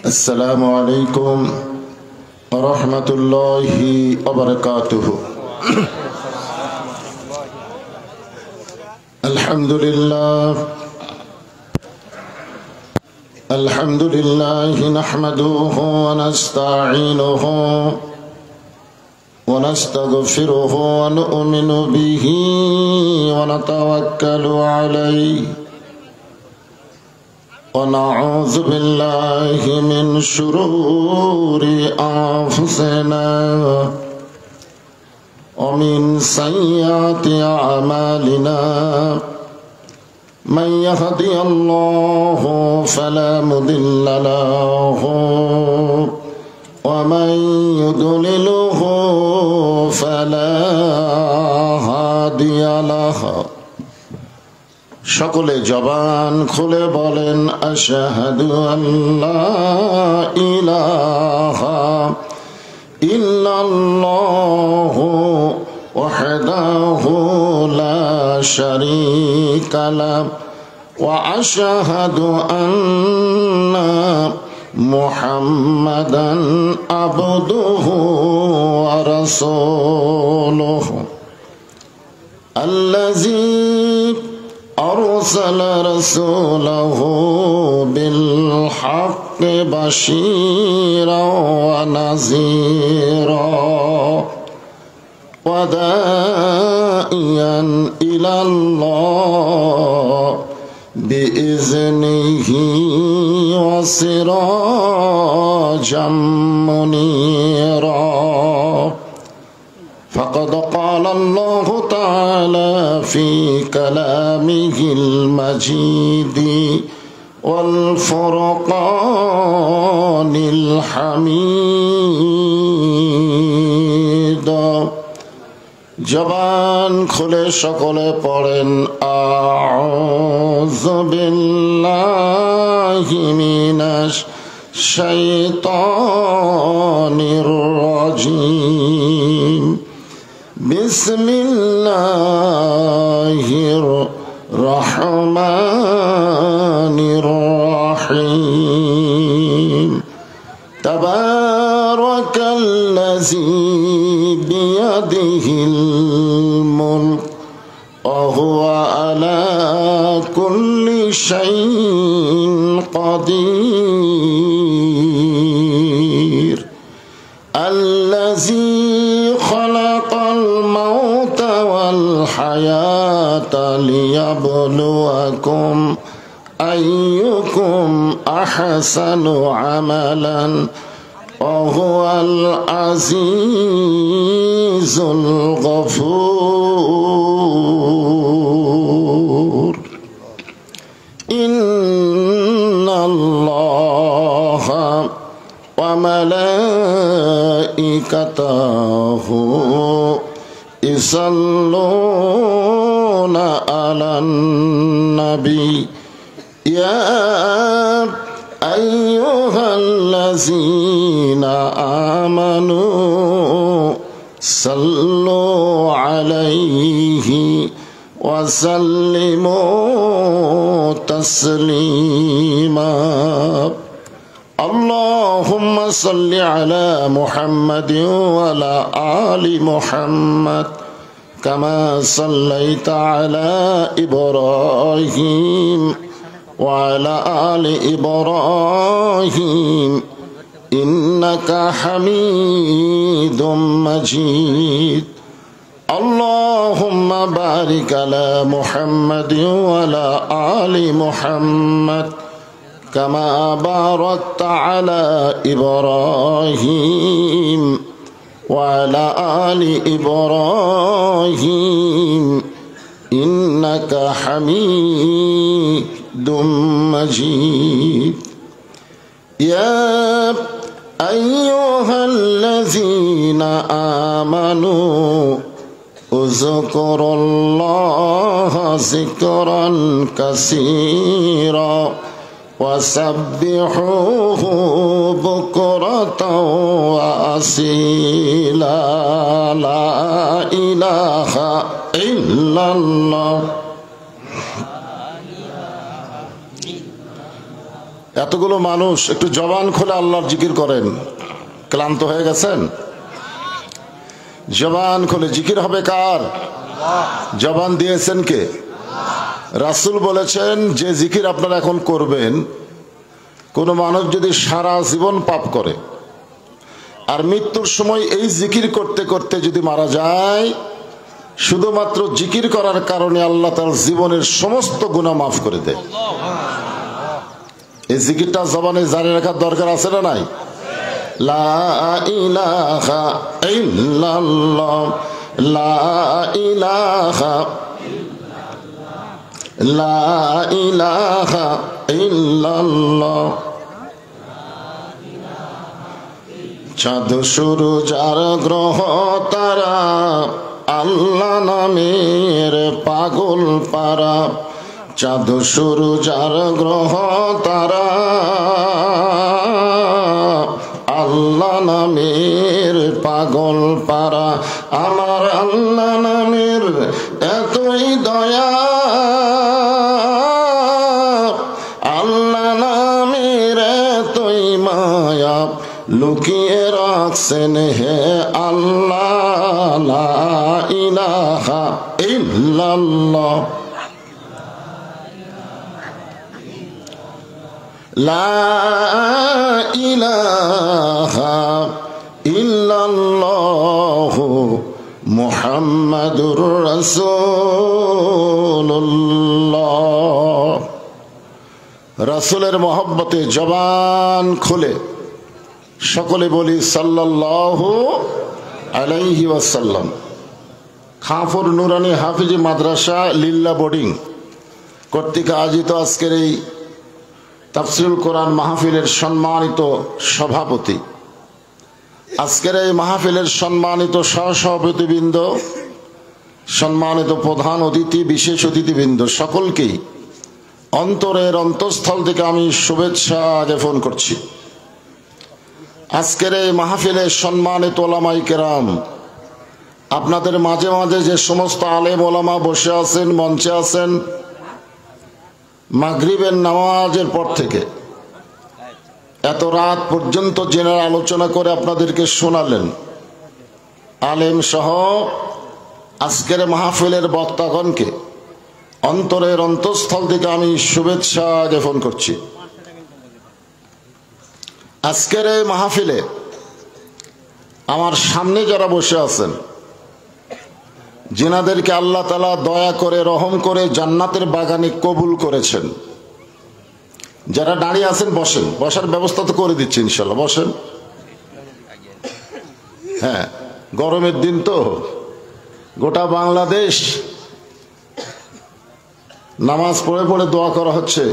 السلام عليكم ورحمة الله وبركاته. الحمد لله نحمده ونستعينه ونستغفره ونؤمن به ونتوكل عليه ونعوذ بالله من شرور أنفسنا ومن سيئات أعمالنا من يهدي الله فلا مضل له ومن يضلله فلا هادي له সকলে জবান খুলে বলেন আশহাদু আল্লা ইলাহা ইল্লাল্লাহু ওয়াহদাহু লা শারীকা লাহু ওয়া আশহাদু আন্না মুহাম্মাদান আবদুহু ওয়া রাসূলুহু আল্লাযী أرسل رسوله بالحق بشيرا ونذيرا وداعيا إلى الله بإذنه وسراجا منيرا فقد قال الله تعالى في كلامه المجيد والفرقان الحميد জবান খুলে সকলে পড়েন আউযু বিল্লাহি মিনাশ শাইতানির রাজীম بسم الله الرحمن الرحيم تبارك الذي بيده الملك وهو على كل شيء قدير الذي خلق الموت والحياة ليبلوكم أيكم أحسن عملا وهو العزيز الغفور إن الله وملائكته يصلون على النبي يا أيها الذين آمنوا صلوا عليه وسلموا تسليما اللهم صل على محمد وعلى آل محمد كما صليت على إبراهيم وعلى آل إبراهيم إنك حميد مجيد اللهم بارك على محمد وعلى آل محمد كما باركت على إبراهيم وعلى آل إبراهيم إنك حميد مجيد يا أيها الذين آمنوا اذكروا الله ذكرا كثيرا وسبحوه بكرة وأصيلا لا إله إلا الله এতগুলো মানুষ একটু জবান খুলে আল্লাহর জিকির করেন। ক্লান্ত হয়ে গেছেন? জবান খুলে জিকির হবে কার? জবান দিয়েছেন কে? রাসূল বলেছেন যে জিকির আপনারা এখন করবেন, কোন মানুষ যদি সারা জীবন পাপ করে আর মৃত্যুর সময় এই জিকির করতে করতে যদি মারা যায়, শুধুমাত্র জিকির করার কারণে আল্লাহ তার জীবনের সমস্ত গুনাহ মাফ করে দেয়। এই জিকিরটা জবানে জারি রাখার দরকার আছে না নাই? লা ইলাহা ইল্লাল্লাহ, লা ইলাহা, লা ইলাহা ইল্লাল্লাহ। চাঁদ সূরজ আর গ্রহ তারা আল্লাহ নামের পাগল পারা। চাঁদ সূরজ আর গ্রহ তারা আল্লাহ নামের পাগল পারা। আমার আল্লাহ নামের এতই দয়া, আল্লাহ নামের এতই মায়া, লুকিয়ে রাখছেন হে আল্লাহ। লা ইলাহা ইল্লাল্লাহ, লা ইলাহা ইল্লাল্লাহ মুহাম্মাদুর রাসূলুল্লাহ। রাসূলের মহব্বতে জবান খুলে সকলে বলি সাল্লাল্লাহু আলাইহি ওয়াসাল্লাম। খাফর নুরানি হাফিজি মাদ্রাসা লিল্লা বোর্ডিং কর্তৃক আয়োজিত আজকের এই তাফসীরুল কোরআন মাহফিলের সম্মানিত সভাপতি, আজকের এই মাহফিলের সম্মানিত সহসভাপতিবৃন্দ, সম্মানিত প্রধান অতিথি, বিশেষ অতিথিবৃন্দ, সকলকেই অন্তরের অন্তঃস্থল থেকে আমি শুভেচ্ছা জ্ঞাপন করছি। আজকের এই মাহফিলে সম্মানিত ওলামায়ে কেরাম, আপনাদের মাঝে মাঝে যে সমস্ত আলেম ওলামা বসে আছেন, মঞ্চে আছেন, মাগরিবের নামাজের পর থেকে এত রাত পর্যন্ত জেনার আলোচনা করে আপনাদেরকে শোনালেন, আলেম সহ আজকের মাহফিলের বক্তাগণকে অন্তরের অন্তঃস্থল থেকে আমি শুভেচ্ছা জ্ঞাপন করছি। আজকের এই মাহফিলে আমার সামনে যারা বসে আছেন, যিনাদেরকে আল্লাহ তাআলা দয়া করে রহম করে জান্নাতের বাগানে কবুল করেছেন, যারা দাঁড়িয়ে আছেন বসেন, বসার ব্যবস্থা তো করে দিচ্ছি ইনশাল্লাহ, বসেন। হ্যাঁ, গরমের দিন তো গোটা বাংলাদেশ নামাজ পড়ে পড়ে দোয়া করা হচ্ছে,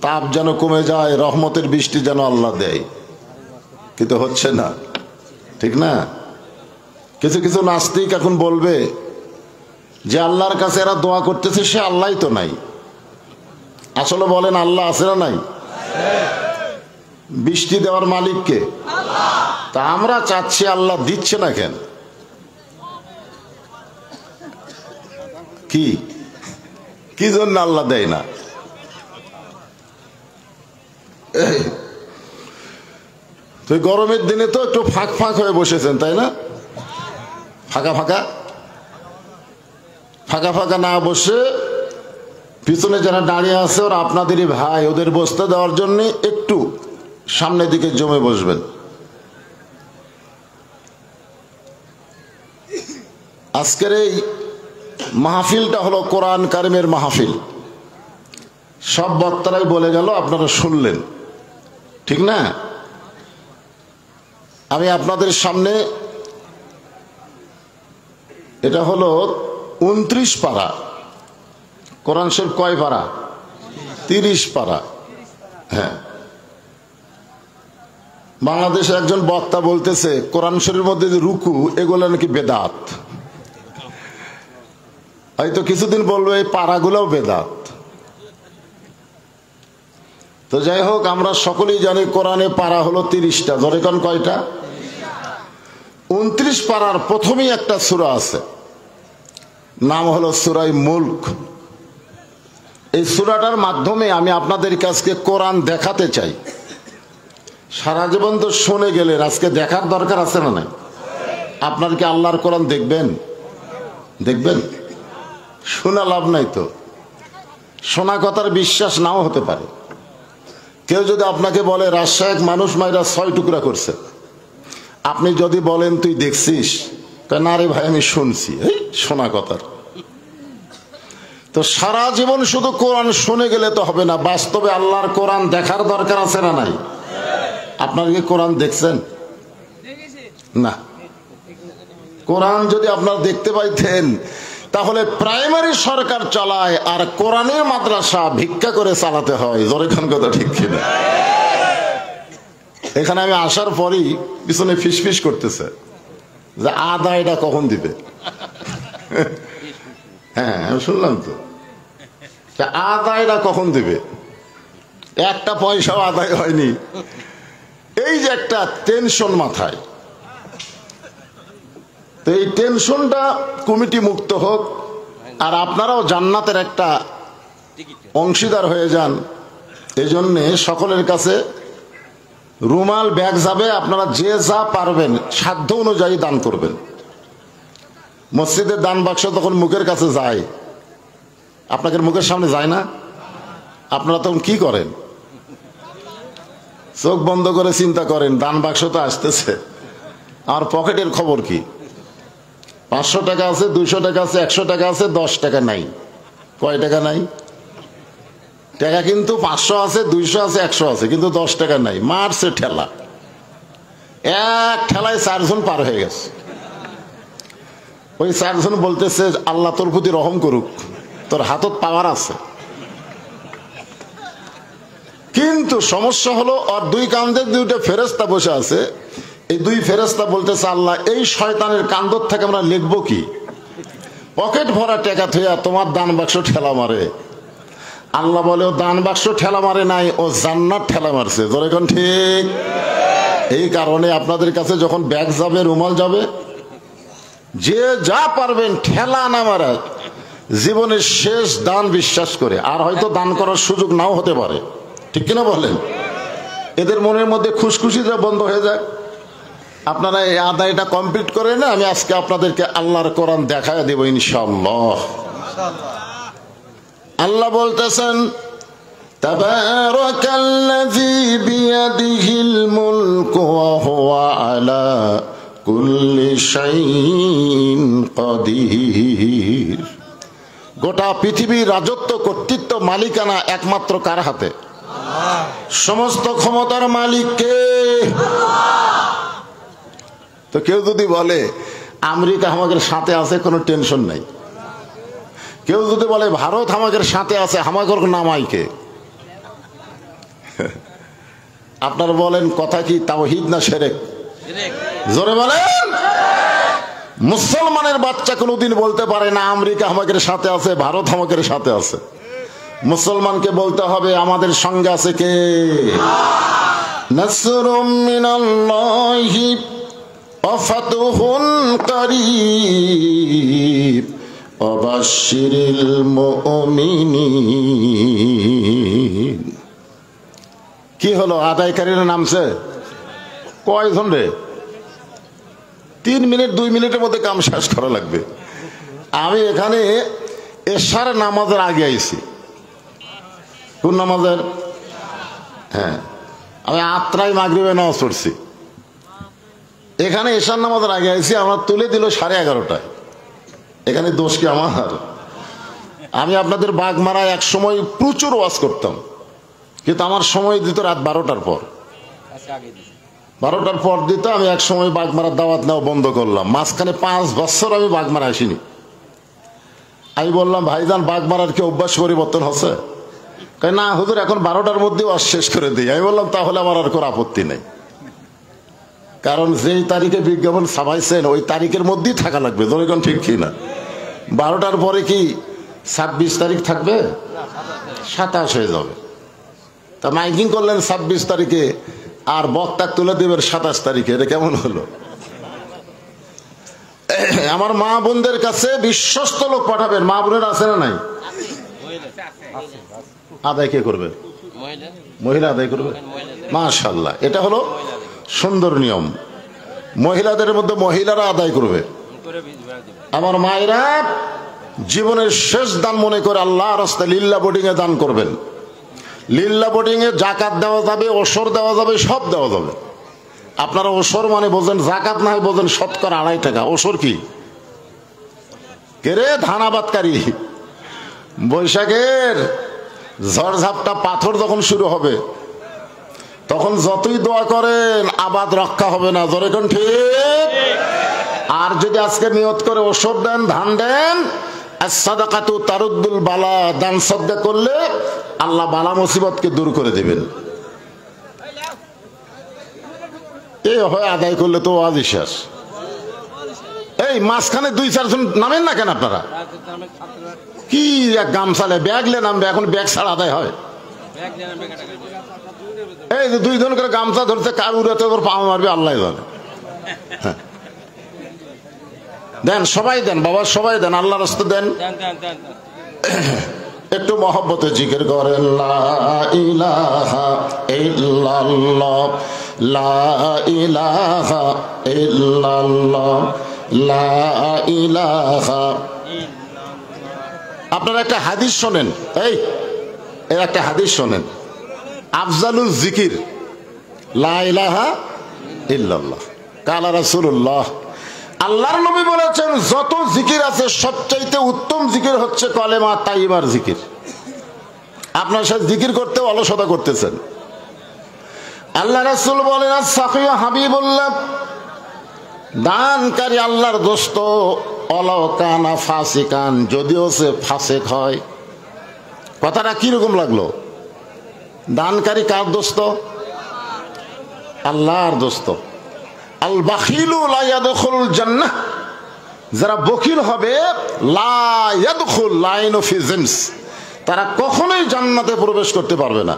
তাপ যেন কমে যায়, রহমতের বৃষ্টি যেন আল্লাহ দেয়, কিন্তু হচ্ছে না, ঠিক না? কিছু কিছু নাস্তিক এখন বলবে যে আল্লাহর কাছে এরা দোয়া করতেছে, সে আল্লাহই তো নাই। আসলে বলেন আল্লাহ আছে না নাই? বৃষ্টি দেওয়ার মালিক কে? তা আমরা চাচ্ছি আল্লাহ দিচ্ছে না কেন? কি জন্য আল্লাহ দেয় না? তো গরমের দিনে তো একটু ফাঁক ফাঁক হয়ে বসেছেন, তাই না? ফাঁকা ফাঁকা ফাঁকা ফাঁকা না বসে পিছনে যারা দাঁড়িয়ে আছে ওরা আপনাদেরই ভাই, ওদের বসতে দেওয়ার জন্য একটু সামনের দিকে জমে বসবেন। আজকের এই মাহফিলটা হলো কোরআন কারিমের মাহফিল। সব বক্তারাই বলে গেল, আপনারা শুনলেন, ঠিক না? আমি আপনাদের সামনে, এটা হলো 29 পারা। কোরআন শরীফ কয় পারা? 30 পারা। হ্যাঁ, বাংলাদেশে একজন বক্তা বলতেছে কোরআন শরীফের মধ্যে যে রুকু, এগুলো নাকি বেদাত। হয়তো কিছুদিন বলবো এই পারাগুলোও বেদাত। তো যাই হোক, আমরা সকলেই জানি কোরআনে পারা হলো 30টা। ধরে কোন কয়টা? 29 পারার প্রথমেই একটা সূরা আছে, নাম হলো সূরা মুলক। এই সূরাটার মাধ্যমে আমি আপনাদের কাছে কোরআন দেখাতে চাই। সারা জীবন তো শুনে গেলেন, আজকে দেখার দরকার আছে না নাই? আপনার কি আল্লাহর কোরআন দেখবেন? দেখবেন? শোনা লাভ নাই তো, শোনা কথার বিশ্বাস নাও হতে পারে। কেউ যদি আপনাকে বলে রাজশাহী মানুষ মাইরা 6 টুকরা করছে, আপনি যদি বলেন তুই দেখছিস, না রে ভাই আমি শুনছি, এই শোনা কথার। তো সারা জীবন শুধু কোরআন শুনে গেলে তো হবে না, বাস্তবে আল্লাহর কোরআন দেখার দরকার আছে না নাই? আপনার কি কোরআন দেখছেন? না। কোরআন যদি আপনারা দেখতে পাইতেন তাহলে প্রাইমারি সরকার চালায় আর কোরআনের মাদ্রাসা ভিক্ষা করে চালাতে হয়। জোরে খান কথা ঠিক কিনা? এখানে আমি আসার পরই পিছনে ফিসফিস করতেছে যে আদায়টা কখন দিবে। হ্যাঁ আমি শুনলাম তো, আদায়টা কখন দিবে, একটা পয়সাও আদায় হয়নি। এই যে একটা টেনশন মাথায়, তো এই টেনশনটা কমিটি মুক্ত হোক আর আপনারাও জান্নাতের একটা অংশীদার হয়ে যান। এই জন্যে সকলের কাছে রুমাল ব্যাগ যাবে, আপনারা যে যা পারবেন সাধ্য অনুযায়ী দান করবেন। মসজিদের দান বাক্স তখন মুখের কাছে যায়, আপনাদের মুখের সামনে যায় না? আপনারা তখন কি করেন? চোখ বন্ধ করে চিন্তা করেন দান বাক্স তো আসতেছে, আমার পকেটের খবর কি? 500 টাকা আছে, 200 টাকা আছে, 100 টাকা আছে, 10 টাকা নাই। কয় টাকা নাই? টাকা কিন্তু 500 আছে, 200 আছে, 100 আছে, কিন্তু 10 টাকা নাই। মারছে ঠেলা, এক ঠেলায় 4 জন পার হয়ে গেছে। ওই 4 জন বলতেছে আল্লাহ তোর প্রতি রহম করুক, তোর হাতত পাওয়ার আছে। কিন্তু সমস্যা হলো ওর 2 কাঁধে 2টা ফেরেশতা বসে আছে। এই 2 ফেরেশতা বলতেছে আল্লাহ এই শয়তানের কান্দর থেকে আমরা লিখবো কি? পকেট ভরা টাকা থইয়া তোমার দান বাক্স ঠেলা মারে। আল্লাহ বলে ও দান বাক্স ঠেলা মারে নাই, ও জান্নাত ঠেলা মারছে। ধরে কোন ঠিক? এই কারণে আপনাদের কাছে যখন ব্যাগ যাবে, রুমাল যাবে, যে যা পারবেন ঠেলা না মারা, জীবনের শেষ দান বিশ্বাস করে। আর হয়তো দান করার সুযোগ নাও হতে পারে, ঠিক কিনা বলেন? এদের মনের মধ্যে খুশখুশিটা বন্ধ হয়ে যায়। আপনারা এই আদায়টা কমপ্লিট করে না, আমি আজকে আপনাদেরকে আল্লাহর কোরআন দেখায় দেব ইনশাআল্লাহ। আল্লাহ বলতেছেন তাবারাকাল্লাযী বিয়াদিহিল মুলকু ওয়া হুয়া আলা কুল্লি শাইইন কাদির। গোটা পৃথিবীর রাজত্ব, কর্তৃত্ব, মালিকানা একমাত্র কার হাতে? সমস্ত ক্ষমতার মালিক কে? তো কেউ যদি বলে আমেরিকা আমাদের সাথে আছে, কোনো টেনশন নাই। কেউ যদি বলে ভারত আমাদের সাথে আছে, আমাদের নামাই কে? আপনারা বলেন কথা কি তাওহীদ না শিরক? জোরে বলেন। মুসলমানের বাচ্চা কোনোদিন বলতে পারে না আমেরিকা আমাদের সাথে আছে, ভারত আমাদের সাথে আছে। মুসলমানকে বলতে হবে আমাদের সঙ্গে আছে কে? নাসরুম মিনাল্লাহি ওয়া ফাতহুন কারীব ওয়া বাশশিরিল মুমিনিন। কি হলো? আদায়কারীরা নামছে কয়জন রে? 3 মিনিট 2 মিনিটের মধ্যে কাম শেষ করা লাগবে। আমি এখানে এশার নামাজের আগে আইছি। কোন নামাজের? হ্যাঁ, আমি আত্রাই মাগরিবে নামাজ পড়ছি। এখানে এশার নামাজের আগে আইছি, আমার তুলে দিল 11:30টায়। এখানে দোষ কি আমার? আমি আপনাদের বাগমারায় এক সময় প্রচুর ওয়াজ করতাম, কিন্তু আমার সময় দিত রাত 12টার পর। 12টার পর দিত। আমি এক সময় বাগমারার দাওয়াত নেওয়া বন্ধ করলাম। মাঝখানে 5 বছর আমি বাগমারা আসিনি। আমি বললাম ভাইজান বাগমারার কি অভ্যাস পরিবর্তন হচ্ছে? না হুজুর, এখন 12টার মধ্যেও শেষ করে দিই। আমি বললাম তাহলে আমার আর কোনো আপত্তি নেই, কারণ যেই তারিখে বিজ্ঞাপন ছাপাইছেন ওই তারিখের মধ্যেই থাকা লাগবে। ধরেন ঠিক কি না? 12টার পরে কি 26 তারিখ থাকবে? 27 হয়ে যাবে। তা মাইকিং করলেন 26 তারিখে, আর বক্তা তুলে দেবেন 27 তারিখে। এটা কেমন হলো? আমার মা বোনদের কাছে বিশ্বস্ত লোক পাঠাবেন। মা বোনের আছে না নাই? আদায় কে করবে? মহিলা আদায় করবে। মাশাআল্লাহ, এটা হলো সুন্দর নিয়ম। মহিলাদের মধ্যে মহিলারা আদায় করবে। আমার মায়েরা জীবনের শেষ দান মনে করে আল্লাহর রাস্তায় লিল্লা বোর্ডিং এ দান করবেন। লিল্লা বোর্ডিং এ জাকাত দেওয়া যাবে, ওসর দেওয়া যাবে, সব দেওয়া যাবে। আপনারা ওসর মানে বোঝেন, জাকাত না হয় বোঝেন শতকরা 2.5 টাকা। ওসর কি? কেরে ধানাবাদকারী। বৈশাখের ঝড়ঝাপটা পাথর যখন শুরু হবে তখন যতই দোয়া করেন আবাদ রক্ষা হবে না। জোরে কোন ঠিক? আর যদি আজকে নিয়ত করে ওসব দেন, ধান দেন, as-সাদাকাতু তারুদ্দুল বালা, দান সদকা করলে আল্লাহ বালা মুসিবতকে দূর করে দিবেন। এই হয় আদায় করলে তো আজই শেষ। এই মাঝখানে 2-4 জন নামেন না কেন আপনারা? কি এক গামছালে ব্যাগলে নামবে, এখন ব্যাগ ছাড়া আদায় হয়? এই যে 2 জন করে গামছা ধরতে, কার উড়াতে ওর পা মারবে আল্লাহ জানে। দেন, সবাই দেন বাবা, সবাই দেন, আল্লাহ রাস্তা দেন। একটু মহব্বতে জিকির করেন, লা ইলাহা ইল্লাল্লাহ, লা ইলাহা ইল্লাল্লাহ, লা ইলাহা। আপনারা একটা হাদিস শোনেন, এই একটা হাদিস শোনেন, আফজালুল জিকির লা ইলাহা ইল্লাল্লাহ, কালা রাসূলুল্লাহ। আল্লাহর নবী বলেছেন যত জিকির আছে সবচাইতে উত্তম জিকির হচ্ছে কলেমা তাইয়্যিবার জিকির। আপনার সাথে জিকির করতে অলসতা করতেছেন। আল্লাহ রাসূল বলেন, আস-সাকিয়্যু হাবিবুল্লাহ, দানকারী আল্লাহর দোস্ত, ওয়ালাউ কানা ফাসিকান, যদিও সে ফাসিক হয়। কথাটা কিরকম লাগলো? দানকারী কার দোস্ত? আল্লাহর দোস্ত। আল বাখিলু লা ইয়াদখুলুল জান্নাহ, যারা বখিল হবে, লা ইয়াদখুল, লাইন অফ জিন্স, তারা কখনোই জান্নাতে প্রবেশ করতে পারবে না।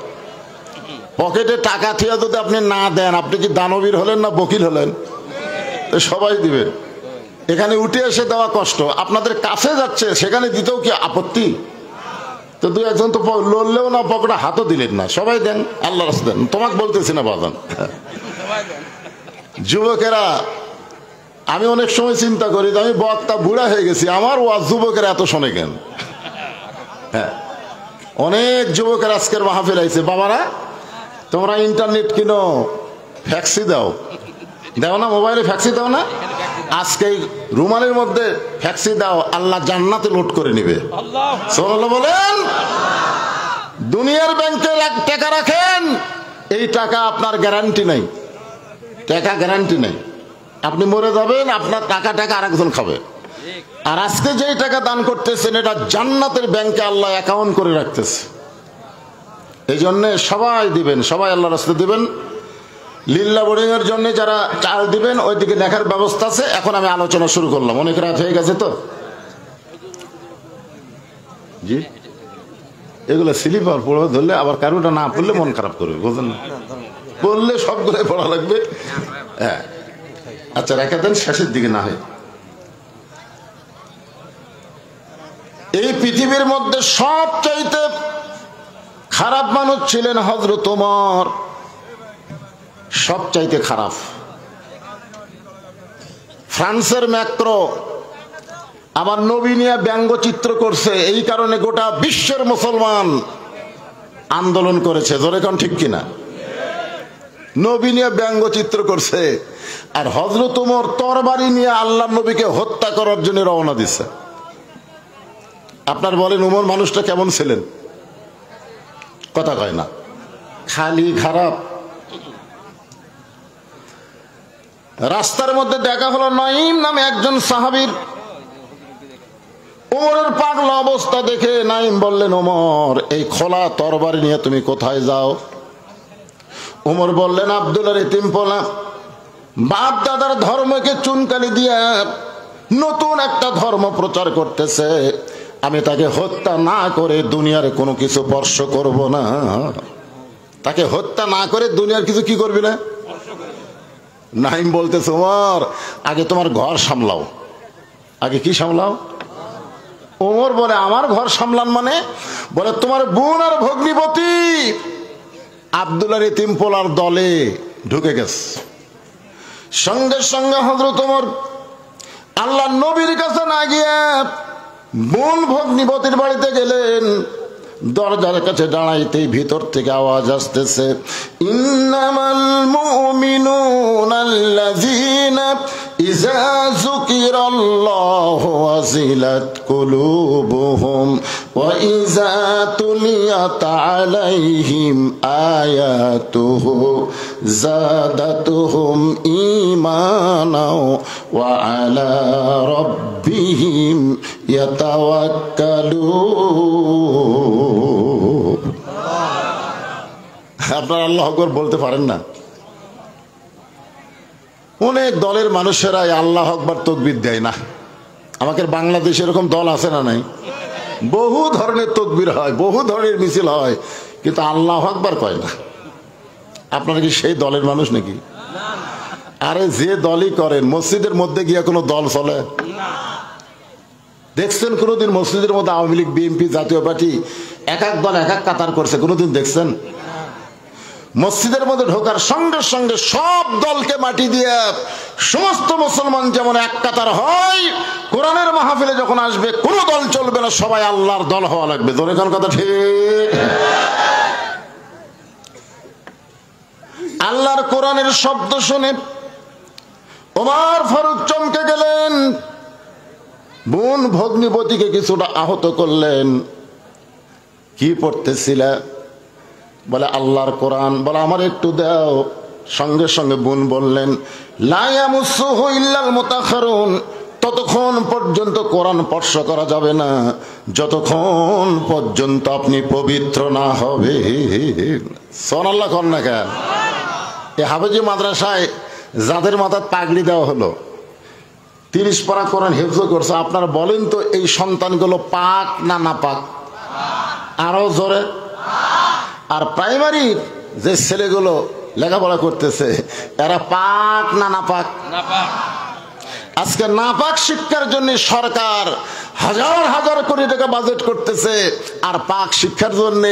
পকেটে টাকা থিয়া যদি আপনি না দেন, আপনি কি দানবীর হলেন না বকিল হলেন? সবাই দিবে। এখানে উঠে এসে দেওয়া কষ্ট, আপনাদের কাছে যাচ্ছে সেখানে দিতেও কি আপত্তি? তো 2-1 জন তো লড়লেও না, পকেটে হাতও দিলেন না। সবাই দেন, আল্লাহ রাস্তায় দেন। তোমাকে বলতেছি না বাজান। যুবকেরা, আমি অনেক সময় চিন্তা করি যে আমি বক্তা বুড়া হয়ে গেছি, আমার ওয়াজ যুবকেরা এত শোনে কেন? হ্যাঁ, অনেক যুবকের আজকের মাহফিল আইছে। বাবারা, তোমরা ইন্টারনেট কিনো, ফ্যাক্সি দাও, দাও না? মোবাইলে ফ্যাক্সি দাও না? আজকে রুমালের মধ্যে ফ্যাক্সি দাও, আল্লাহ জান্নাতে লোড করে নিবে। সুবহানাল্লাহ বলেন। দুনিয়ার ব্যাংকে 1 টাকা রাখেন, এই টাকা আপনার গ্যারান্টি নাই। টাকা গ্যারান্টি নেই, আপনি মরে যাবেন, আপনার টাকা আরেকজন খাবে। আর আজকে যেই টাকা দান করতেছেন এটা জান্নাতের ব্যাংকে আল্লাহ অ্যাকাউন্ট করে রাখতেছে। এই জন্য সবাই দিবেন, সবাই আল্লাহর রাস্তায় দিবেন। লিল্লা বোর্ডিং এর জন্য যারা চাল দিবেন, ওইদিকে লেখার ব্যবস্থা আছে। এখন আমি আলোচনা শুরু করলাম, অনেক রাত হয়ে গেছে তো। জি, এগুলো স্লিপার পড়ে ধরলে আবার কারোটা না পড়লে মন খারাপ করবে, বুঝলেন না? পড়লে সবগুলো পড়া লাগবে। হ্যাঁ, আচ্ছা রেখে দেন, শেষের দিকে না হয়। এই পৃথিবীর মধ্যে সবচাইতে খারাপ মানুষ ছিলেন হযরত ওমর। সবচাইতে খারাপ। ফ্রান্সের ম্যাক্রো আমার নবী নিয়ে ব্যঙ্গচিত্র করছে, এই কারণে গোটা বিশ্বের মুসলমান আন্দোলন করেছে। জোরে কোন ঠিক কিনা? নবী নিয়ে ব্যঙ্গচিত্র করছে, আর হযরত ওমর তরবারি নিয়ে আল্লাহর নবীকে হত্যা করার জন্য রওনা দিছে। আপনার বলেন ওমর মানুষটা কেমন ছিলেন? কথা কয় না, খালি খারাপ। রাস্তার মধ্যে দেখা হলো নাঈম নামে একজন সাহাবীর। ওমরের পাগলা অবস্থা দেখে নাঈম বললেন, ওমর, এই খোলা তরবারি নিয়ে তুমি কোথায় যাও? ওমর বললেন, আব্দুল্লাহর এতিমপোলা বাপ দাদার ধর্মকে চুনকালি দিয়ে নতুন একটা ধর্ম প্রচার করতেছে, আমি তাকে হত্যা না করে দুনিয়ার কোনো কিছু স্পর্শ করব না। তাকে হত্যা না করে দুনিয়ার কিছু কি করবি না? নাঈম বলতেছে, ওমর, আগে তোমার ঘর সামলাও। আগে কি সামলাও? ওমর বলে আমার ঘর সামলান মানে? বলে তোমার বোন আর ভগ্নিপতি আব্দুল্লাহ ইতিম পোলার দলে ঢুকে গেছে। সঙ্গে সঙ্গে হযরত ওমর আল্লাহ নবীর কাছে না গিয়ে বোন ভগ্নিপতির বাড়িতে গেলেন। দরজার কাছে দাঁড়াইতেই ভিতর থেকে আওয়াজ আসতেছে, ইন্নামাল মুমিনুনা আল্লাযীনা ইযা যুকিরাল্লাহু ওয়াজিলাত কুলুবুহুম ওয়া ইযা তুলিয়াত আলাইহিম আয়াতুহু যাদাতুহুম ঈমানাও ওয়া আলা রাব্বিহিম ইয়াতাওয়াক্কালুন। আপনারা আল্লাহু আকবার বলতে পারেন না? অনেক দলের মানুষেরাই আল্লাহু আকবার তাকবীর দেয় না। আমাদের বাংলাদেশে এরকম দল আছে না নাই? বহু ধরনের তাকবীর হয়, বহু ধরনের মিছিল হয়, কিন্তু আল্লাহু আকবার কয় না। আপনারা কি সেই দলের মানুষ নাকি? আরে যে দলই করেন, মসজিদের মধ্যে গিয়ে কোনো দল চলে? দেখছেন কোনোদিন মসজিদের মধ্যে আওয়ামী লীগ, বিএনপি, জাতীয় পার্টি এক এক দল এক এক কাতার করছে? কোনোদিন দেখছেন? মসজিদের মধ্যে ঢোকার সঙ্গে সঙ্গে সব দলকে মাটি দিয়ে সমস্ত মুসলমান যেমন এক কাতার হয়, কোরআনের মাহফিলে যখন আসবে কোনো দল চলবে না, সবাই আল্লাহর দল হওয়া লাগবে। জোরে কোন কথা ঠিক? আল্লাহর কোরআনের শব্দ শুনে ওমর ফারুক চমকে গেলেন। বোন ভগ্নিপতিকে কিছুটা আহত করলেন। কি পড়তেছিল? বলে আল্লাহর কোরআন। বলে আমার একটু দাও। সঙ্গে সঙ্গে বোন বললেন, লা ইয়ামুসুহু ইল্লাল মুতাহহারুন, ততক্ষণ পর্যন্ত কোরআন স্পর্শ করা যাবে না যতক্ষণ পর্যন্ত আপনি পবিত্র না হবে। সুবহানাল্লাহ কোন না কেন? এই হাফেজি মাদ্রাসায় যাদের মাথায় পাগড়ি দেওয়া হলো, 30 পারা কোরআন হিফজ করছে, আপনারা বলেন তো এই সন্তানগুলো পাক না নাপাক? আরো জোরে। আর প্রাইমারি যে ছেলেগুলো লেখাপড়া করতেছে, এরা পাক না নাপাক? আজকে নাপাক শিক্ষার জন্য সরকার হাজার হাজার কোটি টাকা বাজেট করতেছে, আর পাক শিক্ষার জন্য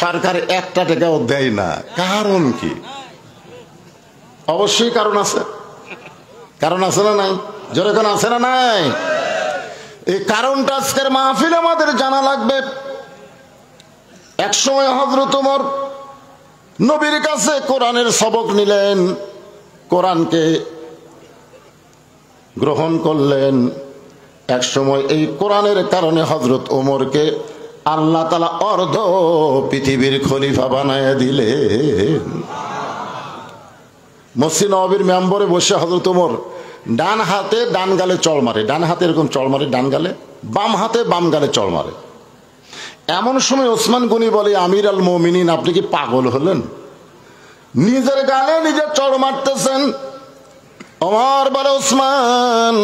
সরকার 1 টাকাও দেয় না। কারণ কি? অবশ্যই কারণ আছে। কারণ আছে না নাই? জোরে কোন আছে না নাই? এই কারণটা আজকের মাহফিল আমাদের জানা লাগবে। এক সময় হযরত ওমর নবীর কাছে কোরআনের সবক নিলেন, কোরআনকে গ্রহণ করলেন। এক সময় এই কোরআনের কারণে হযরত ওমরকে আল্লাহ তাআলা অর্ধ পৃথিবীর খলিফা বানায় দিলেন। মসজিদ নববীর মেম্বরে বসে হযরত ওমর ডান হাতে ডান গালে চড় মারে, ডান হাতে এরকম চড় মারে ডান গালে, বাম হাতে বাম গালে চড় মারে। এমন সময় ওসমান গনি বলে, আমির আল মুমিনিন, আপনি কি পাগল হলেন? নিজের গালে নিজে চড় মারতেছেন। ওমর বলে, ওসমান,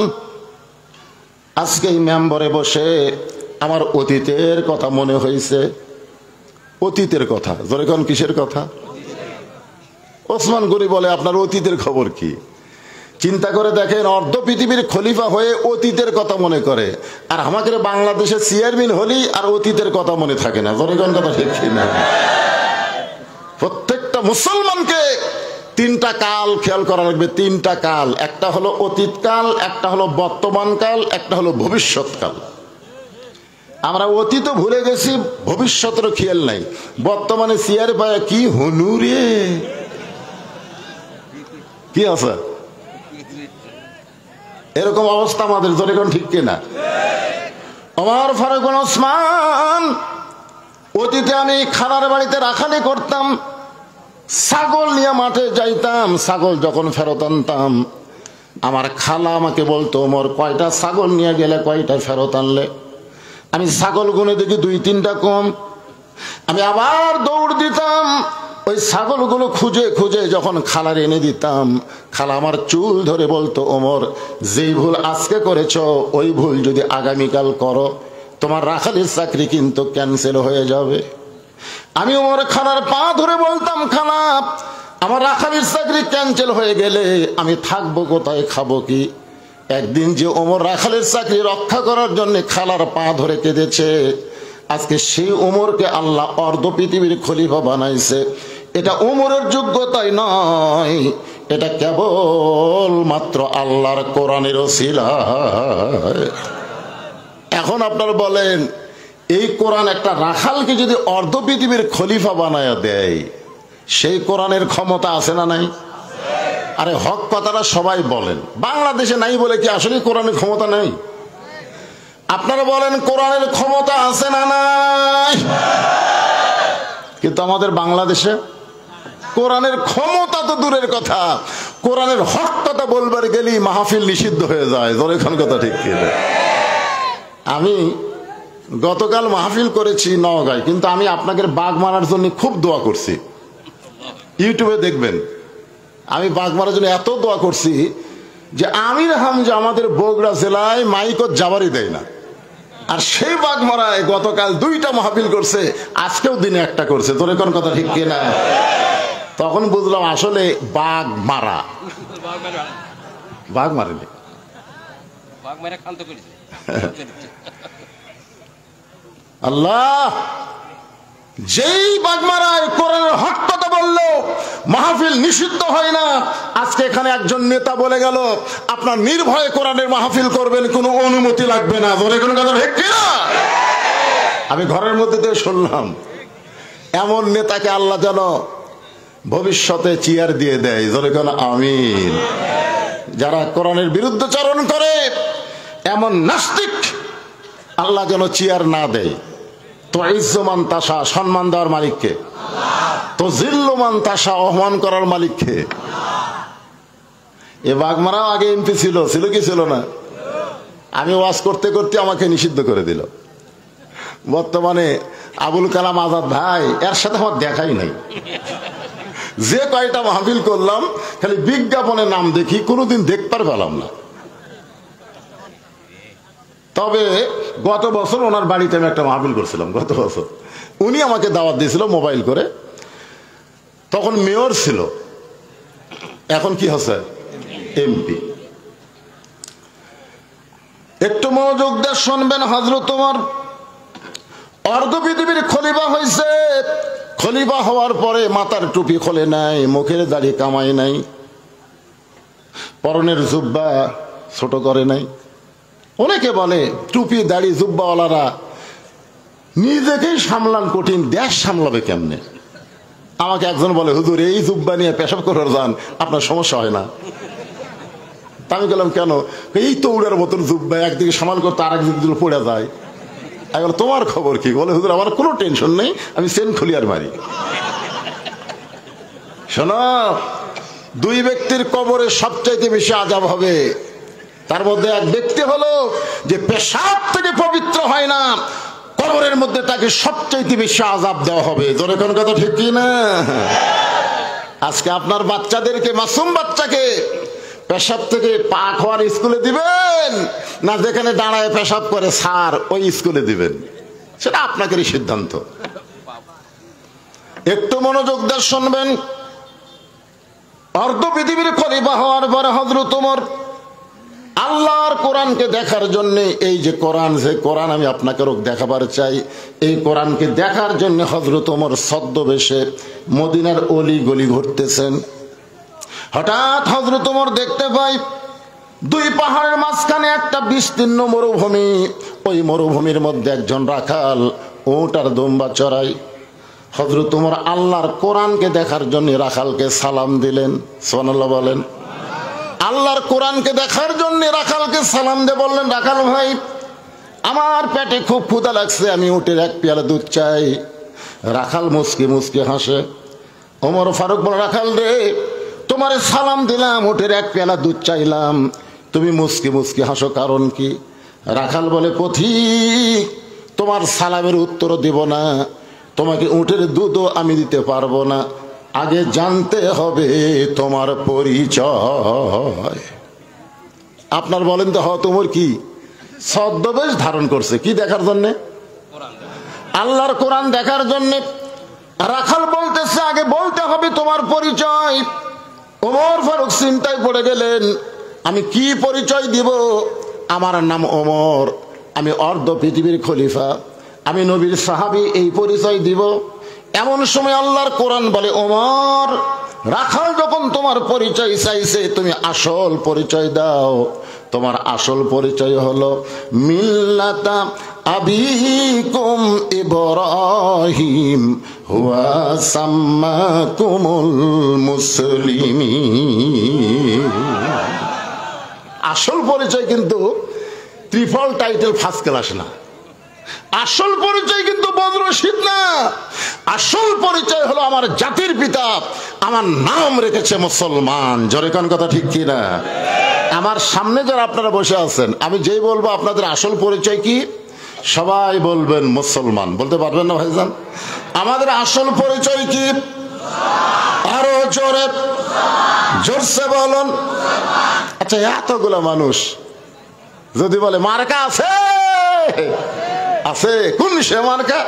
আজকে এই মেম্বরে বসে আমার অতীতের কথা মনে হয়েছে। অতীতের কথা? জোরে কোন কিসের কথা? ওসমান গনি বলে, আপনার অতীতের খবর কি? চিন্তা করে দেখেন, অর্ধ পৃথিবীর খলিফা হয়ে অতীতের কথা মনে করে, আর আমাদের বাংলাদেশে চেয়ারম্যান হলি আর অতীতের কথা মনে থাকে না। জোরে কোন কথা ঠিক না? প্রত্যেকটা মুসলমানকে 3টা কাল খেয়াল করা লাগবে। 3টা কাল, একটা হলো অতীতকাল, একটা হলো বর্তমানকাল, একটা হলো ভবিষ্যৎকাল। আমরা অতীতও ভুলে গেছি, ভবিষ্যতেরও খেয়াল নাই। বর্তমানে চেয়ার পায় কি হনুরে কি আছে, এরকম অবস্থা আমাদের। জোরে কোন ঠিক কিনা? ওমর ফারুক ওসমান, অতীতে আমি খানার বাড়িতে রাখালি করতাম, ছাগল নিয়ে মাঠে যাইতাম। ছাগল যখন ফেরত আনতাম, আমার খালা আমাকে বলতো, ওমর কয়টা ছাগল নিয়ে গেলে, কয়টা ফেরত আনলে? আমি ছাগল গুনে দেখি 2-3টা কম। আমি আবার দৌড় দিতাম, ওই ছাগলগুলো খুঁজে খুঁজে যখন খালার এনে দিতাম, খালা আমার চুল ধরে বলতো, ওমর, যেই ভুল আজকে করেছ ওই ভুল যদি আগামীকাল করো, তোমার রাখালির চাকরি কিন্তু ক্যান্সেল হয়ে যাবে। আমি ওমর খালার পা ধরে বলতাম, খালা, আমার রাখালির চাকরি ক্যান্সেল হয়ে গেলে আমি থাকবো কোথায়, খাবো কি? একদিন যে ওমর রাখালের চাকরি রক্ষা করার জন্য খালার পা ধরে কেঁদেছে, আজকে সেই ওমরকে আল্লাহ অর্ধ পৃথিবীর খলিফা বানাইছে। এটা ওমরের যোগ্যতাই নয়, এটা কেবল মাত্র আল্লাহর কোরআনের ওসিলায়। এখন আপনারা বলেন, এই কোরআন একটা রাখালকে যদি অর্ধ পৃথিবীর খলিফা বানায়া দেয়, সেই কোরআনের ক্ষমতা আছে না নাই? আরে হক কথাটা সবাই বলেন, বাংলাদেশে নাই বলে কি আসলে কোরআনের ক্ষমতা নাই? আপনারা বলেন কোরআনের ক্ষমতা আছে না নাই? কিন্তু আমাদের বাংলাদেশে কোরআনের ক্ষমতা তো দূরের কথা, কোরআনের হক কথা বলবার গেলেই মাহফিল নিষিদ্ধ হয়ে যায়। এখন কথা ঠিক কি? আমি গতকাল মাহফিল করেছি নওগাঁয়, কিন্তু আমি আপনাকে বাঘ মারার জন্য খুব দোয়া করছি। ইউটিউবে দেখবেন, আমি বাঘ মারার জন্য এত দোয়া করছি যে আমির হামজা আমাদের বগুড়া জেলায় মাইকও যাবারই দেয় না, আর সেই বাঘ মারায় গতকাল 2টা মাহফিল করছে, আজকেও দিনে একটা করছে। তোর এখন কথা ঠিক কিনা? তখন বুঝলাম আসলে বাঘ মারা, বাঘ মারেনি, আল্লাহ যেই বাঘ মারায় কোরআনের হক কথা বললো মাহফিল নিষিদ্ধ হয় না। আজকে এখানে একজন নেতা বলে গেল আপনার নির্ভয়ে কোরআনের মাহফিল করবেন, কোনো অনুমতি লাগবে না। ধরে কোনো কথা ঠিক কিনা? আমি ঘরের মধ্যে দিয়ে শুনলাম, এমন নেতাকে আল্লাহ যেন ভবিষ্যতে চেয়ার দিয়ে দেয়। ধরে কোনো আমিন। যারা কোরআনের বিরুদ্ধে চারণ করে এমন নাস্তিক আল্লাহ যেন চেয়ার না দেয়। তো ইজ্জমান তাসা, সম্মান দেওয়ার মালিককে, তো জিল্লমান তাসা, অপমান করার মালিককে। এ বাগমারাও আগে এমপি ছিল, ছিল কি ছিল না? আমি ওয়াজ করতে করতে আমাকে নিষিদ্ধ করে দিল। বর্তমানে আবুল কালাম আজাদ ভাই, এর সাথে আমার দেখাই নাই। যে কয়টা মাহফিল করলাম খালি বিজ্ঞাপনের নাম দেখি, কোনোদিন দেখতে পেলাম না। তবে গত বছর ওনার বাড়িতে আমি একটা মাহফিল করছিলাম, গত বছর উনি আমাকে দাওয়াত দিয়েছিল মোবাইল করে। তখন মেয়র ছিল, এখন কি হচ্ছে এমপি। একটু মনোযোগ দিয়ে শুনবেন। হযরত ওমর অর্ধ পৃথিবীর খলিফা হয়েছে। খলিফা হওয়ার পরে মাথার টুপি খোলে নাই, মুখের দাড়ি কামাই নাই, পরনের জুব্বা ছোট করে নাই। অনেকে বলে টুপি দাড়ি জুব্বাওয়ালারা নিজেকেই সামলান কঠিন, দেশ সামলাবে কেমনে? আমাকে একজন বলে, হুজুর এই জুব্বা নিয়ে পেশাব করার যান, আপনার সমস্যা হয় না? আমি বললাম কেন? এই তো উড়ার মতন জুব্বা, একদিকে সামাল করতে আর একদিকে পড়ে যায়। এখন তোমার খবর কি? বলে হুজুর আমার কোনো টেনশন নেই, আমি চেন খুলি আর মারি। শোনো, 2 ব্যক্তির কবরে সবচাইতে বেশি আযাব হবে। তার মধ্যে এক ব্যক্তি হলো যে পেশাব থেকে পবিত্র হয় না, কবরের মধ্যে তাকে সবচাইতে বেশি আযাব দেওয়া হবে। জোরে কোন কথা ঠিক কি না? আজকে আপনার বাচ্চাদেরকে, মাসুম বাচ্চাকে পেশাব থেকে পাক হওয়ার স্কুলে দিবেন, না যেখানে দাঁড়ায় পেশাব করে স্যার ওই স্কুলে দিবেন, সেটা আপনাদেরই সিদ্ধান্ত। একটু মনোযোগ দিয়ে শুনবেন। অর্ধ পৃথিবীর খলিফা হওয়ার পরে হযরত ওমর আল্লাহর কোরআনকে দেখার জন্য, এই যে কোরআন, যে কোরআন আমি আপনাকে দেখাবার চাই, এই কোরআনকে দেখার জন্য হযরত ওমর ছদ্মবেশে মদিনার অলি গলি ঘুরতেছেন। হঠাৎ হযরত ওমর দেখতে পাই 2 পাহাড়ের মাঝখানে একটা বিস্তীর্ণ মরুভূমি। ওই মরুভূমির মধ্যে একজন রাখাল উট আর দুম্বা চড়াই। হযরত ওমর আল্লাহর কোরআনকে দেখার জন্য রাখালকে সালাম দিলেন। সুবহানাল্লাহ বলেন। আল্লাহর কোরআনকে দেখার জন্য রাখালকে সালাম দিয়ে বললেন, রাখাল ভাই আমার পেটে খুব ক্ষুধা লাগছে, আমি উটের 1 পেয়ালা দুধ চাই। রাখাল মুচকি মুচকি হাসে। ওমর ফারুক বলে, রাখাল রে, তোমারে সালাম দিলাম, উটের 1 পেয়ালা দুধ চাইলাম, তুমি মুচকি মুচকি হাসো কারণ কি? রাখাল বলে, পথিক তোমার সালামের উত্তর দিব না, তোমাকে উটের দুধও আমি দিতে পারবো না, আগে জানতে হবে তোমার পরিচয়। আপনার বলেন তো, তোমার কি ছদ্মবেশ ধারণ করছে কি দেখার জন্য? আল্লাহর কোরআন দেখার জন্য। রাখাল বলতেছে আগে বলতে হবে তোমার পরিচয়। ওমর ফারুক চিন্তায় পড়ে গেলেন, আমি কি পরিচয় দিব? আমার নাম ওমর, আমি অর্ধ পৃথিবীর খলিফা, আমি নবীর সাহাবী, এই পরিচয় দিব? এমন সময় আল্লাহর কোরআন বলে, ওমর, রাখাল যখন তোমার পরিচয় চাইছে, তুমি আসল পরিচয় দাও। তোমার আসল পরিচয় হলো মিল্লাতা আবিকুম ইব্রাহিম হুয়া সাম্মাকুমুল মুসলিমিন। আসল পরিচয় কিন্তু ট্রিপল টাইটেল ফার্স্ট ক্লাস না। আসল পরিচয় কিন্তু বদরশিদ না। আসল পরিচয় হলো আমার জাতির পিতা, আমার নাম রেখেছে মুসলমান। জোরে কোন কথা ঠিক কি না? আমার সামনে যারা আপনারা বসে আছেন, আমি যেই বলবো আপনাদের আসল পরিচয় কি, সবাই বলবেন মুসলমান। বলতে পারবেন না ভাইজান? আমাদের আসল পরিচয় কি? আরো জোরে, জোরসে বলুন। আচ্ছা, এতগুলো মানুষ যদি বলে মার্কা আছে, আছে, কোন সে মার্কা?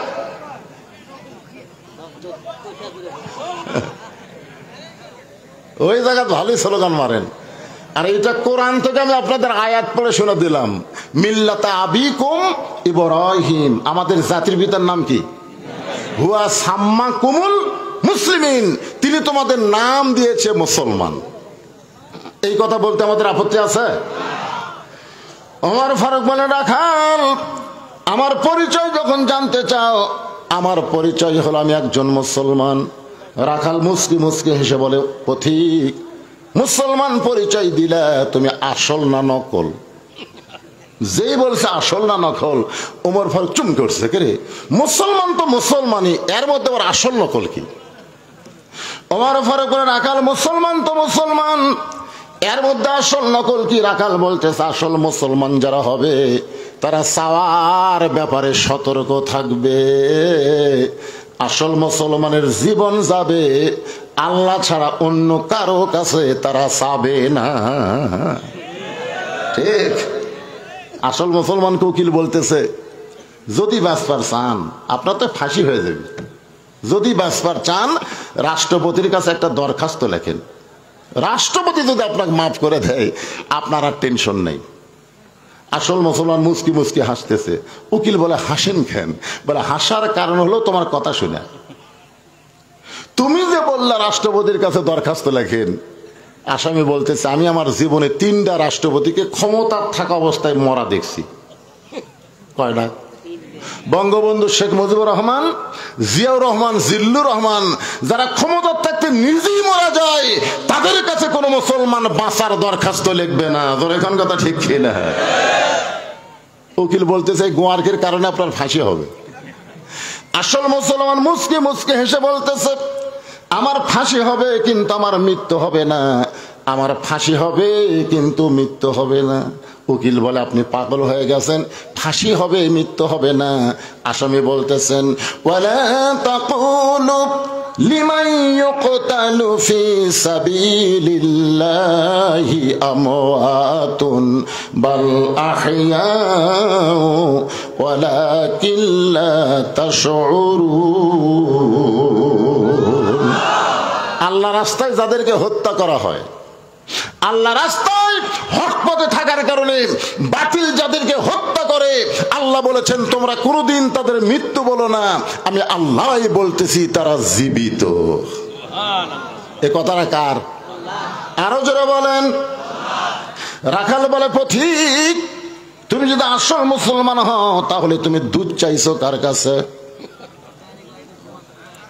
ওই জায়গা ভালোই স্লোগান মারেন। আর এটা কোরআন থেকে আমি আপনাদের আয়াত পড়ে শুনে দিলাম, মিল্লাতা আবিকুম ইব্রাহিম, আমাদের জাতির পিতার নাম কি? হুয়া সাম্মাকুমুল মুসলিমিন, তিনি তোমাদের নাম দিয়েছে মুসলমান। এই কথা বলতে আমাদের আপত্তি আছে? ওমর ফারুক বলে, রাখাল, আমার পরিচয় যখন জানতে চাও, আমার পরিচয় হলো আমি একজন মুসলমান। রাখাল মুস্কি মুস্কি হেসে বলে, পথিক, মুসলমান পরিচয় দিলে তুমি আসল না নকল? যেই বলছে আসল না নকল, ওমর ফারুক চুম করছে, কে রে, মুসলমান তো মুসলমানই, এর মধ্যে আবার আসল নকল কি? ওমর ফারুক বলে, রাখাল, মুসলমান তো মুসলমান, এর মধ্যে আসল নকল কি? রাখাল বলতেছে, আসল মুসলমান যারা হবে তারা চাওয়ার ব্যাপারে সতর্ক থাকবে। আসল মুসলমানের জীবন যাবে, আল্লাহ ছাড়া অন্য কারো কাছে তারা চাবে না। ঠিক? আসল মুসলমানকে উকিল বলতেছে, যদি বাঁচবার চান, আপনার তো ফাঁসি হয়ে যাবে, যদি বাঁচবার চান রাষ্ট্রপতির কাছে একটা দরখাস্ত লেখেন, রাষ্ট্রপতি যদি আপনাকে মাফ করে দেয়, আপনার আর টেনশন নেই। আসল মুসলমান মুস্কি মুস্কি হাসতেছে। উকিল বলে, হাসেন কেন? বলে, হাসার কারণ হলো তোমার কথা শুনে। তুমি যে বললা রাষ্ট্রপতির কাছে দরখাস্ত লেখেন, আসামি বলতেছে, আমি আমার জীবনে 3টা রাষ্ট্রপতিকে ক্ষমতার থাকা অবস্থায় মরা দেখছি। কয়টা? বঙ্গবন্ধু শেখ মুজিবুর রহমান, জিয়াউর রহমান, জিল্লুর রহমান, যারা ক্ষমতার থাকতে নিজেই মারা যায়, তাদের কাছে কোনো মুসলমান বাঁচার দরখাস্ত লিখবে না। ধরে কোন কথা ঠিক কিনা? উকিল বলতেছে, গোয়ার্কের কারণে আপনার ফাঁসি হবে। আসল মুসলমান মুসকে মুসকে হেসে বলতেছে, আমার ফাঁসি হবে কিন্তু আমার মৃত্যু হবে না, আমার ফাঁসি হবে কিন্তু মৃত্যু হবে না। উকিল বলে, আপনি পাগল হয়ে গেছেন, ফাঁসি হবে মৃত্যু হবে না। আসামি বলতেছেন, ওয়ালা তাকুলু লিমান ইউকতালু ফি সাবিলিল্লাহি আমওয়াতুন বাল আহইয়াউ ওয়ালাকিন লা তাশউরুন। আল্লাহ রাস্তায় যাদেরকে হত্যা করা হয়, আল্লাহ রাস্তায় হক পথে থাকার কারণে বাতিল যাদেরকে হত্যা করে, আল্লাহ বলেছেন তোমরা কোনোদিন তাদের মৃত্যু বলো না, আমি আল্লাহই বলতেছি তারা জীবিত। এ কথাটা কার? আরো জোরে বলেন। রাখাল বলে, পথিক, তুমি যদি আসল মুসলমান হও, তাহলে তুমি দুধ চাইছো কার কাছে?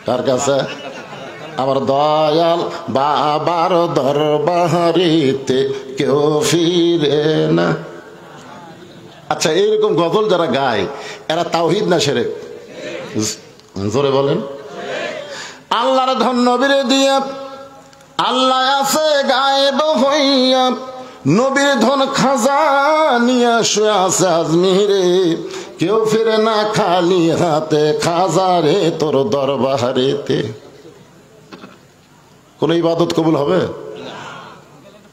কার কাছে? আমার দয়াল বাবার দরবারিতে কেউ ফিরে না। আচ্ছা, এইরকম গজল যারা গায়, এরা তাওহীদ না শিরক? জোরে বলেন। আল্লাহর ধন নবীরে দিয়া, আল্লাহ আছে গায়েব হইয়া, নবীর ধন খাজা নিয়া শুয়ে আছে আজমিরে, কেউ ফিরে না খালি হাতে, খাজারে তোর দরবারেতে। কোন ইবাদত কবুল হবে?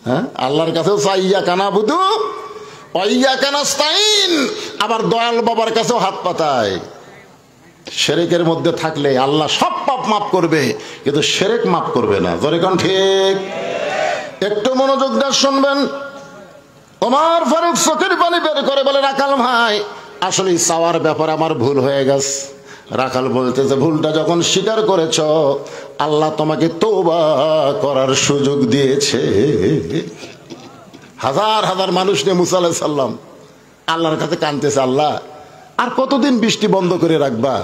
হ্যাঁ, আল্লাহর কাছেও চাইয়া কানা বুধু অইয়া কানাস্তাইন, আবার দয়াল বাবার কাছেও হাত পাতায়। শিরকের মধ্যে থাকলে আল্লাহ সব পাপ মাফ করবে, কিন্তু শিরক মাফ করবে না। জোরে কোন ঠিক? একটু মনোযোগ দিয়ে শুনবেন। ওমর ফারুক চোখের পানি বের করে বলে, রাখাল ভাই আসলে চাওয়ার ব্যাপারে আমার ভুল হয়ে গেছে। রাখাল বলতেছে, ভুলটা যখন স্বীকার করেছ আল্লাহ তোমাকে তওবা করার সুযোগ দিয়েছে। হাজার হাজার মানুষ নিয়ে মুসা আলাইহিস সালাম আল্লাহর কাছে কাঁদতেছে, আল্লাহ আর কতদিন বৃষ্টি বন্ধ করে রাখবা?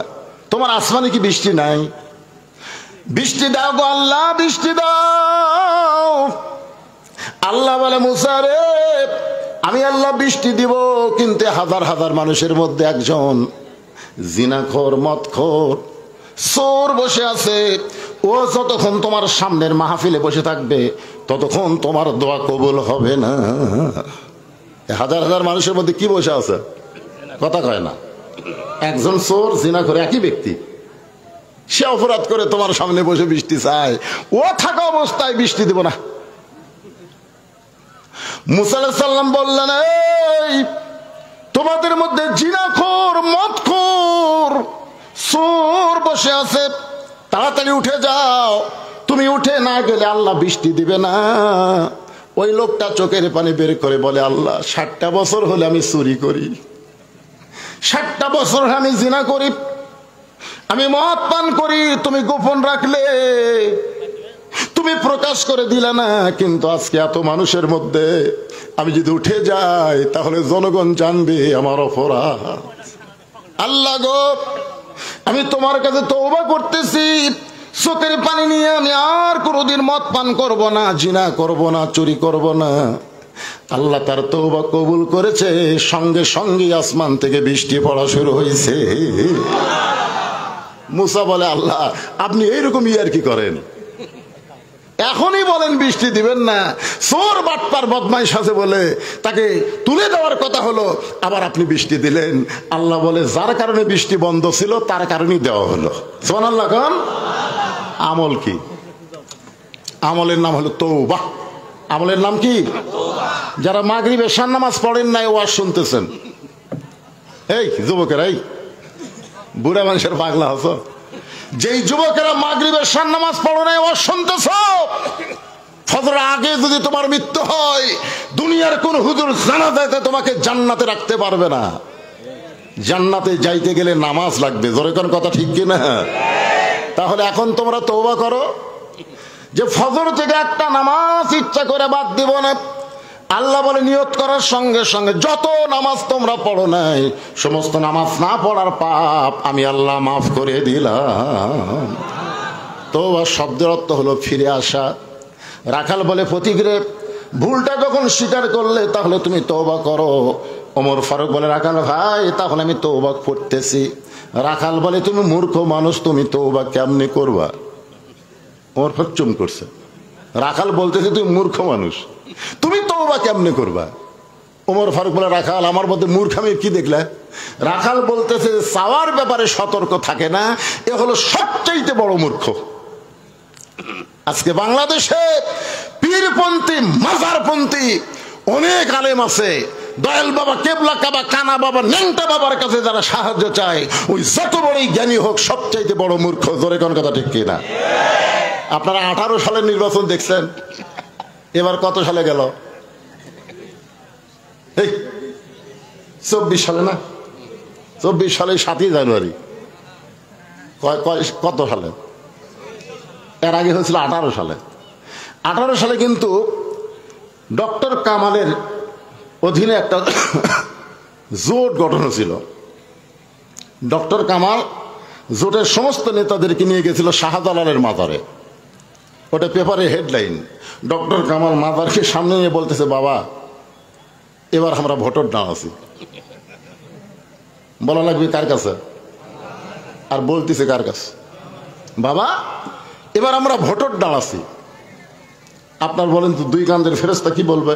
তোমার আসমানে কি বৃষ্টি নাই? বৃষ্টি দাও গো আল্লাহ, বৃষ্টি দাও। আল্লাহ বলে, মুসা রে আমি আল্লাহ বৃষ্টি দিব, কিন্তু হাজার হাজার মানুষের মধ্যে একজন জিনাখোর, মদখোর, চোর বসে আছে। ও যতক্ষণ তোমার সামনের মাহফিলে বসে থাকবে ততক্ষণ তোমার দোয়া কবুল হবে না। হাজার হাজার মানুষের মধ্যে কি বসে আছে? কথা কয় না। একজন চোর, জিনাখোর, একই ব্যক্তি। সে অপরাধ করে তোমার সামনে বসে বৃষ্টি চায়, ও থাকা অবস্থায় বৃষ্টি দিব না। মুসা আলাইহিস সালাম বললেন, এই তোমাদের মধ্যে জিনাখোর, মদখোর, চোর বসে আছে, তাড়াতাড়ি উঠে যাও। তুমি উঠে না গেলে আল্লাহ বৃষ্টি দিবে না। ওই লোকটা চোখের পানি বের করে বলে, আল্লাহ 60টা বছর হলে আমি চুরি করি, 60টা বছর আমি জিনা করি, আমি মদ পান করি, তুমি গোপন রাখলে, তুমি প্রকাশ করে দিলে না। কিন্তু আজকে এত মানুষের মধ্যে আমি যদি উঠে যাই তাহলে জনগণ জানবে আমার অপরাধ। আল্লাহ গো, আমি তোমার কাছে তওবা করতেছি, চোখের পানি নিয়ে আমি আর কোনোদিন মদ পান করব না, জিনা করব না, চুরি করব না। আল্লাহ তার তওবা কবুল করেছে। সঙ্গে সঙ্গে আসমান থেকে বৃষ্টি পড়া শুরু হয়েছে। মুসা বলে, আল্লাহ আপনি এইরকম ইয়ার কি করেন? এখনই বলেন বৃষ্টি দিবেন না, চোর বাটপার বদমাইশ আছে বলে তাকে তুলে দেওয়ার কথা হলো, আবার আপনি বৃষ্টি দিলেন। আল্লাহ বলে, যার কারণে বৃষ্টি বন্ধ ছিল তার কারণেই দেওয়া হলো। সুবহানাল্লাহ। কোন আমল? কি আমলের নাম হলো তওবা। আমলের নাম কি? যারা মাগরিব এশার নামাজ পড়েন নাই ওয়াজ শুনতেছেন, এই যুবকেরা, এই বুড়া মানুষের পাগলা হতো, যেই যুবকেরা মাগরিব এশার নামাজ পড়ো নাই ওয়াজ শুনতেছ, ফজরের আগে যদি তোমার মৃত্যু হয় দুনিয়ার কোন হুজুর জানাজাতে তোমাকে জান্নাতে রাখতে পারবে না। জান্নাতে যাইতে গেলে নামাজ লাগবে। জোরে কোন কথা ঠিক কি না? তাহলে এখন তোমরা তওবা করো যে ফজর থেকে একটা নামাজ ইচ্ছা করে বাদ দিব না। আল্লাহ বলে, নিয়ত করার সঙ্গে সঙ্গে যত নামাজ তোমরা পড়ো নাই সমস্ত নামাজ না পড়ার পাপ আমি আল্লাহ মাফ করে দিলাম। তওবা শব্দের অর্থ হলো ফিরে আসা। রাখাল বলে, ফতিকরে ভুলটা যখন স্বীকার করলে তাহলে তুমি তওবা করো। ওমর ফারুক বলে, রাখাল ভাই তাহলে আমি তওবা করতেছি। রাখাল বলে, তুমি মূর্খ মানুষ, তুমি তওবা কেমনে করবা? ওমর ফারুক চুপ করছে। রাখাল বলতেছে, তুমি মূর্খ মানুষ, তুমি তওবা কেমনে করবা? ওমর ফারুক বলে, রাখাল আমার মধ্যে মূর্খামি কি দেখলে? রাখাল বলতেছে, চাওয়ার ব্যাপারে সতর্ক থাকে না, এ হলো সবচাইতে বড় মূর্খ। আজকে বাংলাদেশে পীরপন্থী, মাজারপন্থী অনেক আলেম আছে। দয়াল বাবা, কেবলা কাবা, কানা বাবা, ন্যাংটা বাবার কাছে যারা সাহায্য চায়, ওই যত বড়ই জ্ঞানী হোক সবচাইতে বড় মূর্খ। জোরে কোন কথা ঠিক কিনা? আপনারা 18 সালের নির্বাচন দেখছেন, এবার কত সালে গেল? এই 24 সালে না? 24 সালে 7ই জানুয়ারি। কত সালে? এর আগে হয়েছিল 18 সালে। 18 সালে কিন্তু ডক্টর কামালের অধীনে একটা জোট গঠন ছিল। ডক্টর কামাল জোটের সমস্ত নেতাদেরকে নিয়ে গেছিল শাহজালালের মাজারে। ওটা পেপারে হেডলাইন। ডক্টর কামাল মাজারকে সামনে নিয়ে বলতেছে, বাবা এবার আমরা ভোটার দাঁড়াচ্ছি। বলা লাগবে কার কাছে? আর বলতেছে কার কাছে? বাবা এবার আমরা ভোটার দাঁড়াচ্ছি। আপনার বলেন তো, দুই কান্দের ফেরেশতা কি বলবে?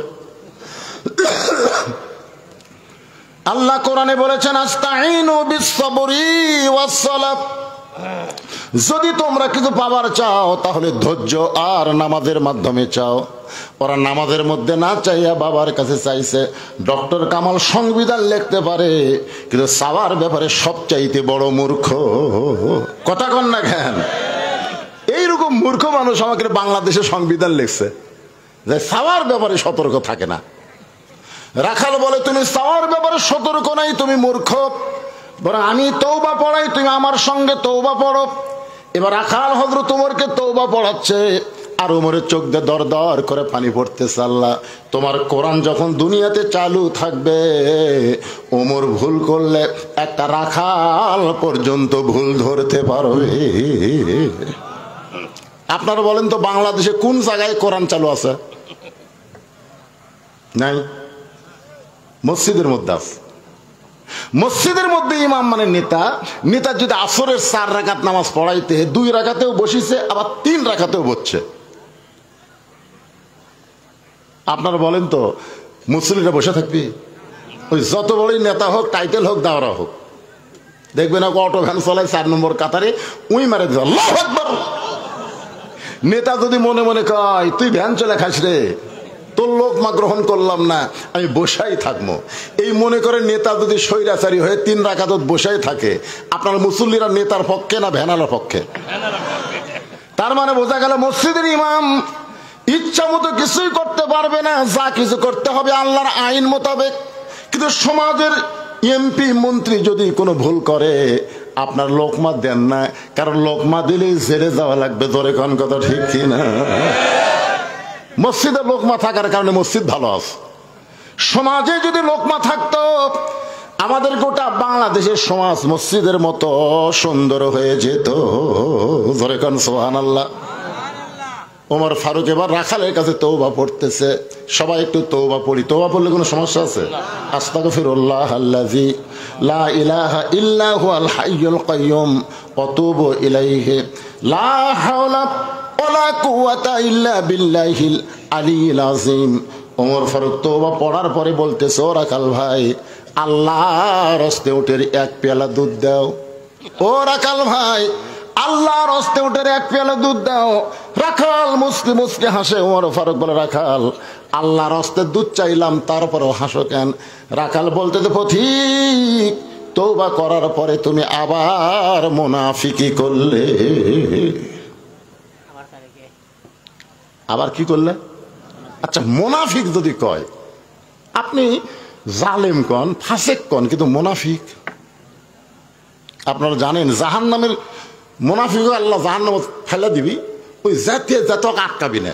আল্লাহ কোরআনে বলেছেন, আস্তাঈনু বিস-সাবরি ওয়াস-সালাত। যদি তোমরা কিছু পাবার চাও তাহলে ধৈর্য আর নামাজের মাধ্যমে চাও। ওরা নামাজের মধ্যে না চাইয়া বাবার কাছে চাইছে। ডক্টর কামাল সংবিধান লিখতে পারে, কিন্তু চাওয়ার ব্যাপারে সবচাইতে বড় মূর্খ। কথা কন না কেন? এইরকম মূর্খ মানুষ আমাকে বাংলাদেশে সংবিধান লিখছে যে চাওয়ার ব্যাপারে সতর্ক থাকে না। রাখাল বলে, তুমি চাওয়ার ব্যাপারে সতর্ক নাই, তুমি মূর্খ, বরং আমি তওবা পড়াই, তুমি আমার সঙ্গে তওবা পড়ো। এবার রাখাল হযরত ওমরকে তওবা পড়াচ্ছে, আর ওমরের চোখ দিয়ে দর দর করে পানি পড়তেছে। আল্লাহ, তোমার কোরআন যখন দুনিয়াতে চালু থাকবে, ওমর ভুল করলে একটা রাখাল পর্যন্ত ভুল ধরতে পারবে। আপনারা বলেন তো, বাংলাদেশে কোন জায়গায় কোরআন চালু আছে? নাই। মসজিদের মধ্যে আছে। মসজিদের মধ্যে ইমাম মানে নেতা। নেতা যদি আসরের 4 রাকাত নামাজ পড়াইতে 2 রাকাতেও বসিছে, আবার 3 রাকাতেও বসছে। আপনারা বলেন তো, মুসল্লিরা বসে থাকবি? ওই যত বড়ই নেতা হোক, টাইটেল হোক, দাওরা হোক, দেখবেন অটো ভ্যান চলায় 4 নম্বর কাতারে উই মারে দিল, আল্লাহু আকবার। নেতা যদি মনে মনে কয়, তুই ভ্যান চলে খাস রে, তোর লোকমা গ্রহণ করলাম না, আমি বসাই থাকবো, এই মনে করে নেতা যদি স্বৈরাচারী হয়ে 3 রাকাত বসাই থাকে, আপনার মুসল্লিরা নেতার পক্ষে না ভ্যানালার পক্ষে? তার মানে বোঝা গেল, মসজিদের ইমাম ইচ্ছা মতো কিছুই করতে পারবে না, যা কিছু করতে হবে আল্লাহর আইন মোতাবেক। কিন্তু সমাজের এমপি মন্ত্রী যদি কোনো ভুল করে, আপনার লোকমা দেন না, কারণ লোকমা দিলেই জেলে যাওয়া লাগবে। ধরে কোন কথা ঠিক কিনা? মসজিদে লোকমা থাকার কারণে মসজিদ ভালো আছে। সমাজে যদি লোকমা থাকতো, আমাদের গোটা বাংলাদেশের সমাজ মসজিদের মতো সুন্দর হয়ে যেত। ধরে কোন সুবহানাল্লাহ। ওমর ফারুক এবার রাখালের কাছে তওবা পড়তেছে। সবাই একটু তওবা পড়ি। তওবা পড়লে কোনো সমস্যা আছে? আস্তাগফিরুল্লাহ আল্লাযী লা ইলাহা ইল্লা হুয়াল হাইয়ুল কাইয়্যুম ওয়া তুবু ইলাইহি লা হাওলা ওয়ালা কুওয়াতা ইল্লা বিল্লাহিল আলিয়্যিল আযীম। ওমর ফারুক তওবা পড়ার পরে বলতেছে, ও রাখাল ভাই, আল্লাহর হস্তে উটের 1 পেয়ালা দুধ দাও। ও রাখাল ভাই, আল্লাহর হস্তে উটের 1 পেয়ালা দুধ দাও। রাখাল মুসকি মুসকি হাসে। ওমর ফারুক বলে, রাখাল, আল্লাহর হস্তে দুধ চাইলাম, তারপরেও হাসো কেন? রাখাল বলতে, পথিক, তওবা করার পরে তুমি আবার মুনাফিকি করলে। আবার কি করলে? আচ্ছা, মুনাফিক যদি কয়, আপনি জালেম কন, ফাসেক কন, কিন্তু মুনাফিক, আপনারা জানেন জাহান্নামের মুনাফিক আল্লাহ জাহান্নাম ফেলে দিবি, ওই জাতীয় জাতক আটকাবি না,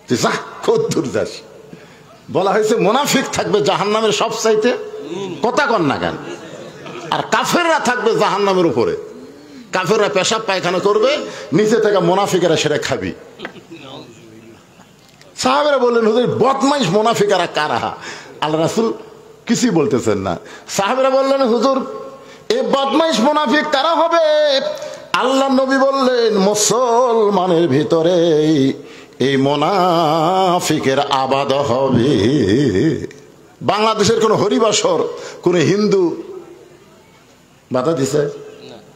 তুই যা কদ্দুর যাস। বলা হয়েছে মুনাফিক থাকবে জাহান্নামের সব চাইতে, কথা কন না কেন? আর কাফেররা থাকবে জাহান্নামের উপরে। কাফেররা পেশাব পায়খানা করবে, নিচে থেকে মুনাফিকেরা সেটা খাবি। সাহাবেরা বললেন, হুজুর বদমাইশ মুনাফিকেরা কারা? আল্লাহ রাসূল কিছুই বলতেছেন না। সাহাবেরা বললেন, হুজুর এই বদমাইশ মুনাফিক কারা হবে? আল্লাহ নবী বললেন, মুসলমানের ভিতরে এই মুনাফিকের আবাদ হবে। বাংলাদেশের কোন হরিবাসর কোন হিন্দু বাধা দিছে?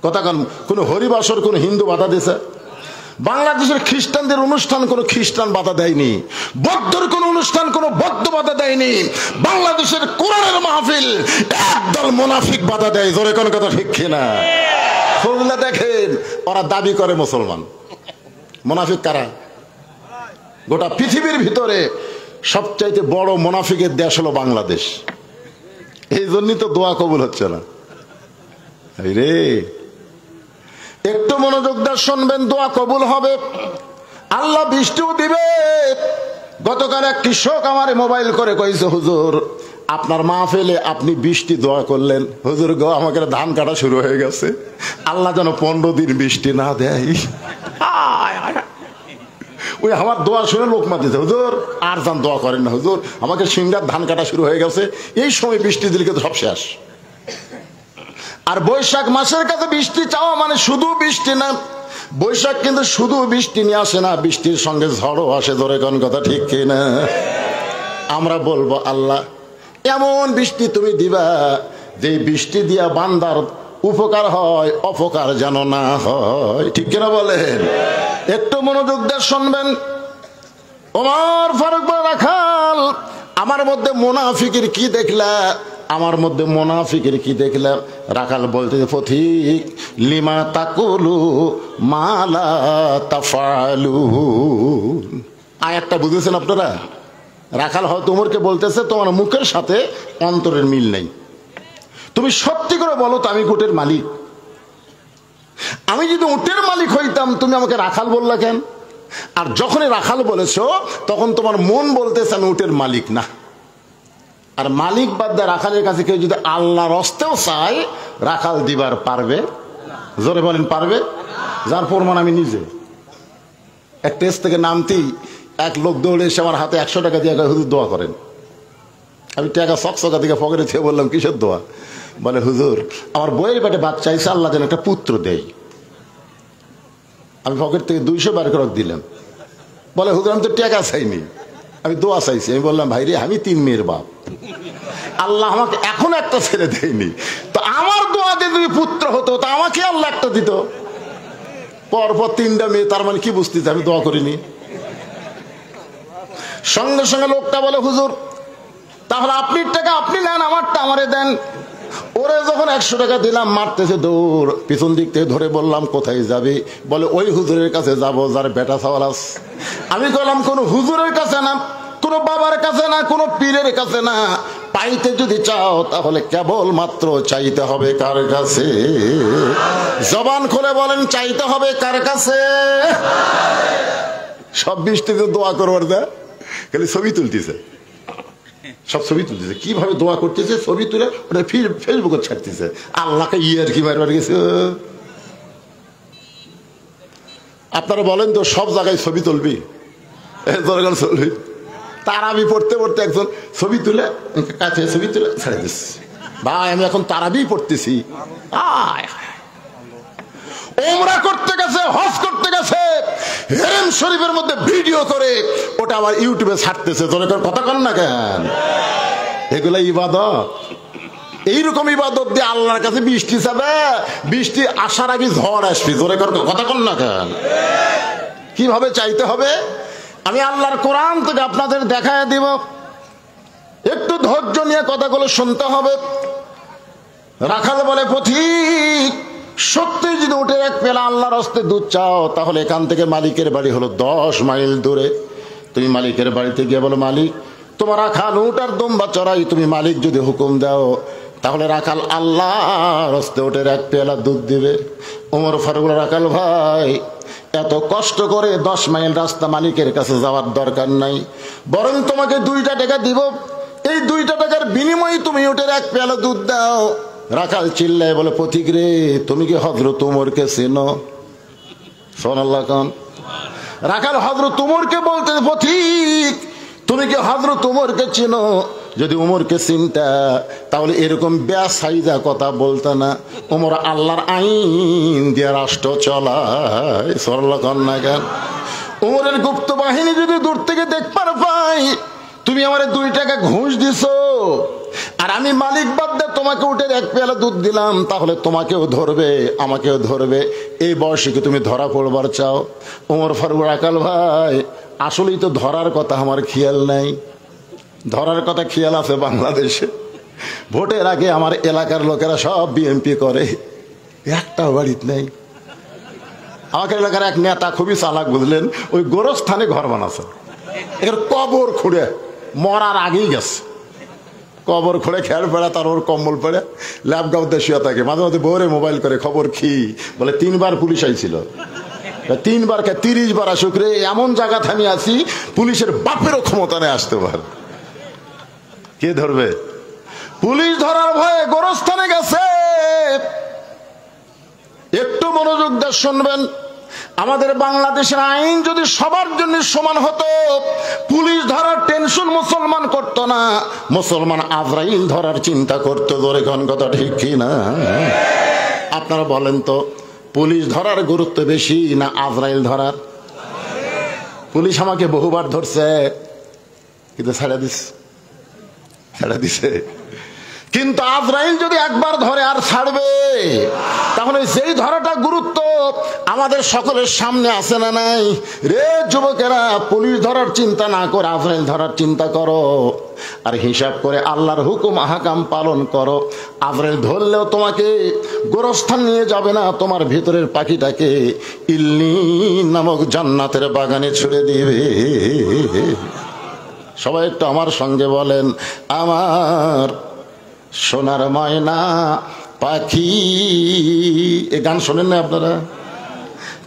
কথা কন, কোন হরিবাসর কোন হিন্দু বাধা দিছে? বাংলাদেশের খ্রিস্টানদের অনুষ্ঠান কোন খ্রিস্টান বাধা দেয়নি, বৌদ্ধর কোন অনুষ্ঠান কোন বৌদ্ধ বাধা দেয়নি। বাংলাদেশের কোরআনের মাহফিল একদল মুনাফিক বাধা দেয়। জোরে কোন কথা ঠিক কিনা? খুঁজলে দেখেন, ওরা দাবি করে মুসলমান। মুনাফিক কারা? গোটা পৃথিবীর ভিতরে সবচাইতে বড় মুনাফিকের দেশ হলো বাংলাদেশ। এই জন্যই তো দোয়া কবুল হচ্ছে না। রে, একটু মনোযোগ দিয়ে শুনবেন, দোয়া কবুল হবে, আল্লাহ বৃষ্টিও দিবে। গতকাল এক কৃষক আমার মোবাইল করে কইছে, হুজুর আপনার মাহফিলে আপনি বৃষ্টি দোয়া করলেন, হুজুর গো আমাকে ধান কাটা শুরু হয়ে গেছে, আল্লাহ যেন 15 দিন বৃষ্টি না দেয়। ওই আমার দোয়া শুনে লোক মাতিছে, হুজুর আর যান দোয়া করেন না, হুজুর আমাকে সিংহার ধান কাটা শুরু হয়ে গেছে, এই সময় বৃষ্টি দিলে কিন্তু সব শেষ। আর বৈশাখ মাসের কাছে বৃষ্টি চাওয়া মানে শুধু বৃষ্টি না, বৈশাখ কিন্তু শুধু বৃষ্টি নিয়ে আসে না, বৃষ্টির সঙ্গে ঝড়ও আসে। ধরে কোন কথা ঠিক কিনা? আমরা বলবো, আল্লাহ এমন বৃষ্টি তুমি দিবা যে বৃষ্টি দিয়া বান্দার উপকার হয়, অপকার যেন না হয়। ঠিক কিনা বলেন? একটু মনোযোগ দিয়ে শুনবেন। ওমর ফারুক বলে, রাখাল আমার মধ্যে মুনাফিকের কি দেখলা? আমার মধ্যে মুনাফিকের কি দেখলাম? রাখাল বলতে, পথিক লিমা তাকুলু মালা তাফালু। আয়াতটা বুঝেছেন আপনারা? রাখাল হয়তো উমরকে বলতেছে তোমার মুখের সাথে অন্তরের মিল নেই, তুমি সত্যি করে বলো তো আমি উটের মালিক। আমি যদি উটের মালিক হইতাম তুমি আমাকে রাখাল বললা কেন? আর যখনই রাখাল বলেছো তখন তোমার মন বলতেছে আমি উটের মালিক না। আর মালিক বাদ দিয়ে রাখালের কাছে কেউ যদি আল্লাহর হস্তেও চায় রাখাল দিবার পারবে? জোরে বলেন পারবে? যার প্রমাণ আমি নিজে। এক টেস্ট থেকে নামতেই এক লোক দৌড়ে এসে আমার হাতে 100 টাকা দিয়ে হুজুর দোয়া করেন। আমি টাকা সকসকা দিকে পকেটে থেকে বললাম কিসের দোয়া? বলে হুজুর আমার বইয়ের পেটে বাচ্চা চাইছে, আল্লাহ যেন একটা পুত্র দেয়। আমি পকেট থেকে 200 বার করে দিলাম। বলে হুজুর আমি তো টাকা চাইনি, আমি দোয়া চাইছি। আমি বললাম ভাই রে আমি 3 মেয়ের বাপ, আল্লাহ আমাকে এখন একটা ছেড়ে দেয়নি, তো আমার দোয়া দিয়ে যদি পুত্র হতো তা আমাকে আল্লাহ একটা দিত। পরপর 3টা মেয়ে, তার মানে কি বুঝতেছে আমি দোয়া করিনি? সঙ্গে সঙ্গে লোকটা বলে হুজুর তাহলে আপনি টাকা আপনি নেন, আমারটা আমারে দেন। ওরে যখন 100 টাকা দিলাম মারতেছে দৌড়, পিছন দিক থেকে ধরে বললাম কোথায় যাবে? বলে ওই হুজুরের কাছে যাব যার বেটা সওয়াল আছে। আমি বললাম কোন হুজুরের কাছে না, কোন বাবার কাছে না, কোন পীরের কাছে না, পাইতে যদি চাও তাহলে কেবল মাত্র চাইতে হবে কার কাছে? জবান খুলে বলেন চাইতে হবে কার কাছে? সব 20টিতে দোয়া করবার দা খালি ছবি তুলতেছে, সব ছবি তুলতেছে, কিভাবে দোয়া করতেছে ছবি তুলে ওটা ফেসবুকে ছাড়তেছে। আল্লাহকে ইয়ার কি মারবার গেছে। আপনারা বলেন তো সব জায়গায় ছবি তুলবি? দরকার চলবি। তারাবি পড়তে পড়তে একজন ছবি তুলে কাছে ছবি তুলে ছেড়ে দিচ্ছে। ভাই আমি এখন তারাবি পড়তেছি, ওমরা করতে গেছে, হজ করতে গেছে, হেরেম শরীফের মধ্যে ভিডিও করে ওটা আবার ইউটিউবে ছাড়তেছে। তোর কথা কন না কেন? এগুলা ইবাদত। এইরকম ইবাদত দিয়ে আল্লাহর কাছে বৃষ্টি চাবে, বৃষ্টি আসার আগে ঝড় আসবে। তোর কথা কন না কেন? কিভাবে চাইতে হবে আমি আল্লাহর কোরআন থেকে আপনাদের দেখায় দিব, একটু ধৈর্য নিয়ে কথাগুলো শুনতে হবে। রাখাল বলে পথিক সত্যি যদি উঠে এক পেলা আল্লাহর হস্তে দুধ চাও তাহলে এখান থেকে মালিকের বাড়ি হলো 10 মাইল দূরে। তুমি মালিকের বাড়িতে গিয়ে বলো মালিক তোমার রাখাল উট আর দুম্বা চড়াই, তুমি মালিক যদি হুকুম দাও তাহলে রাখাল আল্লাহর হস্তে উঠের এক পেলা দুধ দিবে। ওমর ফারুক রাখাল ভাই এত কষ্ট করে 10 মাইল রাস্তা মালিকের কাছে যাওয়ার দরকার নাই, বরং তোমাকে 2টা টাকা দিব, এই 2টা টাকার বিনিময়ে তুমি উঠের এক পেলা দুধ দাও। রাখাল চিল্লায় বলে পথিক রে তুমি কি হযরত উমরকে চেনো? সুবহানাল্লাহ খান। রাখাল হযরত উমরকে বলতে পথিক তুমি কি হযরত উমরকে চেনো? যদি উমরকে চিনতা তাহলে এরকম বেসাইজা কথা বলতা না। উমর আল্লাহর আইন দিয়ে রাষ্ট্র চলায়। সুবহানাল্লাহ খান না কেন? উমরের গুপ্ত বাহিনী যদি দূর থেকে দেখবার পাই তুমি আমারে 2 টাকা ঘুষ দিছো আর আমি মালিক বাদ দিয়ে তোমাকে উঠে এক পেয়ালা দুধ দিলাম, তাহলে তোমাকেও ধরবে আমাকেও ধরবে। এই বয়সে কি তুমি ধরা পড়বার চাও? ওমর ফারুক রাখাল ভাই আসলেই তো ধরার কথা আমার খেয়াল নাই। ধরার কথা খেয়াল আছে বাংলাদেশে। ভোটের আগে আমার এলাকার লোকেরা সব বিএনপি করে, একটা বাড়িতে নেই। আমাদের এলাকার এক নেতা খুবই চালাক বুঝলেন, ওই গোরস্থানে ঘর বানাচ্ছে, এর কবর খুঁড়ে মরার আগেই গেছে। কবর খুঁড়ে খেয়াল পড়ে তার ওর কম্বল পড়ে ল্যাপটপে শুয়ে থাকে। মাঝে মাঝে বউরে মোবাইল করে খবর কি বলে 3 বার পুলিশ আইছিল, 3 বার 30 বার আসুক রে, এমন জায়গা থামি আছি পুলিশের বাপেরও ক্ষমতা নেই আসতে পারে। কে ধরবে? পুলিশ ধরার ভয়ে গোরস্থানে গেছে। একটু মনোযোগ দিয়ে শুনবেন, আমাদের বাংলাদেশের আইন যদি সবার জন্য সমান হতো পুলিশ ধরার টেনশন মুসলমান করত না, মুসলমান আজরাইল ধরার চিন্তা করতো। ধরে কোন কথা ঠিক কি না? আপনারা বলেন তো পুলিশ ধরার গুরুত্ব বেশি না আজরাইল ধরার? পুলিশ আমাকে বহুবার ধরছে কিন্তু ছেড়ে দিছে, কিন্তু আজরাইল যদি একবার ধরে আর ছাড়বে? তাহলে সেই ধরাটা গুরুত্ব আমাদের সকলের সামনে আছে না নাই? রে যুবকেরা, পুলিশ ধরার চিন্তা না করে আজরাইল ধরার চিন্তা করো, আর হিসাব করে আল্লাহর হুকুম আহকাম পালন করো। আজরাইল ধরলেও তোমাকে গোরস্থান নিয়ে যাবে না, তোমার ভিতরের পাখিটাকে ইল্লিন নামক জান্নাতের বাগানে ছুড়ে দিবে। সবাই একটু আমার সঙ্গে বলেন, আমার সোনার ময়না পাখি। এ গান শোনেন না আপনারা?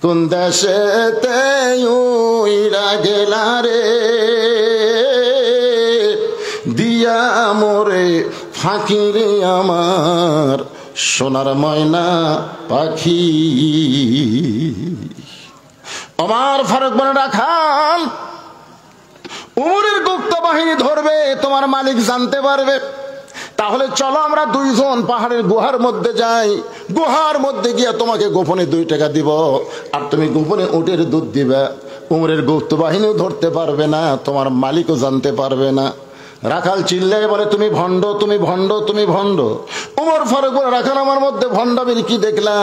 কোন দেশেতে উইরা গেলা রে, দিয়া মোরে ফাঁকি রে আমার সোনার ময়না পাখি। আমার ফারুক বলে রাখাল, উমরের গুপ্ত বাহিনী ধরবে, তোমার মালিক জানতে পারবে। তাহলে চলো আমরা দুইজন পাহাড়ের গুহার মধ্যে যাই, গুহার মধ্যে গিয়ে তোমাকে গোপনে 2 টাকা দিব, আর তুমি গোপনে উটের দুধ দিবে। উমরের গুপ্ত বাহিনীও ধরতে পারবে না, তোমার মালিকও জানতে পারবে না। রাখাল চিল্লায় বলে, তুমি ভণ্ড, তুমি ভণ্ড, তুমি ভণ্ড। উমর ফারুক বলে, রাখাল আমার মধ্যে ভণ্ডামির কি দেখলা?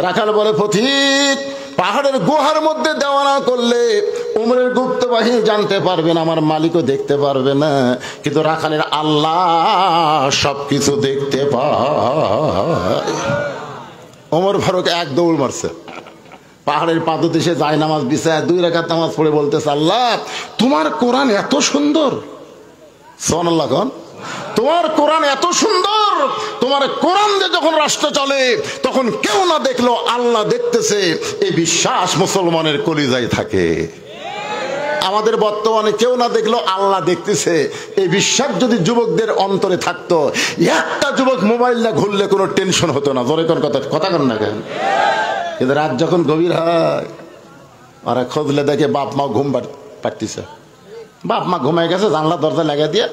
রাখাল বলে, পথিক, পাহাড়ের গুহার মধ্যে দেওয়ানা করলে উমরের গুপ্ত বাহিনী জানতে পারবে না, আমার মালিকও দেখতে পারবে না, কিন্তু রাখালের আল্লাহ সবকিছু দেখতে পায়। উমর ফারুক এক দৌড় মারছে, পাহাড়ের পাদদেশে যায় নামাজ বিছায় 2 রাকাত নামাজ পড়ে বলতেছে, আল্লাহ তোমার কোরআন এত সুন্দর। সুবহানাল্লাহ কোন? তোমার কোরআন এত সুন্দর, তোমার কোরআন দিয়ে যখন রাষ্ট্র চলে তখন কেউ না দেখলো আল্লাহ দেখতেছে, এই বিশ্বাস মুসলমানের কলিজায় থাকে। আমাদের বর্তমানে কেউ না দেখলো আল্লাহ দেখতেছে, এই বিশ্বাস যদি যুবকদের অন্তরে থাকতো, একটা যুবক মোবাইল না ঘুরলে কোনো টেনশন হতো না। জোরে কোন কথা কন না কেন? কিন্তু রাত যখন গভীর হয়, ওরা খুঁজলে দেখে বাপ মা ঘুম পাড়তেছে, বাপ মা ঘুমায় গেছে, জানলা দরজা লাগা দিয়ে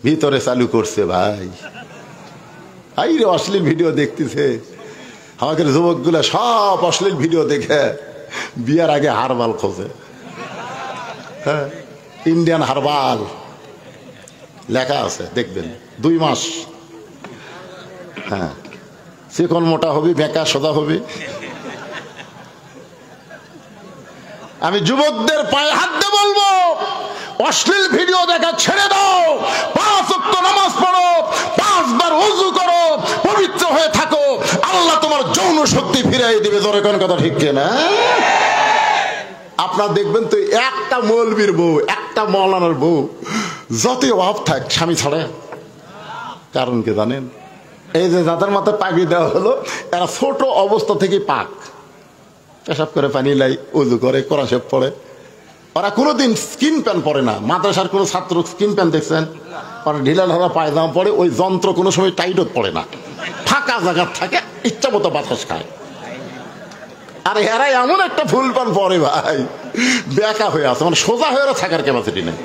ভিতরে চালু করছে। ভাই আই রে অশ্লীল ভিডিও দেখতেছে। আমাদের যুবকগুলা সব অশ্লীল ভিডিও দেখে বিয়ার আগে হারবাল খোঁজে। হ্যাঁ, ইন্ডিয়ান হারবাল লেখা আছে, দেখবেন 2 মাস। হ্যাঁ, চিকন মোটা হবি, বেকা সোজা হবি। আমি যুবকদের পায়ে হাত দিয়ে বলবো, অশ্লীল ভিডিও দেখা ছেড়ে দাও, 5 ওয়াক্ত নামাজ পড়ো, 5 বার ওযু করো, পবিত্র হয়ে থাকো, আল্লাহ তোমার যৌন শক্তি ফিরিয়ে দিবে। জোরে কোন কথা ঠিক কিনা? আপনারা দেখবেন তো, একটা মৌলবীর বউ, একটা মৌলানার বউ যতই অভাব থাক স্বামী ছাড়ে। কারণ কি জানেন? এই যে যাদের মাথায় পাগড়ি দেওয়া হলো, এরা ছোট অবস্থা থেকে পাক, পেশাব করে পানি লাই, উযু করে, কোরআন শরীফ পড়ে। ওরা কোনোদিন স্কিন প্যান্ট পরে না। মাদ্রাসার কোনো ছাত্র স্কিন প্যান্ট দেখছেন? ওরা ঢিলা ঢালা পায়জামা পরে, ওই যন্ত্র কোনো সময় টাইটও পড়ে না, ফাঁকা জায়গা থাকে, ইচ্ছা মতো বাতাস খায়। আর এরা এমন একটা ফুল প্যান্ট পরে ভাই, বেকা হয়ে আছে, মানে সোজা হয়ে থাকার ক্যাপাসিটি নেই।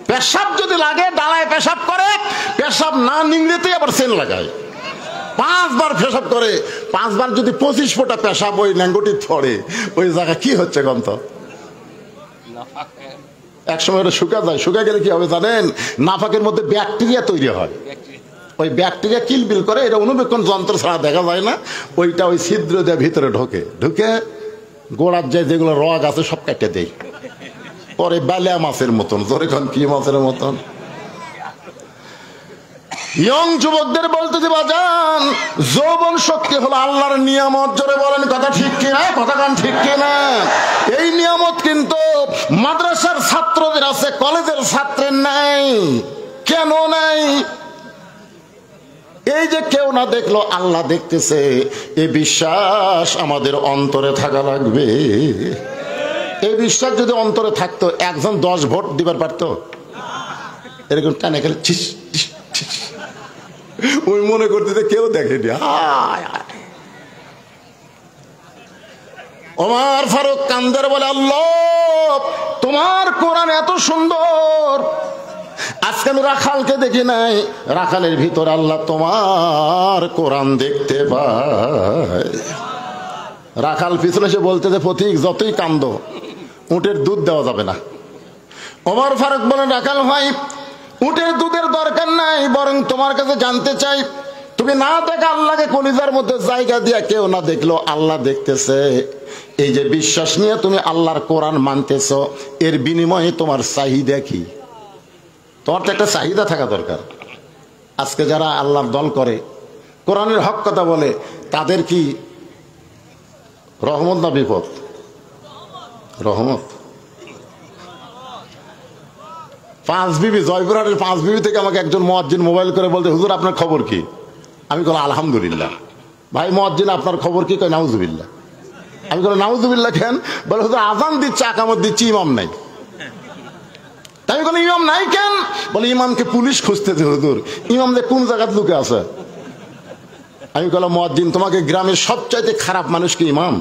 পেশাব যদি লাগে ডালায় পেশাব করে, পেশাব না নিংড়েতে আবার সেন লাগায়। 5 বার পেশাব করে, 5 বার যদি 25 ফোঁটা পেশাব ওই ল্যাঙ্গুটি পড়ে, ওই জায়গা কি হচ্ছে গন্ত? এক সময় ওটা শুকা যায়। শুকা গেলে কি হবে জানেন? নাফাকের মধ্যে ব্যাকটেরিয়া তৈরি হয়। ওই ব্যাকটেরিয়া কিলবিল করে, এটা অনুবেক্ষণ যন্ত্র ছাড়া দেখা যায় না। ওইটা ওই ছিদ্র দিয়ে ভিতরে ঢুকে গোড়ার যে যেগুলো রগ আছে সব কেটে দেয়। পরে বালিয়া মাছের মতন। জোরে কোন কি মাছের মতন? ইয়ং যুবকদের বলতে যে বাজান, যৌবন শক্তি হলো আল্লাহর নিয়ামত। জোরে বলেন কথা ঠিক কিনা? কথা কান ঠিক কিনা? এই নিয়ামত কিন্তু মাদ্রাসার ছাত্রদের আছে, কলেজের ছাত্রের নাই। কেন নাই? এই যে কেউ না দেখলো আল্লাহ দেখতেছে, এই বিশ্বাস আমাদের অন্তরে থাকা লাগবে। এই বিশ্বাস যদি অন্তরে থাকতো, একজন 10 ভোট দিবার পারতো? এরকম টানে খেলে ছিস ছিস ছিস, ওই মনে করতে কেউ দেখেনি। ওমর ফারুক কান্দের বলে, আল্লাহ তোমার কোরআন এত সুন্দর, আজকে আমি রাখালকে দেখি নাই, রাখালের ভিতর আল্লাহ তোমার কোরআন দেখতে পায়। রাখাল পিছনে এসে বলতে যে, পথিক যতই কান্দ, উটের দুধ দেওয়া যাবে না। ওমর ফারুক বলেন, রাখাল ভাই উটের দুধের দরকার নাই, বরং তোমার কাছে জানতে চাই, তুমি না দেখা আল্লাহকে কলিজার মধ্যে জায়গা দিয়া কেউ না দেখলো আল্লাহ দেখতেছে, এই যে বিশ্বাস নিয়ে তুমি আল্লাহর কোরআন মানতেছ, এর বিনিময়ে তোমার চাহিদা কি? তোমার তো একটা চাহিদা থাকা দরকার। আজকে যারা আল্লাহর দল করে, কোরআনের হক কথা বলে, তাদের কি রহমত না বিপদ? রহমত। পাঁচ বিবি, জয়পুরহাটের পাঁচ বিবি থেকে আমাকে একজন মুয়াজ্জিন মোবাইল করে বলতে, হুজুর আপনার খবর কি? আমি বললাম আলহামদুলিল্লাহ। ভাই মুয়াজ্জিন আপনার খবর কি? কয় নাউজুবিল্লাহ। আমি বললাম নাউজুবিল্লাহ কেন? বলে হুজুর আযান দিচ্ছে, আকামত দিচ্ছি, ইমাম নাই। তাই আমি বললাম ইমাম নাই কেন? বলে ইমামকে পুলিশ খুঁজতেছে হুজুর, ইমাম যে কোন জায়গায় লুকে আছে। আমি বললাম মুয়াজ্জিন তোমাকে গ্রামের সবচাইতে খারাপ মানুষ কি ইমাম?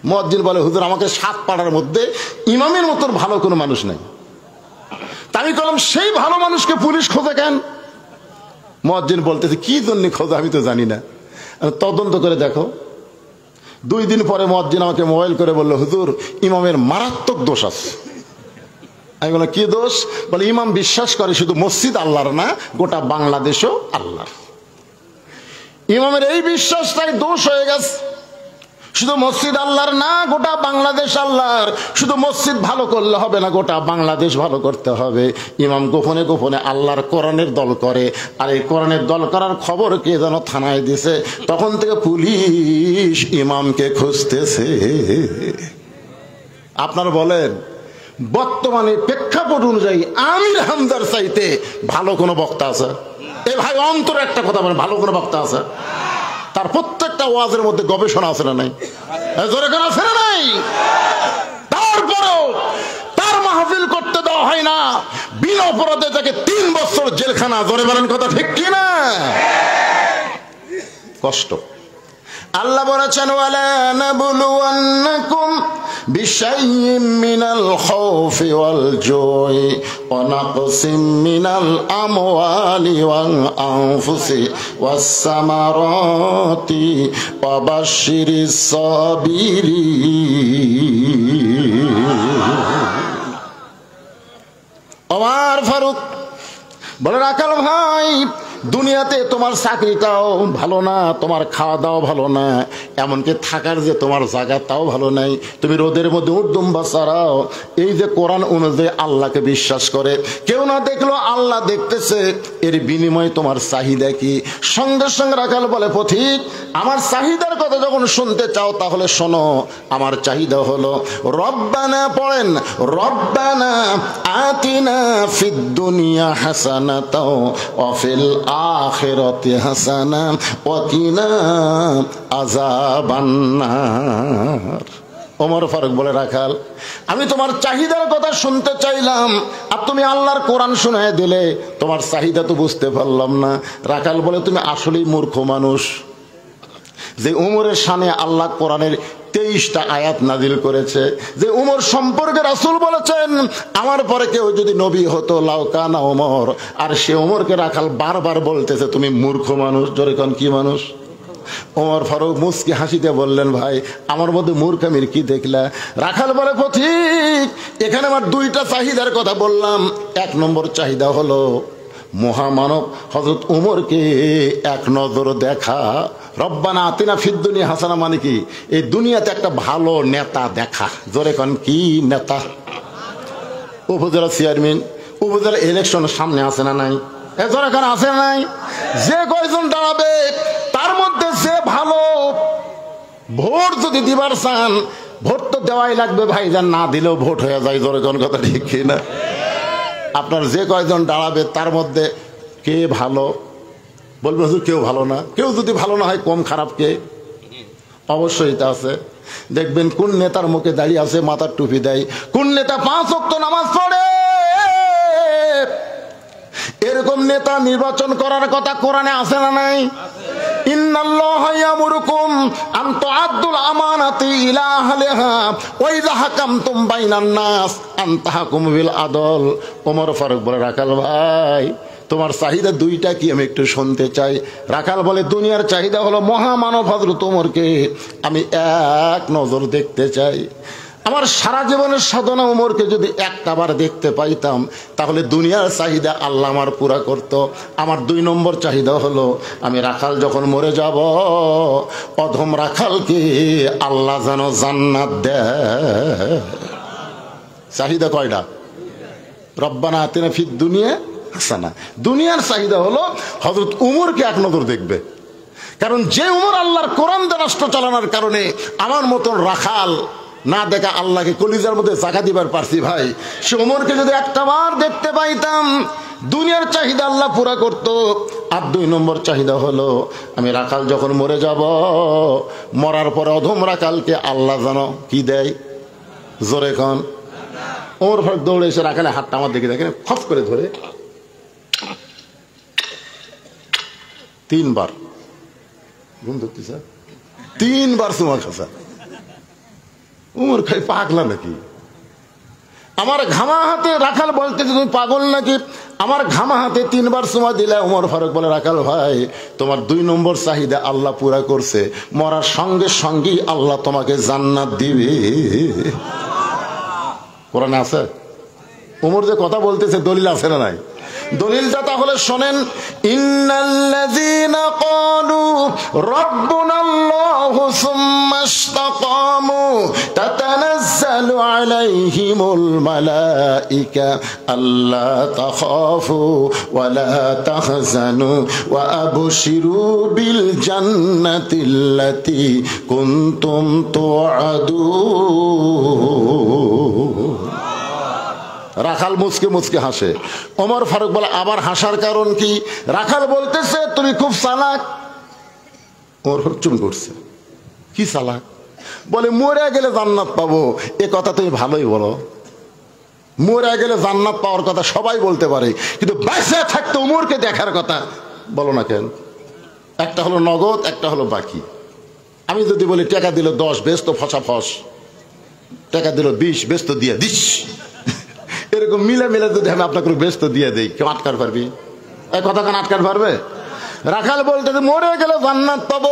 মুয়াজ্জিন বলে হুজুর আমাকে 7 পাড়ার মধ্যে ইমামের মতন ভালো কোনো মানুষ নাই। আমি বললাম সেই ভালো মানুষকে পুলিশ খোঁজে কেন? মুয়াজ্জিন বলতেছে কি জন্য খোঁজে আমি তো জানি না, তদন্ত করে দেখো। 2 দিন পরে মুয়াজ্জিন আমাকে মোবাইল করে বলল, হুজুর ইমামের মারাত্মক দোষ আছে। আমি বললাম কি দোষ? বলে ইমাম বিশ্বাস করে শুধু মসজিদ আল্লাহর না, গোটা বাংলাদেশও আল্লাহর। ইমামের এই বিশ্বাসটাই দোষ হয়ে গেছে। শুধু মসজিদ আল্লাহর না, গোটা বাংলাদেশ আল্লাহর। শুধু মসজিদ ভালো করলে হবে না, গোটা বাংলাদেশ ভালো করতে হবে। ইমাম গোপনে গোপনে আল্লাহর কোরআনের দল করে, আর এই কোরআনের দল করার খবর কে যেন থানায় দিছে। তখন থেকে পুলিশ ইমামকে খুঁজতেছে। আপনারা বলেন বর্তমানে প্রেক্ষাপট অনুযায়ী আমির হামজার চাইতে ভালো কোনো বক্তা আছে? এ ভাই অন্তরে একটা কথা বলেন, ভালো কোনো বক্তা আছে? তার প্রত্যেকটা ওয়াজের মধ্যে গবেষণা আছে না নাই? জোরে কেন আছে না নাই? তারপরেও তার মাহফিল করতে দেওয়া হয় না, বিনা অপরাধে তাকে 3 বছর জেলখানা। জোরে বলেন কথা ঠিক কি না? কষ্ট। আল্লাহ বলেছেন ওয়ালা নাবলুওয়ান্নাকুম বিশাইইম মিনাল খাউফি ওয়াল জুই ওয়া নাকসিম মিনাল আমওয়ালি ওয়াল আনফুসি ওয়াস সামারাতি ওয়া বাশশিরিস সাবিরিন। ওমর ফারুক বলে রাখাল ভাই, দুনিয়াতে তোমার চাকরিটাও ভালো না, তোমার খাওয়া দাওয়া ভালো না, এমনকি থাকার যে তোমার জায়গা তাও ভালো নাই। তুমি রোদের মধ্যে উদ্দুম্বা ছাড়াও। এই যে কোরআন অনুযায়ী আল্লাহকে বিশ্বাস করে, কেউ না দেখলো আল্লাহ দেখতেছে, এর বিনিময়ে তোমার চাহিদা কি? সঙ্গে সঙ্গে রাখাল বলে পথিক, আমার চাহিদার কথা যখন শুনতে চাও তাহলে শোনো। আমার চাহিদা হলো রব্বানা, পড়েন রব্বানা আতিনা ফিদ দুনিয়া হাসানাতাও ওয়া ফিল আখিরাতি হাসানা ওয়া কিনা আযাবান নার। ওমর ফারুক বলে রাখাল, আমি তোমার চাহিদার কথা শুনতে চাইলাম, আর তুমি আল্লাহর কোরআন শোনায় দিলে। তোমার চাহিদা তো বুঝতে পারলাম না। রাখাল বলে তুমি আসলেই মূর্খ মানুষ। যে উমরের শানে আল্লাহ কোরআনের 23টা আয়াত নাজিল করেছে, যে উমর সম্পর্কে রাসূল বলেছেন আমার পরে কেউ যদি নবী হতো লাউকানা ওমর, আর সে উমরকে রাখাল বারবার বলতেছে তুমি মূর্খ মানুষ। জোরে কোন কি মানুষ? ওমর ফারুক মুস্কি হাসিতে বললেন, ভাই আমার মধ্যে মূর্খামির কি দেখলা? রাখাল বলে পথিক, এখানে আমার 2টা চাহিদার কথা বললাম। 1 নম্বর চাহিদা হলো মহামানব হযরত উমরকে এক নজর দেখা। রব্বানা আতিনা ফিদ দুনিয়া হাসানা মানে কি? এই দুনিয়াতে একটা ভালো নেতা দেখা। জোরে কোন কি নেতা? উপজেলা চেয়ারম্যান, উপজেলা ইলেকশন সামনে আছে না নাই? জোরে কোন আছে না নাই? যে কয়জন দাঁড়াবে তার মধ্যে যে ভালো, ভোট যদি দিবার চান ভোট তো দেওয়াই লাগবে ভাই, যান না দিলেও ভোট হয়ে যায়। জোরে কোন কথা ঠিক কি না? আপনার যে কয়জন দাঁড়াবে তার মধ্যে কে ভালো? বলবে হুজুর কেউ ভালো না। কেউ যদি ভালো না হয় কম খারাপ কে? অবশ্যই তা আছে। দেখবেন কোন নেতার মুখে দাঁড়িয়ে আছে, মাথার টুপি দেয়, কোন নেতা 5 ওয়াক্ত নামাজ পড়ে। এরকম নেতা নির্বাচন করার কথা কোরআনে আছে না নাই? ইন্নাল্লাহা ইয়ামুরুকুম আন তুআদ্দুল আমানাতি ইলা আহলিহা ওয়া ইযা হাকামতুম বাইনান নাস আন তাহকুমু বিল আদল। ওমর ফারুক বলে রাখাল ভাই তোমার চাহিদা 2টা কি আমি একটু শুনতে চাই। রাখাল বলে দুনিয়ার চাহিদা হলো মহামানব হযরত ওমরকে আমি এক নজর দেখতে চাই। আমার সারা জীবনের সাধনা ওমরকে যদি একটাবার দেখতে পাইতাম তাহলে দুনিয়ার চাহিদা আল্লাহ আমার পুরা করত। আমার 2 নম্বর চাহিদা হলো আমি রাখাল যখন মরে যাব, অধম রাখালকে আল্লাহ যেন জান্নাত দেয়। চাহিদা কয়টা? রব্বানা আতিনা ফিদ দুনিয়া হাসানা। দুনিয়ার চাহিদা হলো হযরত উমরকে এক নজর দেখবে। কারণ যে উমর আল্লাহর কোরআন দিয়ে রাষ্ট্র চালানোর কারণে আমার মতন রাখাল না দেখা আল্লাহকে কলিজার মধ্যে জায়গা দিবার পারছি ভাই। সে ওমরকে যদি একটা বার দেখতে পাইতাম, দুনিয়ার চাহিদা আল্লাহ পুরা করত। আর 2 নম্বর চাহিদা হলো, আমি রাখাল যখন মরে যাব, মরার পরে অধম রাখালকে আল্লাহ জানো কি দেয়, জোরে কন। ওমর ফারুক দৌড়ে এসে রাখালে হাতটা আমার দিকে দেখেন, খপ করে ধরে 3 বার ঘুম ধরতেছে, 3 বার চুমা খাসা। উমর খাই পাগলা নাকি? আমার ঘামা হাতে রাখাল বলতেছে তুমি পাগল নাকি? আমার ঘামা হাতে 3 বার চুমা দিলে। উমর ফারুক বলে, রাখাল ভাই, তোমার 2 নম্বর চাহিদা আল্লাহ পুরা করছে, মরার সঙ্গে সঙ্গেই আল্লাহ তোমাকে জান্নাত দিবে। কোরআনে আছে? উমর যে কথা বলতেছে দলিল আছে না নাই? দলিলটা তাহলে শোনেন। ইন্নাল্লাযীনা ক্বালু রাব্বুনাল্লাহু সুম্মা ইসতাকামু তাতানাজ্জালু আলাইহিমুল মালায়েকা আল্লা তাখাফু ওয়া লা তাহজানু ওয়া আবশিরু বিল জান্নাতিল্লাতী কুনতুম তুআদুন। রাখাল মুচকে মুচকে হাসে। ওমর ফারুক বলে, আবার হাসার কারণ কি? রাখাল বলতেছে তুমি খুব চালাক। ওমর ফারুক চুপ করছে, কি চালাক? বলে মরে গেলে জান্নাত পাবো, এ কথা তুমি ভালোই বলো। মরে গেলে জান্নাত পাওয়ার কথা সবাই বলতে পারে, কিন্তু বেঁচে থাকতে ওমরকে দেখার কথা বলো না কেন? একটা হলো নগদ, একটা হলো বাকি। আমি যদি বলি টাকা দিল 10, বেশ তো ফসা ফস, টাকা দিল 20, বেশ তো দিয়ে দিস, এরকম মিলে মিলে যদি আমি আপনাকে ব্যস্ত দিয়ে দেই, কেউ আটকার পারবি? এই কথা কেন আটকার পারবে? রাখাল বলতে মরে গেলে জান্নাত পাবো,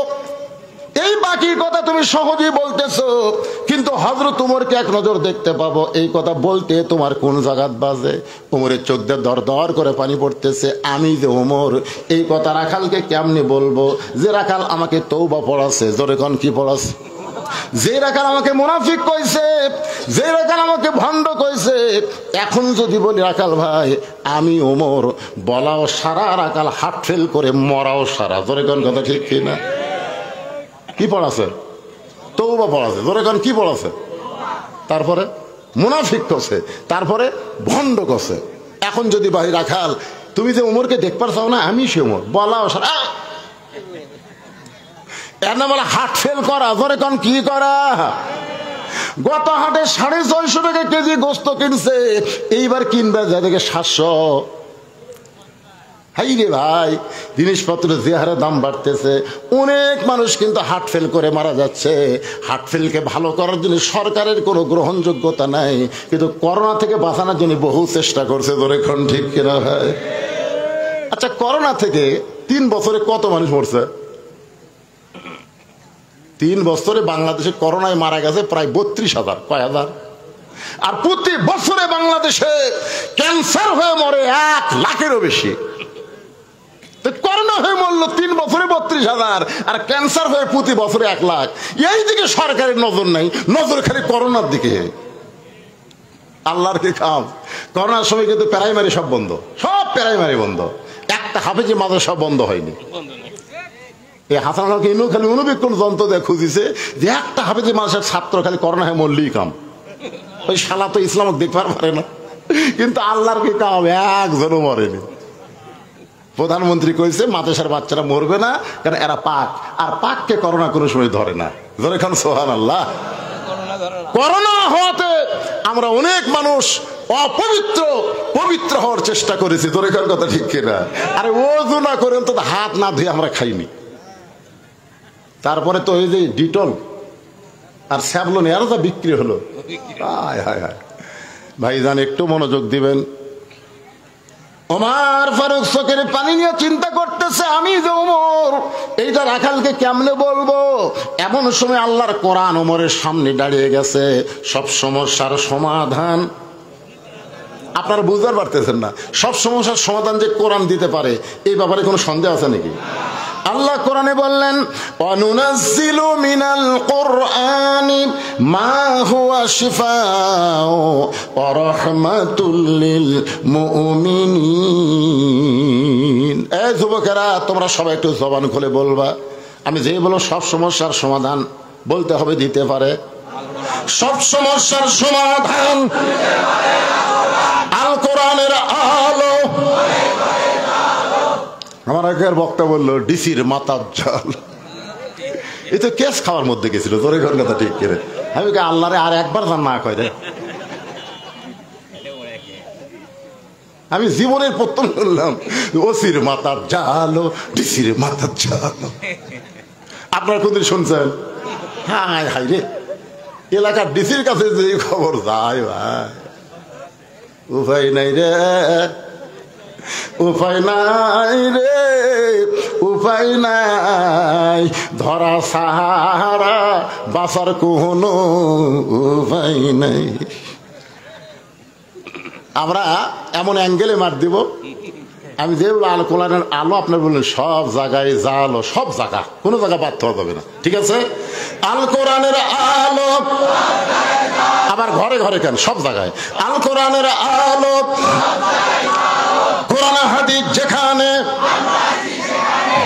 এই বাকি কথা তুমি সহজেই বলতেছো, কিন্তু হযরত ওমরকে এক নজর দেখতে পাবো, এই কথা বলতে তোমার কোন জায়গাত বাজে? ওমরের চোখ দিয়ে দর দর করে পানি পড়তেছে। আমি যে ওমর, এই কথা রাখালকে কেমনে বলবো? যে রাখাল আমাকে তওবা পড়াছে, জোরে কোন কি পড়াছে? যে রাখাল আমাকে মুনাফিক কইছে, যে রাখাল আমাকে ভণ্ড কইছে, এখন যদি বলি রাখাল ভাই আমি ওমর, বলাও সারা, রাখাল হাত ফেল করে মরাও সারা। জোরে কোন কথা ঠিক কি না? কি পড়াছে? তওবা পড়াছে। জোরে কোন কি পড়াছে? তারপরে মুনাফিক কছে, তারপরে ভণ্ড কছে। এখন যদি ভাই রাখাল তুমি যে ওমরকে দেখবার চাও না, আমি সে ওমর, বলাও সারা, এর নাম বলে হাট ফেল করা। ধরে কোন কি করা? গত হাটে 650 টাকা কেজি গোস্ত কিনছে, এইবার কিনবে যা থেকে 700। হাই রে ভাই, জিনিসপত্র যে হারে দাম বাড়তেছে, অনেক মানুষ কিন্তু হাট ফেল করে মারা যাচ্ছে। হাট ফেলকে ভালো করার জন্য সরকারের কোনো গ্রহণযোগ্যতা নাই, কিন্তু করোনা থেকে বাঁচানোর জন্য বহু চেষ্টা করছে। ধরে কোন ঠিক কিনা ভাই? আচ্ছা, করোনা থেকে 3 বছরে কত মানুষ মরছে? 3 বছরে বাংলাদেশে করোনায় মারা গেছে প্রায় 32,000। কয় হাজার? আর প্রতি বছরে বাংলাদেশে ক্যান্সার হয়ে মরে 1 লাখেরও বেশি। করোনা হয়ে মরল 3 বছরে 32,000, আর ক্যান্সার হয়ে প্রতি বছরে 1 লাখ। এই দিকে সরকারের নজর নাই, নজর খালি করোনার দিকে। আল্লাহর কি কাম! করোনার সময় কিন্তু প্রাইমারি সব বন্ধ, সব প্রাইমারি বন্ধ, একটা হাফেজি মাদ্রাসা বন্ধ হয়নি। এই হাসান ইনু খালি অনুবীক্ষণ যন্ত্র দিয়ে খুঁজিছে যে একটা হাফেজি মাদ্রাসার ছাত্র খালি করোনা হয়ে মরলেই কাম। ওই শালা তো ইসলামক দেখবার পারে না, কিন্তু আল্লাহর কি কাম, একজনও মরেনি। প্রধানমন্ত্রী কইছে মাদ্রাসার বাচ্চারা মরবে না, কারণ এরা পাক, আর পাককে করোনা কোনো সময় ধরে না। ধরে খান সুবহানাল্লাহ। করোনা হওয়াতে আমরা অনেক মানুষ অপবিত্র পবিত্র হওয়ার চেষ্টা করেছি। ধরে খান কথা ঠিক কিনা? আরে ওযু না করেন তো হাত না ধুয়ে আমরা খাইনি। তারপরে তো ওই যে ডিটল আর স্যাভলন এরও তো বিক্রি হলো। হায় হায় হায় ভাইজান, একটু মনোযোগ দিবেন। ওমর ফারুক চোখের পানি নিয়ে চিন্তা করতেছে, আমি যে ওমর, এইটা রাখালকে কেমনে বলবো? এমন সময় আল্লাহর কোরআন ওমরের সামনে দাঁড়িয়ে গেছে। সব সমস্যার সমাধান আপনারা বুঝতে পারতেছেন না, সব সমস্যার সমাধান যে কোরআন দিতে পারে এই ব্যাপারে কোনো সন্দেহ আছে নাকি? আল্লাহ কোরআনে বললেন, ওয়ানুনাজ্জিলু মিনাল কুরআনি মা হুয়া শিফাউ ওয়া রাহমাতুল লিল মুমিনিন। এই যুবকেরা, তোমরা সবাই একটু জবান খুলে বলবা। আমি যেই বলো সব সমস্যার সমাধান বলতে হবে দিতে পারে সব সমস্যার সমাধান আল কোরআনের আলো। আমার আগের বক্তা বললো ডিসির মাথার ঝাল, এই তো কেস খাওয়ার মধ্যে গেছিল তোরে ঘর কথা ঠিক করে। আমি আল্লাহরে আর একবার জান না কয় রে, আমি জীবনের প্রথম শুনলাম ওসির মাথার জালো ডিসির মাথার জালো। আপনারা কোনদিন শুনছেন? হাই হাই রে, এলাকার ডিসির কাছে যে খবর যায় ভাই, উপায় নাই রে, উপায় নাই রে, উপায় নাই, ধরা সাহারা বাঁচার কোনো উপায় নাই। আমরা এমন অ্যাঙ্গেলে মার দিব, আমি যে আল কোরআনের আলো আপনার বললেন সব জায়গায় জালো, সব জায়গা, কোনো জায়গা বাদ দেওয়া যাবে না, ঠিক আছে? আল কোরআনের আলো, আবার ঘরে ঘরে কেন, সব জায়গায় আল কোরআনের আলো। কোরআন হাদিস যেখানে,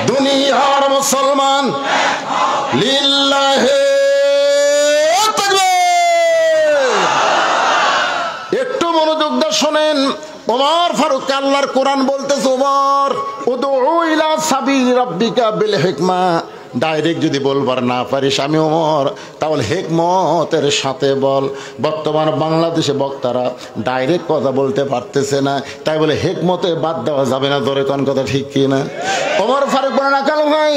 দুনিয়ার মুসলমান লিল্লাহে তাকবীর। একটু মনোযোগ দিয়ে শোনেন, ওমর ফারুক আল্লাহর কোরআন বলতেছে, ওমর উদউ ইলা সাবিলি রাব্বিকা বিল হিকমা, ডাইরেক্ট যদি বলবার না পারিস আমি ওমর, তাহলে হিকমতের সাথে বল। বর্তমান বাংলাদেশে বক্তারা ডাইরেক্ট কথা বলতে পারতেছে না, তাই বলে হিকমতে বাদ দেওয়া যাবে না, ধরে কোন কথা ঠিক কি না? ওমর ফারুক বলেন, আকাল ভাই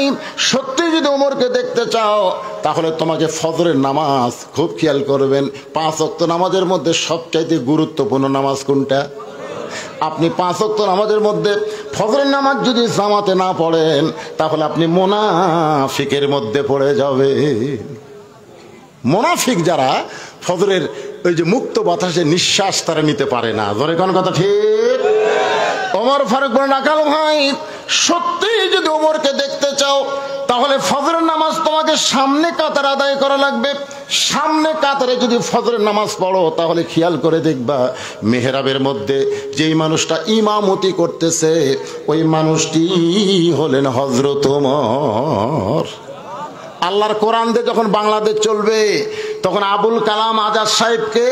সত্যি যদি ওমরকে দেখতে চাও তাহলে তোমাকে ফজরের নামাজ খুব খেয়াল করবেন। 5 ওয়াক্ত নামাজের মধ্যে সবচাইতে গুরুত্বপূর্ণ নামাজ কোনটা? আপনি 5 ওয়াক্ত নামাজের মধ্যে ফজরের নামাজ যদি জামাতে না পড়েন তাহলে আপনি মুনাফিকের মধ্যে পড়ে যাবে। মুনাফিক যারা ফজরের ওই যে মুক্ত বাতাসে নিঃশ্বাস তারা নিতে পারে না, ধরে কোন কথা ঠিক? ওমর ফারুক বলেন, আকাল ভাই সত্যি যদি ওমরকে দেখতে চাও তাহলে ফজরের নামাজ তোমাকে সামনে কাতার আদায় করা লাগবে। সামনে কাতারে যদি ফজরের নামাজ পড়ো তাহলে খেয়াল করে দেখবা মেহরাবের মধ্যে যেই মানুষটা ইমামতি করতেছে ওই মানুষটি হলেন হযরত ওমর। আল্লাহর কোরআন দিয়ে যখন বাংলাদেশ চলবে তখন আবুল কালাম আজাদ সাহেবকে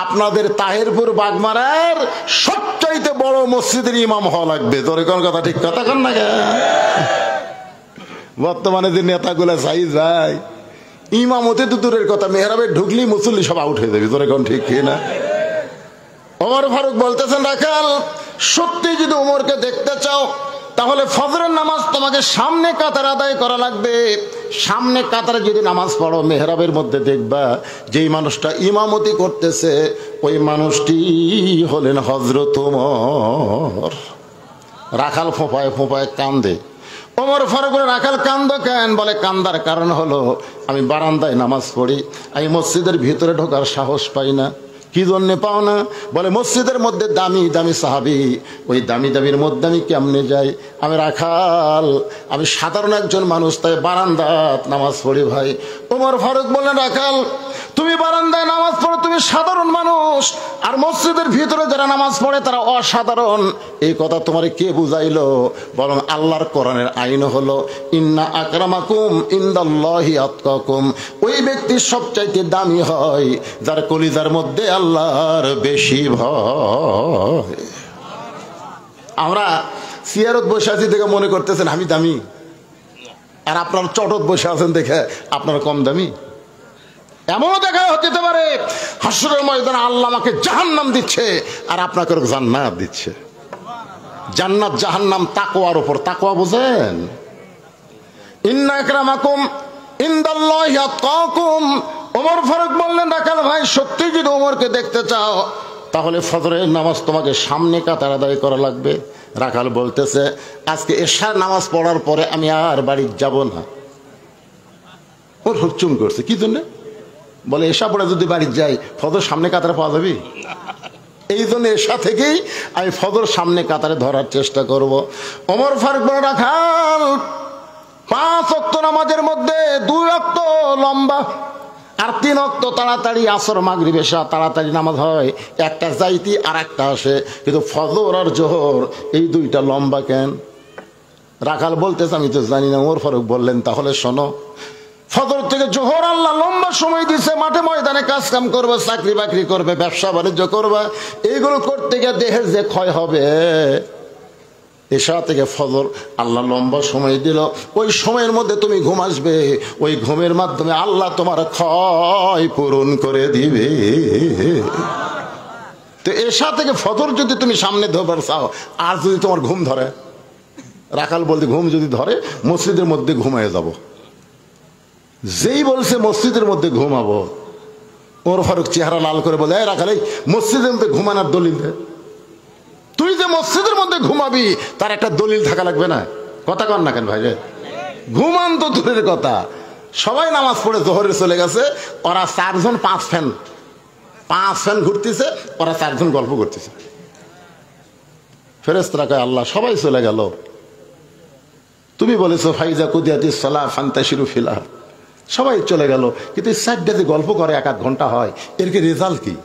আপনাদের তাহিরপুর বাগমারার সবচাইতে বড় মসজিদের ইমাম হওয়া লাগবে, তোর কোন কথা ঠিক কথা কন না? বর্তমানে যে নেতাগুলা চাই যায় ইমামতে তো দূরের কথা, মেহরাবে ঢুকলি মুসল্লি সব আউট হয়ে যাবে, তোর কোন ঠিক কি না? ওমর ফারুক বলতেছেন, রাখাল সত্যি যদি ওমরকে দেখতে চাও তাহলে ফজরের নামাজ তোমাকে সামনে কাতার আদায় করা লাগবে। সামনে কাতারে যদি নামাজ পড়ো মেহরাবের মধ্যে দেখবা যেই মানুষটা ইমামতি করতেছে ওই মানুষটি হলেন হযরত ওমর। রাখাল ফোঁপায় ফোঁপায় কান্দে। ওমর ফারুক বলে, রাখাল কান্দ কেন? বলে, কান্দার কারণ হলো আমি বারান্দায় নামাজ পড়ি, আমি মসজিদের ভিতরে ঢোকার সাহস পাই না। কি জন্যে পাও না? বলে, মসজিদের মধ্যে দামি দামি সাহাবি, ওই দামি দামির মধ্যে আমি কেমনে যাই? আমি রাখাল, আমি সাধারণ একজন মানুষ, তাই বারান্দাত নামাজ পড়ি ভাই। ওমর ফারুক বললেন, রাখাল তুমি বারান্দায় নামাজ পড়ো, তুমি সাধারণ মানুষ, আর মসজিদের ভিতরে যারা নামাজ পড়ে তারা অসাধারণ। এই কথা তোমারে কে বুঝাইলো? বরং আল্লাহর কোরআনের আইন হলো ইন্না আকরামাকুম ইনদাল্লাহি আতকাকুম, ওই ব্যক্তি সবচাইতে দামি হয় যার কলিজার মধ্যে আল্লাহর বেশি ভয়। আমরা সিয়ারত বসে আছি দেখে মনে করতেছেন আমি দামি, আর আপনার চটত বসে আছেন দেখে আপনার কম দামি। এমনও দেখা হতে পারে হাসরের ময়দানে আল্লাহ আমাকে জাহান্নাম দিচ্ছে আর আপনাকে জান্নাত দিচ্ছে। জান্নাত জাহান্নাম তাকওয়ার উপর। তাকওয়া বুঝেন? ইন্না আকরামাকুম ইনদাল্লাহি আতকাকুম। ওমর ফারুক বললেন, রাখাল ভাই সত্যি যদি ওমরকে দেখতে চাও তাহলে ফজরের নামাজ তোমাকে সামনে কাতার আদায় করা লাগবে। রাখাল বলতেছে, আজকে এশার নামাজ পড়ার পরে আমি আর বাড়ি যাব না। ওর হুচুম করছে, কি জন্য? বলে, এশা পড়ে যদি বাড়ি যাই ফজর সামনে কাতারে পাওয়া যাবে, এই জন্য এশা থেকেই আমি ফজর সামনে কাতারে ধরার চেষ্টা করব। ওমর ফারুক বলে, রাখাল 5 ওয়াক্ত নামাজের মধ্যে 2 ওয়াক্ত লম্বা আর 3 ওয়াক্ত তাড়াতাড়ি, আসর মাগরিব এশা তাড়াতাড়ি নামাজ হয়, একটা যাইতি আর একটা আসে, কিন্তু ফজর আর জোহর এই 2টা লম্বা কেন? রাখাল বলতেছে, আমি তো জানি না। ওমর ফারুক বললেন, তাহলে শোনো, ফজর থেকে জোহর আল্লাহ লম্বা সময় দিছে, মাঠে ময়দানে কাজ কাম করবে, চাকরি বাকরি করবে, ব্যবসা বাণিজ্য করবে, এইগুলো করতে গিয়ে দেহের যে ক্ষয় হবে, এশা থেকে ফজর আল্লাহ লম্বা সময় দিল, ওই সময়ের মধ্যে তুমি ঘুম আসবে, ওই ঘুমের মাধ্যমে আল্লাহ তোমার ক্ষয় পূরণ করে দিবে। তো এশা থেকে ফজর যদি তুমি সামনে ধরবার চাও, আর যদি তোমার ঘুম ধরে, রাখাল বলতে ঘুম যদি ধরে, মসজিদের মধ্যে ঘুমায় যাব। যেই বলছে মসজিদের মধ্যে ঘুমাবো, ওমর ফারুক চেহারা লাল করে বলে, রাখাল এই মসজিদের মধ্যে ঘুমানোর দলিল দে। তুই যে মসজিদের মধ্যে ঘুমাবি তার একটা দলিল থাকা লাগবে না? কথা কন না কেন ভাই রে? ঘুমান তো দূরের কথা, সবাই নামাজ পড়ে জোহরে চলে গেছে, ওরা চারজন পাঁচ ফ্যান ঘুরতেছে, ওরা চারজন গল্প করতেছে। ফেরেশতারা কয় আল্লাহ সবাই চলে গেল, তুমি বলেছো ফাইজা কুদিয়াতিস সালাহ ফান্তাশিরু ফিল আরদ, সবাই চলে গেল, কিন্তু এই চারটা যে গল্প করে 1-1 ঘন্টা হয়, এর কি রেজাল্ট কি?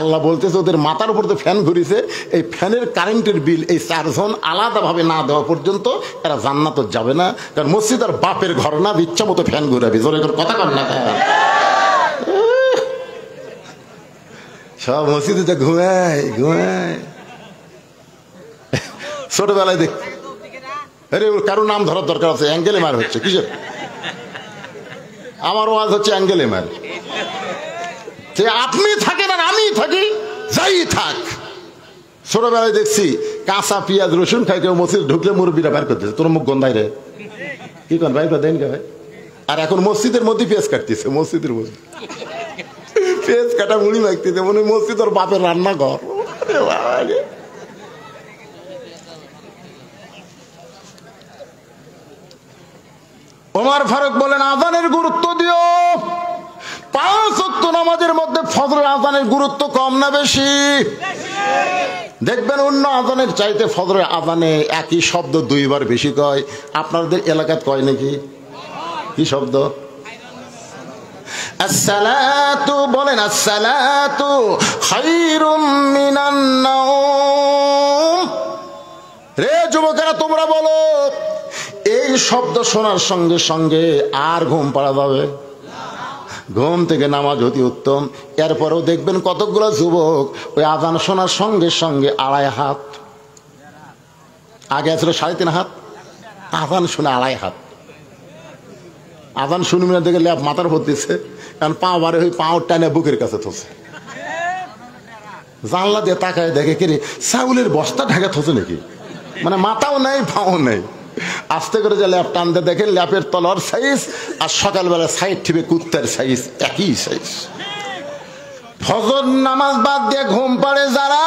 আল্লাহ বলতেছে ওদের মাথার উপর তো ফ্যান ঘুরিছে, এই ফ্যানের কারেন্টের বিল এই চারজন আলাদাভাবে না দেওয়া পর্যন্ত এরা জান্নাত যাবে না। কারণ মসজিদ আর বাপের ঘর না, ইচ্ছা মতো ফ্যান ঘুরাবি। জোরে করে কথা কন না, সব মসজিদে যা ঘুমায়। ছোটবেলায় দেখ, আরে ওর কারো নাম ধরার দরকার আছে, অ্যাঙ্গেলে মার হচ্ছে কিসের? আমার ওয়াজ হচ্ছে অ্যাঙ্গেলে মার। যে আপনি থাকেন আর আমি থাকি, যাই থাক। ছোটবেলায় দেখছি কাঁচা পেঁয়াজ রসুন খাই, কেউ মসজিদ ঢুকলে মুরব্বীরা বের করতেছে, তোর মুখ গন্ধাই রে, কি কন ভাই দেন কে ভাই? আর এখন মসজিদের মধ্যে পেঁয়াজ কাটতেছে, মসজিদের মধ্যে পেঁয়াজ কাটা মুড়ি মাখতেছে, মনে মসজিদ ওর বাপের রান্নাঘর। ওমর ফারুক বলেন আযানের গুরুত্ব দিও, 5 ওয়াক্ত নামাজের মধ্যে ফজরের আযানের গুরুত্ব কম না বেশি? দেখবেন অন্য আযানের চাইতে ফজরের আযানে একই শব্দ 2 বার বেশি কয়। আপনাদের এলাকাত কয় নাকি? কি শব্দ? আসসালাতু, বলেন আসসালাতু খায়রুম মিনান নাওম। রে যুবকেরা তোমরা বলো, এই শব্দ শোনার সঙ্গে সঙ্গে আর ঘুম পাড়া যাবে? ঘুম থেকে নামাজ অতি উত্তম। এরপরেও দেখবেন কতগুলো যুবক ওই আযান শোনার সঙ্গে সঙ্গে 2.5 হাত, আগে ছিল 3.5 হাত, আযান শুনে 2.5 হাত। আযান শুনবি না দেখে ল্যাপ মাথার উপর দিচ্ছে, কারণ পা বারে হয়ে পাও টানে বুকের কাছে থসে, জানলা দিয়ে তাকায় দেখে কিরে চাউলের বস্তা ঢাকা থসে নাকি, মানে মাথাও নেই পাও নেই। আস্তে করে যে ল্যাপ টানতে দেখেন ল্যাপের তলার সাইজ আর সকালবেলা সাইড ঠিবে কুত্তার সাইজ একই সাইজ। ফজর নামাজ বাদ দিয়ে ঘুম পাড়ে যারা,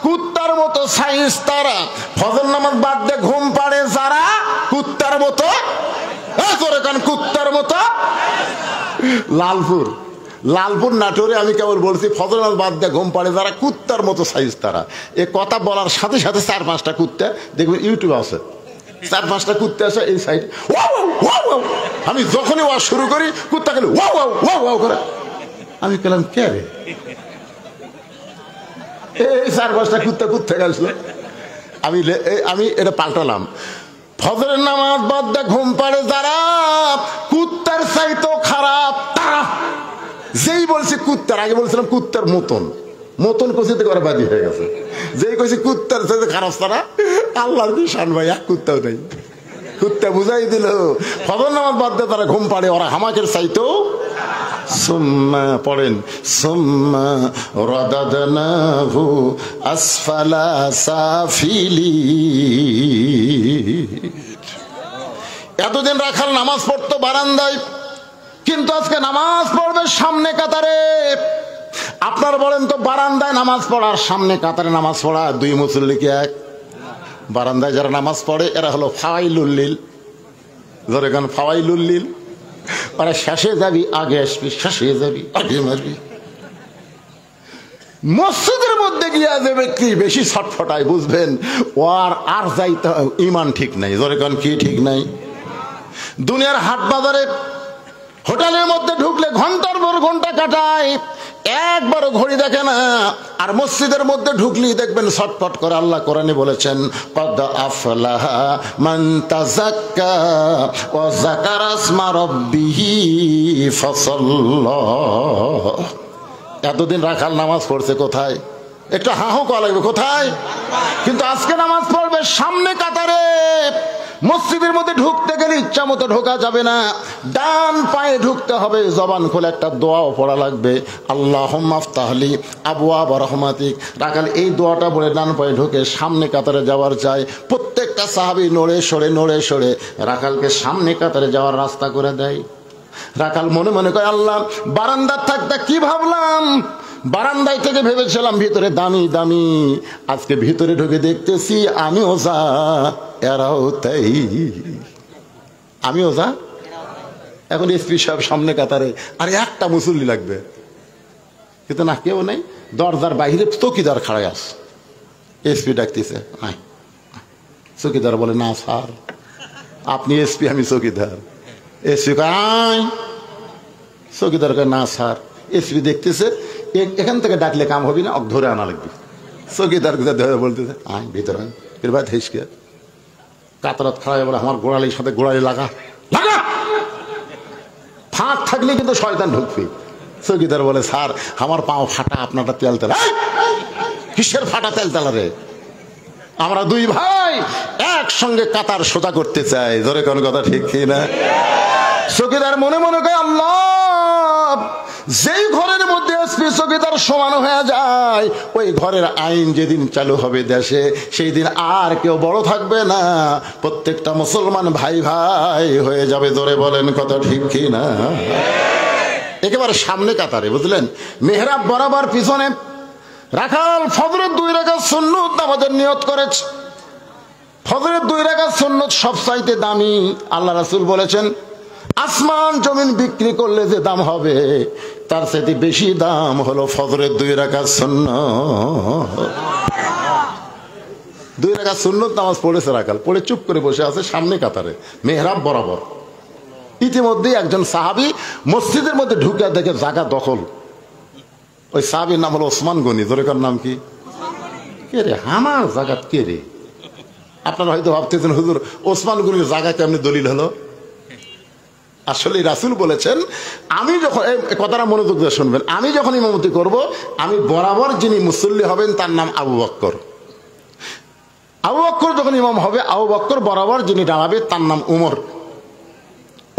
কুত্তার মতো সাইজ তারা। ফজর নামাজ বাদ দিয়ে ঘুম পাড়ে যারা, কুত্তার মতো, কুত্তার মতো। লালপুর নাটোরে আমি কেবল বলছি ফজর নামাজ বাদ দিয়ে ঘুম পাড়ে যারা, কুত্তার মতো সাইজ তারা। এ কথা বলার সাথে সাথে 4-5টা কুত্তা দেখবেন ইউটিউবে আছে, 4-5টা কুত্তা আছে এই সাইড। আমি যখনই ওয়াজ শুরু করি কুত্তা গেলে ওয়াও করে, আমি বললাম কে রে? এই 4-5টা কুত্তা গেছিল। আমি এটা পাল্টালাম, ফজরের নামাজ বাদ দিয়ে ঘুম পাড়ে যারা, কুত্তার চাইতেও খারাপ তারা। যেই বলছি কুত্তার, আগে বলছিলাম কুত্তার মতন কচিতে করে বাদি হয়ে গেছে। যেই কইছি কুত্তার চাইতে খারাপ তারা, আল্লাহর শান ভাই, এক কুত্তাও নেই। কুত্তা বুঝাই দিল ফজর নামাজ বাদ দিয়ে তারা ঘুম পাড়ে, ওরা হামাকের চাইতেও। সুম্মা পড়েন, সুম্মা রাদাদনাহু আসফালা সাফিলিন। এতদিন রাখাল নামাজ পড়তো বারান্দায়, কিন্তু আজকে নামাজ পড়বে সামনে কাতারে। আপনার বলেন তো, বারান্দায় নামাজ পড়ার সামনে কাতারে নামাজ পড়া 2 মুসল্লি কি এক? বারান্দায় যারা নামাজ পড়ে এরা হলো ফাওয়াইলুল্লিল। ধরে গান ফাওয়াইলুল্লিল, ওরা শেষে যাবি আগে আসবি, শেষে যাবি আগে মারবি। মসজিদের মধ্যে গিয়া যে ব্যক্তি বেশি ছটফটায়, বুঝবেন ওর আর যাইতে ইমান ঠিক নাই। ধরে গান কি ঠিক নাই? দুনিয়ার হাট বাজারে হোটেলের মধ্যে ঢুকলে ঘন্টার পর ঘন্টা কাটায়, একবারও ঘড়ি দেখে না। আর মসজিদের মধ্যে ঢুকলেই দেখবেন ছটফট করে। আল্লাহ কোরআনে বলেছেন কদ আফলাহা মান তাযাক্কা ওয়া যাকারা ইসমা রাব্বিহি ফাসাল্লা। এতদিন রাখাল নামাজ পড়ছে কোথায়? একটু হাহু করা লাগবে, কোথায়? কিন্তু আজকে নামাজ পড়বে সামনে কাতারে। মসজিদের মধ্যে ঢুকতে গেলে ইচ্ছা মতো ঢোকা যাবে না, ডান পায়ে ঢুকতে হবে। জবান খুলে একটা দোয়াও পড়া লাগবে, আল্লাহুম্মা আফতাহলি আবওয়াবা রাহমাতিক। রাখাল এই দোয়াটা বলে ডান পায়ে ঢুকে সামনে কাতারে যাওয়ার চাই। প্রত্যেকটা সাহাবী নড়ে সরে রাখালকে সামনে কাতারে যাওয়ার রাস্তা করে দেয়। রাখাল মনে মনে কয়, আল্লাহ, বারান্দার থাকতে কি ভাবলাম, বারান্দায় থেকে ভেবেছিলাম ভিতরে দামি দামি, আজকে ভিতরে ঢুকে দেখতেছি আমিও যা এরাও তাই, আমিও যা। এখন এসপি সাহেব সামনে কাতারে, আর একটা মুসল্লি লাগবে, কিন্তু না, কেউ নেই। দরজার বাইরে চৌকিদার খাড়াই আছে। এসপি ডাকতেছে, নাই। চৌকিদার বলে, না স্যার, আপনি এসপি, আমি চৌকিদার। এসপি কয়, চৌকিদার কয়, না স্যার। এসপি দেখতেছে এখান থেকে ডাকলে কাম হবে না, ধরে আনা লাগবে। চৌকিদার বলতেছে, আয় ভিতরে ভাই হেসকে কাতারাত খাড়াই বলে, আমার গোড়ালির সাথে গোড়ালি লাগা লাগা, ফাঁক থাকলে কিন্তু শয়তান ঢুকবে। চৌকিদার বলে, স্যার আমার পাও ফাটা, আপনারটা তেলতেলা। কিসের ফাটা তেলতেলা রে? আমরা দুই ভাই একসঙ্গে কাতার সোজা করতে চাই। ধরে কোন কথা ঠিক না? চৌকিদার মনে মনে কয়, আল্লাহ, যেই ঘরের মধ্যে এসপি চৌকিদার সমান হয়ে যায়, ওই ঘরের আইন যেদিন চালু হবে দেশে, সেই দিন আর কেউ বড় থাকবে না, প্রত্যেকটা মুসলমান ভাই ভাই হয়ে যাবে। ধরে বলেন কথা ঠিক কি না? একেবারে সামনে কাতারে, বুঝলেন? মেহরাব বরাবর পিছনে রাখাল ফজরের 2 রাকাত সুন্নত নামাজের নিয়ত করেছে। ফজরের 2 রাকাত সুন্নত সবচাইতে দামি। আল্লাহ রাসূল বলেছেন, আসমান জমিন বিক্রি করলে যে দাম হবে, তার চাইতে বেশি দাম হলো ফজরের 2 রাকাত সুন্নত। 2 রাকাত সুন্নত নামাজ পড়েছে রাখাল, পড়ে চুপ করে বসে আছে সামনে কাতারে মেহরাব বরাবর। ইতিমধ্যে একজন সাহাবী মসজিদের মধ্যে ঢুকে দেখে জায়গা দখল। ওই সাহাবীর নাম হলো ওসমান গনি। জোরেকার নাম কি? কে রে, আমার জায়গা কে রে? আপনারা হয়তো ভাবতেছেন, হুজুর ওসমান গনির জায়গা কেমনি দলিল হলো? আসলে রাসূল বলেছেন, আমি যখন, কথাটা মনোযোগ দিয়ে শুনবেন, আমি যখন ইমামতি করব, আমি বরাবর যিনি মুসল্লি হবেন তার নাম আবু বকর। আবু বকর যখন ইমাম হবে, আবু বকর বরাবর যিনি দাঁড়াবে তার নাম উমর।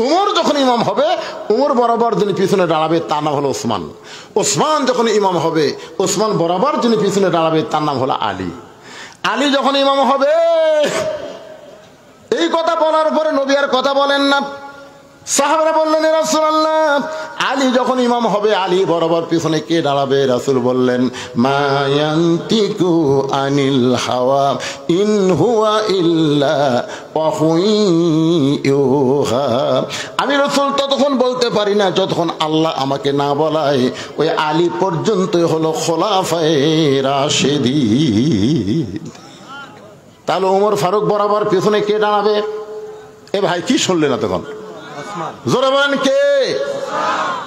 উমর যখন ইমাম হবে, উমর বরাবর যিনি পিছনে দাঁড়াবে তার নাম হলো ওসমান। ওসমান যখন ইমাম হবে, ওসমান বরাবর যিনি পিছনে দাঁড়াবে তার নাম হলো আলী। আলী যখন ইমাম হবে, এই কথা বলার পরে নবী আর কথা বলেন না। সাহাবারা বললেন, ইয়া রাসূলুল্লাহ, আলী যখন ইমাম হবে, আলী বরাবর পিছনে কে দাঁড়াবে? রাসূল বললেন, মা ইয়ানতিকু আনিল হাওয়া ইন হুয়া ইল্লা ওয়াহয়ুহা। আমি রাসূল ততক্ষণ বলতে পারি না যতক্ষণ আল্লাহ আমাকে না বলায়। ওই আলী পর্যন্তই হলো খোলাফায়ে রাশিদিন। তাহলে ওমর ফারুক বরাবর পিছনে কে দাঁড়াবে? এ ভাই কি শুনলেন না তখন? জোরে বলেন কে?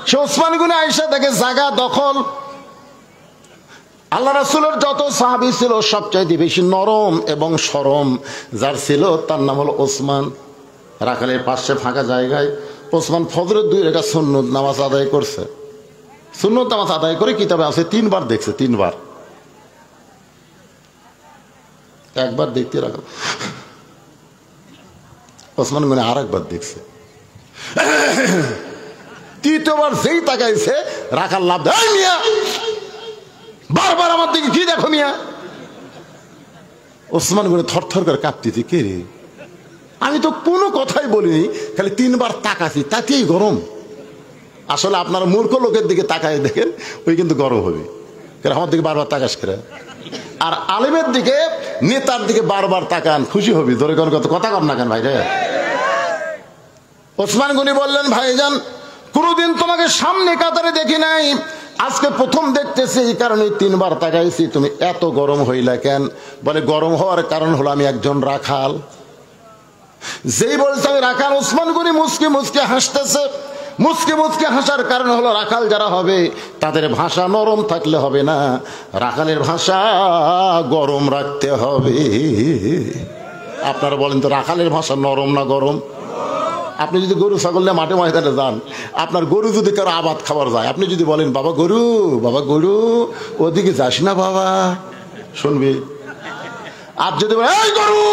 সে ওসমান গনি আয়েশা দেখে জায়গা দখল। আল্লাহ রাসূলের যত সাহাবী ছিল সবচাইতে বেশি নরম এবং সরম যার ছিল তার নাম হলো ওসমান। রাখালের পাশে ফাঁকা জায়গায় ওসমান ফজরের 2 রাকাত সুন্নত নামাজ আদায় করছে। সুন্নত নামাজ আদায় করে কিতাবে আছে 3 বার দেখছে, 3 বার। একবার দেখতে রাখাল, ওসমান গনি আরেকবার দেখছে, তৃতীয়বার যেই তাকাইছে রাখাল লাভ দেয়, মিয়া বারবার আমার দিকে কি দেখো মিয়া। ওসমান গনি থরথর করে কাঁপতেছে, কে রে? আমি তো কোনো কথাই বলিনি, খালি 3 বার তাকাছি, তাতেই গরম। আসলে আপনারা মূর্খ লোকের দিকে তাকায় দেখেন, ওই কিন্তু গরম হবে। আমার দিকে বারবার তাকাস করে। আর আলেমের দিকে, নেতার দিকে বারবার তাকান, খুশি হবি। ধরে কোন কথা কর না কেন ভাই রে? ওসমান গনি বললেন, ভাইজান, কোনদিন তোমাকে সামনে কাতারে দেখি নাই, আজকে প্রথম দেখতেছি, এই কারণে 3 বার তাকাইছি। তুমি এত গরম হইলা কেন? বলে, গরম হওয়ার কারণ হলো আমি একজন রাখাল। যেই বলছে আমি রাখাল, ওসমান গনি মুচকি মুচকি হাসতেছে। মুচকে মুচকে হাসার কারণ হলো রাখাল যারা হবে তাদের ভাষা নরম থাকলে হবে না, রাখালের ভাষা গরম রাখতে হবে। আপনারা বলেন তো রাখালের ভাষা নরম না গরম? আপনি যদি গরু ছাগল নিয়ে মাঠে ময়দানে যান, আপনার গরু যদি কারো আবাদ খাবার যায়, আপনি যদি বলেন বাবা গরু ওদিকে যাস না বাবা, শুনবি? আর যদি এই গরু,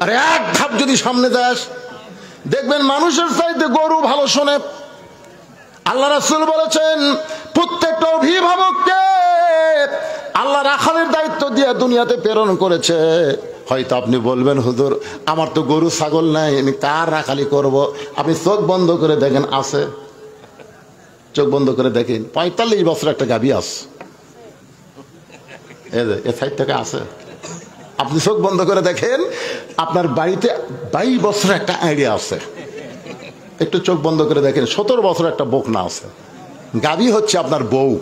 আরে এক ধাপ যদি সামনে যাস, দেখবেন মানুষের চাইতে গরু ভালো শোনে। আল্লাহ রাসূল বলেছেন প্রত্যেকটা অভিভাবককে আল্লাহ রাখালের দায়িত্ব দিয়ে দুনিয়াতে প্রেরণ করেছে। হয়তো আপনি বলবেন হুজুর আমার তো গরু ছাগল নাই, আমি কার রাখালি করব? আপনি চোখ বন্ধ করে দেখেন, আছে, চোখ বন্ধ করে দেখেন 45 বছর একটা গাভী আছে, এ সাইড থেকে আছে। আপনি চোখ বন্ধ করে দেখেন আপনার বাড়িতে 22 বছর একটা আইডিয়া আছে, একটু চোখ বন্ধ করে দেখেন 17 বছর একটা বকনা আছে। গাভী হচ্ছে আপনার বউ,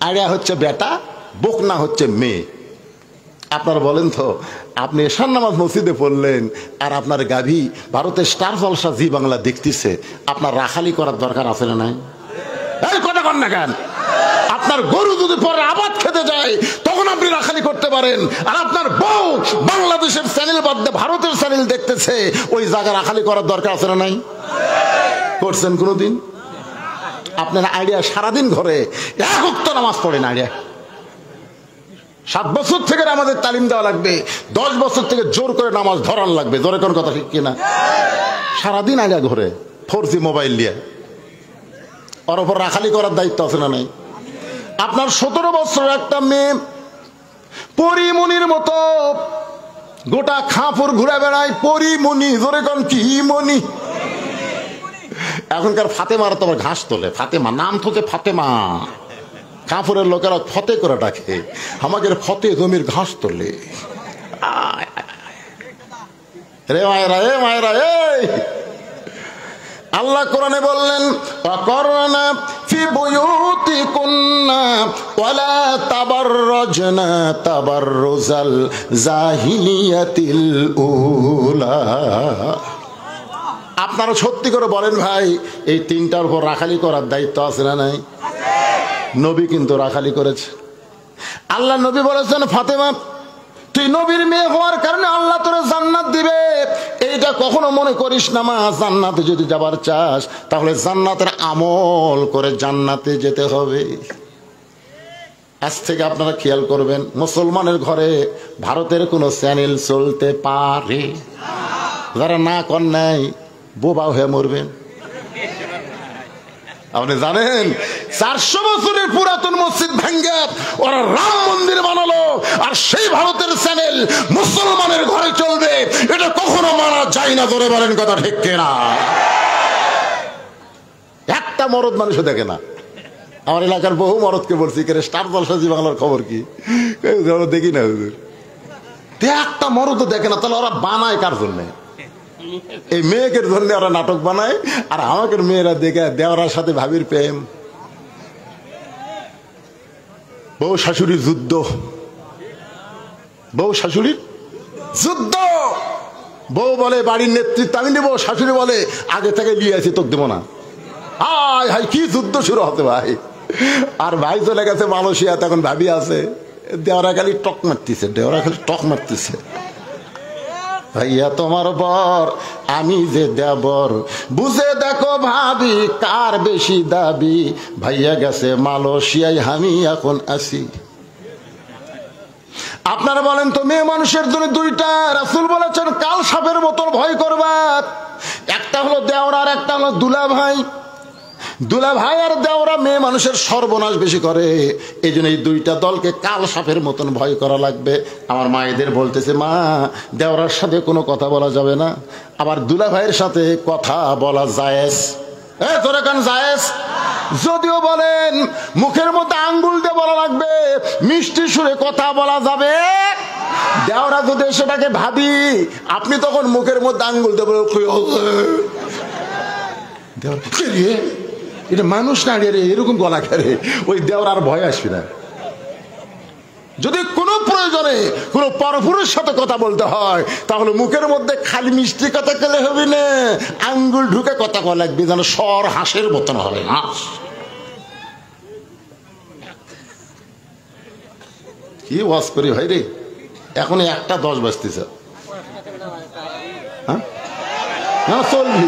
আইডিয়া হচ্ছে বেটা, বকনা হচ্ছে মেয়ে। আপনারা বলেন তো, আপনি এশার নামাজ মসজিদে পড়লেন আর আপনার গাভী ভারতের স্টার জলসা জি বাংলা দেখতেছে, আপনার রাখালি করার দরকার আছে না নাই? এই কথা কন না কেন? আপনার গরু যদি পরে আবাদ খেতে যায় তখন আপনি রাখালি করতে পারেন, আর আপনার বউ বাংলাদেশের চ্যানেল বাদ দিয়ে ভারতের চ্যানেল দেখতেছে, ওই জায়গা রাখালি করার দরকার আছে না নাই? করছেন কোনোদিন? আপনার আইডিয়া সারাদিন ঘরে এক ওয়াক্ত নামাজ পড়েন, আইডিয়া 7 বছর থেকে আমাদের তালিম দেওয়া লাগবে, 10 বছর থেকে জোর করে নামাজ ধরান লাগবে। জোরে কোন কথা ঠিক কিনা? সারাদিন আইডিয়া ঘরে 4G মোবাইল দিয়ে, ওর ওপর রাখালি করার দায়িত্ব আছে না নাই? আপনার 17 বছর একটা মেয়ে পরিমণির মতো গোটা খাঁপুর ঘুরে বেড়ায়, পরিমণি, জোরে কোন কি মণি? এখনকার ফাতেমারা তোমার ঘাস তোলে, ফাতেমা নাম থেকে ফাতেমা, কাপুরের লোকেরা ফতে করে ডাকে, আমাদের ফতে জমির ঘাস তোলে। রে মায়েরা, এ মায়েরা, এই আল্লাহ কোরআনে বললেন ওয়াকরনা ফি বুয়ুতিকুন্না ওয়ালা তাবাররাজনা তাবাররুজাল জাহিলিয়াতিল উলা। আপনারা সত্যি করে বলেন ভাই, এই তিনটার উপর রাখালি করার দায়িত্ব আছে না নাই? নবী কিন্তু রাখালি করেছে। আল্লাহ নবী বলেছেন ফাতেমা তুই নবীর মেয়ে হওয়ার কারণে আল্লাহ তোরে জান্নাত দিবে, এইটা কখনো মনে করিস না মা। জান্নাতে যদি যাবার চাস তাহলে জান্নাতের আমল করে জান্নাতে যেতে হবে। আজ থেকে আপনারা খেয়াল করবেন, মুসলমানের ঘরে ভারতের কোনো চ্যানেল চলতে পারে? যারা না কর নাই বোবা হয়ে মরবেন। আপনি জানেন 400 বছরের পুরাতন মসজিদ ভাঙ্গা ওরা রাম মন্দির বানালো, আর সেই ভারতের চ্যানেল মুসলমানের ঘরে চলবে, এটা কখনো মানা যায় না। ধরে বলেন কথা ঠিক কিনা? একটা মরদ মানুষও দেখে না। আমার এলাকার বহু মরদকে বলছি কে স্টার জলসা জি বাংলার খবর কি, দেখি না হুজুর, একটা মরদও দেখে না। তাহলে ওরা বানায় কার জন্যে? এই মেয়েকের জন্য ওরা নাটক বানায়, আর আমাকে মেয়েরা দেখে দেওয়ার সাথে ভাবির প্রেম, বউ শাশুড়ির যুদ্ধ, বউ শাশুড়ির যুদ্ধ। বউ বলে বাড়ির নেতৃত্ব আমি নেবো, শাশুড়ি বলে আগে থেকে নিয়ে আসি তোকে দেবো না। হাই হাই কি যুদ্ধ শুরু হতে ভাই। আর ভাই চলে গেছে মালয়েশিয়া, তখন ভাবি আছে, দেওয়ারা খালি টক মারতেছে, দেওয়ারা খালি টক মারতেছে, ভাইয়া তোমার বর আমি যে দেবর, বুঝে দেখো ভাবি কার বেশি দাবি। ভাইয়া গেছে মালয়েশিয়ায়, আমি এখন আসি। আপনারা বলেন তো মেয়ে মানুষের জন্য দুইটা রাসূল বলেছেন কাল সাপের মতন ভয় করবা, একটা হলো দেওরা আর একটা হলো দুলা ভাই। দুলা ভাই আর দেওরা মেয়ে মানুষের সর্বনাশ বেশি করে, এই জন্য এই দুইটা দলকে কাল সাপের মতন ভয় করা লাগবে। আমার মায়েদের বলতেছে মা দেওরার সাথে কোনো কথা বলা যাবে না, আবার দুলা ভাইয়ের সাথে কথা বলা জায়েজ। তোরা কেন জায়েজ? যদিও বলেন মুখের মধ্যে আঙ্গুল দিয়ে বলা লাগবে, মিষ্টি সুরে কথা বলা যাবে। দেওরা যদি সেটাকে ভাবি, আপনি তখন মুখের মধ্যে আঙ্গুল দিয়ে বলে এটা মানুষ না রে, এরকম গলা খেলে ওই দেওয়ার আর ভয় আসবে না। যদি কোনো প্রয়োজনে কোনো পরপুরুষের সাথে কথা বলতে হয় তাহলে মুখের মধ্যে খালি মিষ্টি কথা খেলে হবে না, আঙ্গুল ঢুকে কথা বলা লাগবে, যেন স্বর হাঁসের মতন হবে। হাঁস কি ওয়াজ করি ভাই রে, এখন 1:10 বাজতেছে। হ্যাঁ চলবি,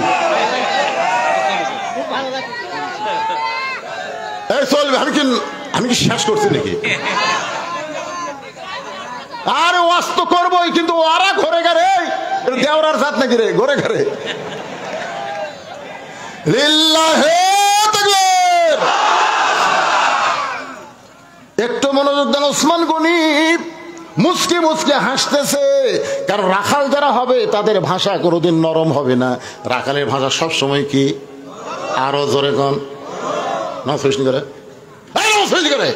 এই চলবি। আমি কি শেষ করছি নাকি? আরে ওয়াজ তো করবোই, কিন্তু ওরা ঘরে ঘরে দেওয়ার জাত নাকি রে, ঘরে ঘরে। একটু মনোযোগ দেন। ওসমান গনি মুচকি মুচকি হাসতেছে, কারণ রাখাল যারা হবে তাদের ভাষা কোনোদিন নরম হবে না। রাখালের ভাষা সব সময় কি? আরো জোরে কন না, সৃষ্টি করে করে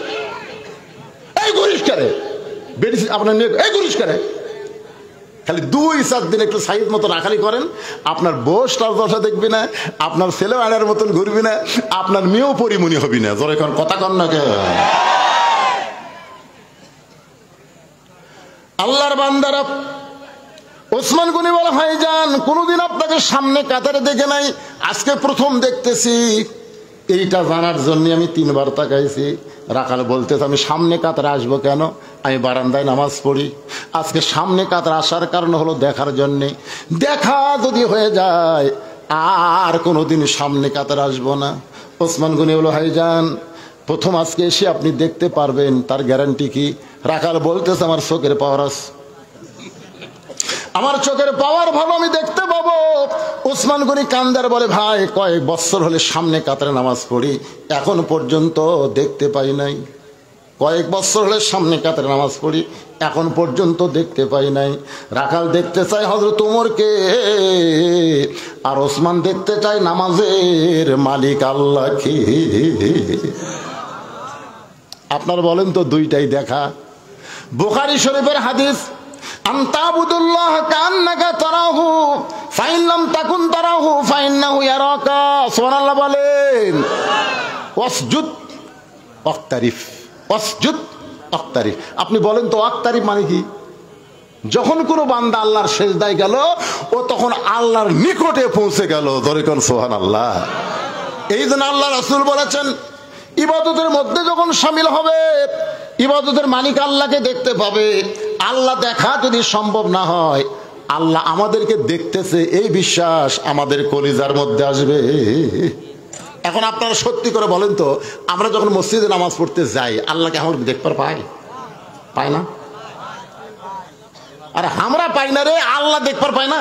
এই গরিশ করে বেটি আপনার এই গরিশ করে। খালি 2-4 দিন একটু সাইজ মতো রাখালি করেন, আপনার বস তার দশা দেখবি না, আপনার ছেলে আড়ার মতন ঘুরবি না, আপনার মেয়েও পরিমণি হবি না। জোরে কন, কথা কন না কে? আল্লাহর বান্দারা, ওসমান গনি বলা ভাইজান কোনদিন আপনাকে সামনে কাতারে দেখে নাই, আজকে প্রথম দেখতেছি। এইটা জানার জন্য আমি 3 বার তাকাইছি। রাখাল বলতেছে আমি সামনে কাতারে আসবো কেন? আমি বারান্দায় নামাজ পড়ি। আজকে সামনে কাতারে আসার কারণ হলো দেখার জন্যে। দেখা যদি হয়ে যায় আর কোনোদিন সামনে কাতারে আসবো না। ওসমান গনি বলো ভাইজান প্রথম আজকে এসে আপনি দেখতে পারবেন, তার গ্যারান্টি কি? রাখাল বলতেছে আমার চোখের পাওয়ার আছে, আমার চোখের পাওয়ার ভালো, আমি দেখতে পাবো। ওসমান গনি কান্দার বলে ভাই কয়েক বছর হলে সামনে কাতারে নামাজ পড়ি, এখন পর্যন্ত দেখতে পাই নাই। কয়েক বছর হলে সামনে কাতারে নামাজ পড়ি, এখন পর্যন্ত দেখতে পাই নাই। রাখাল দেখতে চাই হযরত ওমরকে, আর ওসমান দেখতে চাই নামাজের মালিক আল্লাহকে। আপনার বলেন তো দুইটাই দেখা। বুখারী শরীফের হাদিস, আনতাবুদুল্লাহ কান্নাকা তারাহু ফাইন লাম তাকুন তারাহু ফাইন্নাহু ইয়ারাকা। সুবহানাল্লাহ বলেন। ওয়াসজুদ ওয়াক্তারিফ, ওয়াসজুদ ওয়াক্তারিফ। আপনি বলেন তো ওয়াক্তারিফ মানে কি? যখন কোনো বান্দা আল্লাহর সেজদায় গেল ও তখন আল্লাহর নিকটে পৌঁছে গেল। ধরে কোন সুবহানাল্লাহ। এই জন্য আল্লাহ রাসূল বলেছেন ইবাদতের মধ্যে যখন শামিল হবে, ইবাদতের মালিক আল্লাহকে দেখতে পাবে। আল্লাহ দেখা যদি সম্ভব না হয়, আল্লাহ আমাদেরকে দেখতেছে এই বিশ্বাস আমাদের কলিজার মধ্যে আসবে। এখন আপনারা সত্যি করে বলেন তো, আমরা যখন মসজিদে নামাজ পড়তে যাই আল্লাহকে আমরা দেখতে পাই? পাই না? আরে আমরা পাই না রে, আল্লাহ দেখতে পায় না?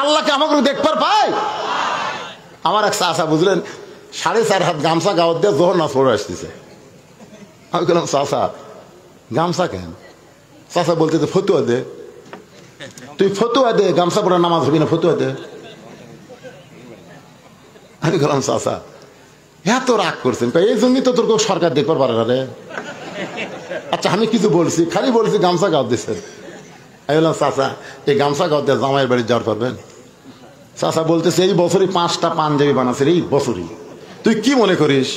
আল্লাহকে আমাকে দেখতে পাই? আমার এক চাচা বুঝলেন 4.5 হাত গামছা গাওয়ার দিয়ে জোহর নামাজ পড়ে আসতেছে। আমি বললাম চাচা গামছা কেন? চাচা বলতে ফতুয়া দে, তুই ফতুয়া দে, গামছা পড়ে নামাজ হবি না, ফতুয়া দে। আমি বললাম চাচা এত রাগ করছেন, এই জন্যই তো তোর সরকার দেখবার পারে না রে। আচ্ছা আমি কিছু বলছি, খালি বলছি গামছা গাও দিচ্ছে। আমি বললাম চাচা এই গামছা গাও দিয়ে জামাইয়ের বাড়ি যাওয়ার পারবেন? চাচা বলতেছে এই বছরই 5টা পাঞ্জাবি বানাচ্ছে এই বছরই। তুই কি মনে করিস?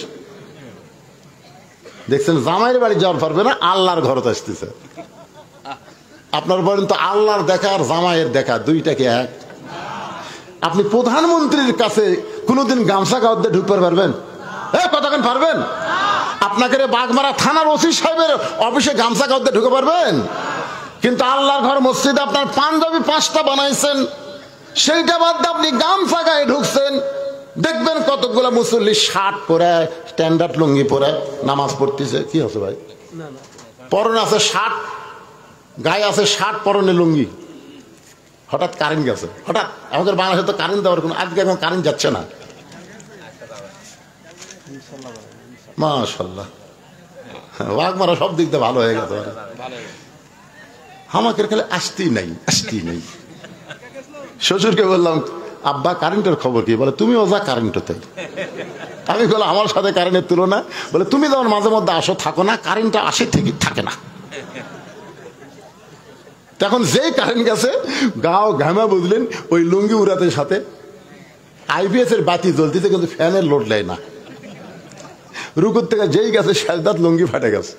দেখছেন জামাইয়ের বাড়ি যাওয়ার পারবে না, আল্লাহর ঘরত আসতেছে। আপনার বলেন তো আল্লাহর দেখা আর জামাইয়ের দেখা দুইটাকে এক? আপনি প্রধানমন্ত্রীর কাছে কোনোদিন গামছা গাওয়ার দিয়ে ঢুকতে পারবেন? কতক্ষণ পারবেন? আপনাকে বাগমারা থানার ওসি সাহেবের অফিসে গামছা গাওয়ার দিয়ে ঢুকে পারবেন? কিন্তু আল্লাহর ঘর মসজিদে আপনার পাঞ্জাবি 5টা বানাইছেন, সেইটা বাদ দিয়ে আপনি গামছা গায়ে ঢুকছেন। দেখবেন কতগুলো মুসল্লি শার্ট পরে স্ট্যান্ডার্ড লুঙ্গি পরে নামাজ পড়তেছে। কি আছে ভাই? পরনে আছে শার্ট, গায়ে আছে শার্ট, পরনে লুঙ্গি। হঠাৎ কারেন্ট গেছে, হঠাৎ আমাদের বাংলাদেশে তো কারেন্ট দেওয়ার কোনো, আজকে এখন কারেন্ট যাচ্ছে না। মাশাআল্লাহ বাগমারা সব দিক দিয়ে ভালো হয়ে গেছে। আমাকে খালি আসতেই নাই। শ্বশুরকে বললাম আব্বা কারেন্টের খবর কি? বলে তুমিও যা কারেন্টতে। আমি বললাম আমার সাথে কারেন্টের তুলনা? বলে তুমি যখন মাঝে মধ্যে আসো থাকো না, কারেন্টটা আসে ঠিকই থাকে না। তখন যেই কারেন্ট গেছে গাও ঘামা বুঝলেন ওই লুঙ্গি উড়াতের সাথে আইপিএস এর বাতি জ্বলতেছে, কিন্তু ফ্যানের লোড নেয় না। রুকুর থেকে যেই গেছে সাজদাত লুঙ্গি ফাটে গেছে।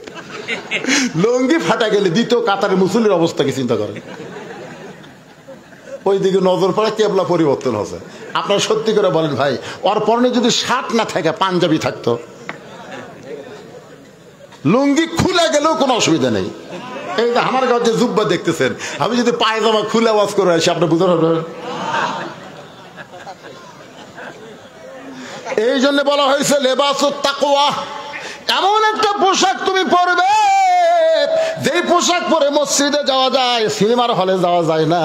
লুঙ্গি ফাটা গেলে দ্বিতীয় কাতারের মুসল্লির অবস্থা কি চিন্তা করেন। ওইদিকে নজর পড়ে কেবলা পরিবর্তন হচ্ছে। আপনারা সত্যি করে বলেন ভাই, ওর পরনে যদি শার্ট না থাকে পাঞ্জাবি থাকতো, লুঙ্গি খুলে গেলেও কোনো অসুবিধা নেই। এই যে আমার গাঁও যে জুব্বা দেখতেছেন, আমি যদি পায়জামা খুলে আওয়াজ করে আসি আপনি বুঝতে পারবেন। এই জন্য বলা হয়েছে লেবাসুত তাকওয়া, এমন একটা পোশাক তুমি পরবে যেই পোশাক পরে মসজিদে যাওয়া যায়, সিনেমার হলে যাওয়া যায় না।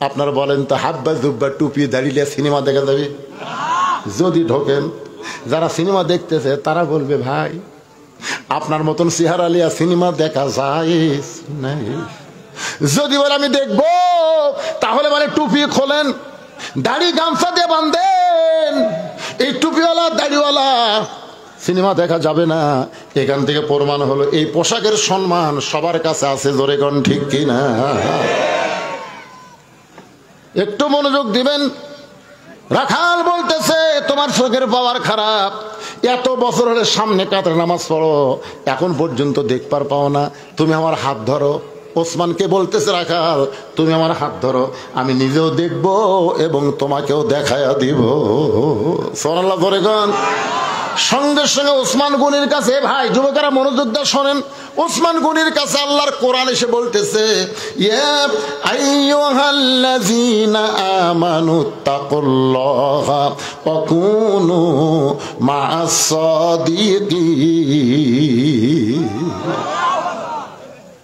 আপনারা বলেন তো, হাব্বা জুব্বা টুপি দাঁড়িয়ে সিনেমা দেখা যাবে? যদি ঢোকেন, যারা সিনেমা দেখতেছে তারা বলবে ভাই আপনার মতন চেহারা লিয়া সিনেমা দেখা যায় নাই। যদি বলে আমি দেখবো, তাহলে মানে টুপি খোলেন, দাড়ি গামছা দিয়ে বাঁধেন। এই টুপিওয়ালা দাড়িওয়ালা সিনেমা দেখা যাবে না। এখান থেকে প্রমাণ হলো এই পোশাকের সম্মান সবার কাছে আছে, জোরে কোন ঠিক কিনা? একটু মনোযোগ দিবেন। রাখাল বলতেছে তোমার চোখের পাওয়ার খারাপ, এত বছর হলে সামনে কাতারে নামাজ পড়ো, এখন পর্যন্ত দেখবার পাও না, তুমি আমার হাত ধরো। ওসমানকে বলতেছে রাখাল তুমি আমার হাত ধরো, আমি নিজেও দেখবো এবং তোমাকেও দেখায়া দিব। সুবহানাল্লাহ করে গান। সঙ্গে সঙ্গে ওসমান গনির কাছে, ভাই যুবকেরা মনোযোগ দিয়ে শোনেন, ওসমান গনির কাছে আল্লাহর কোরআন এসে বলতেছে ইয়া আইয়ুহাল্লাযীনা আমানুত্তাকুল্লাহা ওয়া কুনু মা'আস সাদিকিন।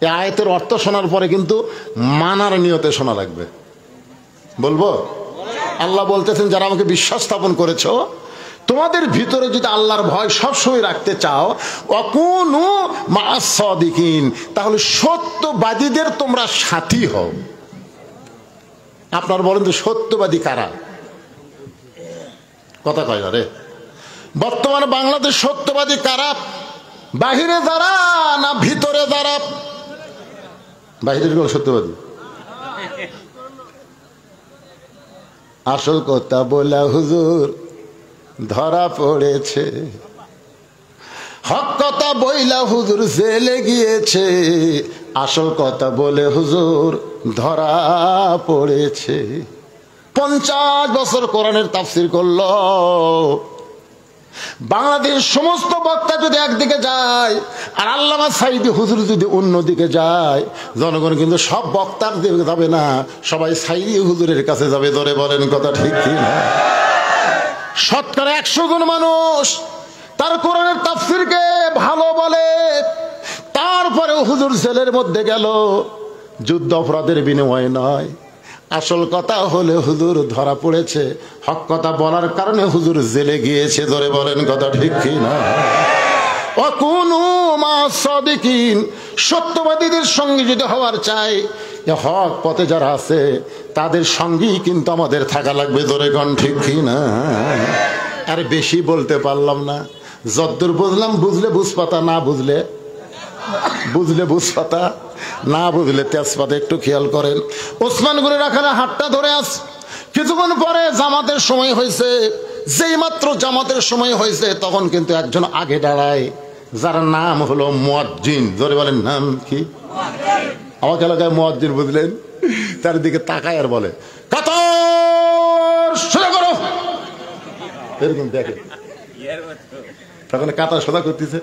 এই আয়াতের অর্থ শোনার পরে কিন্তু মানার নিয়তে শোনা লাগবে। বলবো? আল্লাহ বলতেছেন যারা আমাকে বিশ্বাস স্থাপন করেছো, তোমাদের ভিতরে যদি আল্লাহর ভয় সবসময় রাখতে চাও, ওয়াকুনু মা'আস সাদিকিন, তাহলে সত্যবাদীদের তোমরা সাথী হও। আপনারা বলেন তো সত্যবাদী কারা? কথা কয় না রে। বর্তমানে বাংলাদেশ সত্যবাদী কারা? বাহিরে যারা না ভিতরে যারা? বাহিরের লোক সত্যবাদী। আসল কথা বলা হুজুর ধরা পড়েছে, হক কথা বইলা হুজুর জেলে গিয়েছে, আসল কথা বলে হুজুর ধরা পড়েছে। 50 বছর কোরআনের তাফসীর করলো। বাংলাদেশ সমস্ত বক্তা যদি একদিকে যায় আর আল্লামা সাঈদী হুজুর যদি অন্যদিকে যায়, জনগণ কিন্তু সব বক্তার দিকে যাবে না, সবাই সাঈদী হুজুরের কাছে যাবে। ধরে বলেন কথা ঠিক কি না? শতকরা 100 জন মানুষ তার কোরআনের তাফসীরকে ভালো বলে, তারপরেও হুজুর জেলের মধ্যে গেল, যুদ্ধ অপরাধের বিনিময়ে নয়। আসল কথা হলে হুজুর ধরা পড়েছে, হক কথা বলার কারণে হুজুর জেলে গিয়েছে। ধরে বলেন কথা ঠিক কি না? ওয়াকুনু মা'আস সাদিকিন, সত্যবাদীদের সঙ্গে যদি হওয়ার চাই, হক পথে যারা আছে তাদের সঙ্গেই কিন্তু আমাদের থাকা লাগবে। ধরে কোন ঠিক কি না? আর বেশি বলতে পারলাম না, যদ্দূর বুঝলাম, বুঝলে বুঝপাতা, না বুঝলে বুঝপাতা, না বুঝলে তেজপাতা। একটু খেয়াল করেন, ওসমান গনি রাখালে হাতটা ধরে আস। কিছুক্ষণ পরে জামাতের সময় হয়েছে, যেই মাত্র জামাতের সময় হয়েছে তখন কিন্তু একজন আগে দাঁড়ায়, যার নাম হলো মুয়াজ্জিন। ধরে বলেন নাম কি? আমার এলাকায় মুয়াজ্জিন, বুঝলেন? তার দিকে তাকায় আর বলে কাতার সোজা করো, এরকম দেখে। তখন কাতার সোজা করতেছে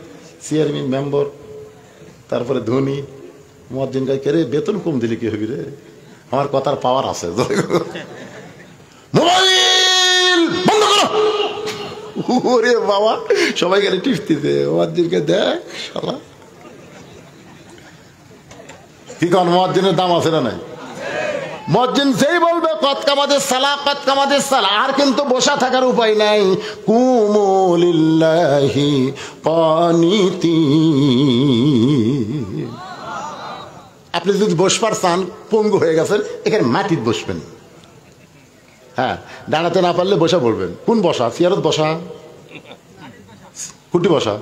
চেয়ারম্যান, মেম্বার, তারপরে ধনী। মুয়াজ্জিন গায় কে রে, বেতন কম দিলে কি হবি রে, আমার কথার পাওয়ার আছে। মোবাইল বন্ধ করো। ওরে বাবা, সবাই গেলে টিপতেছে, মুয়াজ্জিনকে দেখ শালা। কি কারণ মুয়াজ্জিনের দাম আছে না নাই? মুয়াজ্জিন যেই বলবে কদ কামাদের সালাহ, কদ কামাদের সালাহ, আর কিন্তু বসা থাকার উপায় নাই। কুমু লিল্লাহি কানিতিন। আপনি যদি বসবার চান, পঙ্গু হয়ে গেছেন, এখানে মাটিতে বসবেন। হ্যাঁ, দাঁড়াতে না পারলে বসা পড়বেন। কোন বসা? চেয়ারত বসা, কুটি বসা।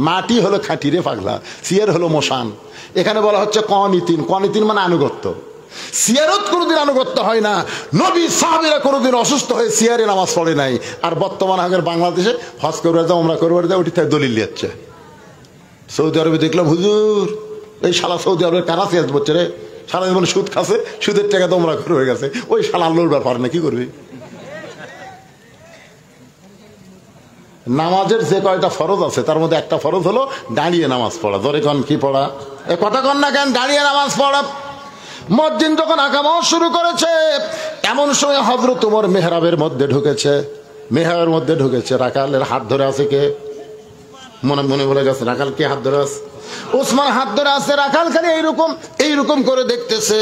মাটি হলো খাঁটি রে পাগলা, চেয়ার হলো মশান। এখানে বলা হচ্ছে কনিতিন। কনিতিন মানে আনুগত্য। সিয়ারত কোনোদিন আনুগত্য হয় না। নবী সাহাবীরা কোনোদিন অসুস্থ হয়ে সিয়ারে নামাজ পড়ে নাই। আর বর্তমান আগের বাংলাদেশে হজ করবে যাও, ওমরা করবে যাও, ওটি তাই দলিল দিচ্ছে। সৌদি আরবে দেখলাম হুজুর এই শালা সৌদি আরবের কারাচি আজ বলছে রে, সারা জীবন সুদ খাচ্ছে, সুদের টাকা তোমরা করে হয়ে গেছে, ওই শালা লড়বার পারে না, কি করবি? নামাজের যে কয়টা ফরজ আছে তার মধ্যে একটা ফরজ হলো দাঁড়িয়ে নামাজ পড়া। ধরে কন কি পড়া? এ কথা কন না কেন? দাঁড়িয়ে নামাজ পড়া। মুয়াজ্জিন যখন আকামত শুরু করেছে এমন সময় হযরত ওমর মেহরাবের মধ্যে ঢুকেছে। মেহরাবের মধ্যে ঢুকেছে, রাকালের হাত ধরে আছে কে? মনে মনে বলে গেছে রাকাল কে হাত ধরে আছে? ওসমান হাত ধরে আছে। রাকাল খালি এইরকম করে দেখতেছে।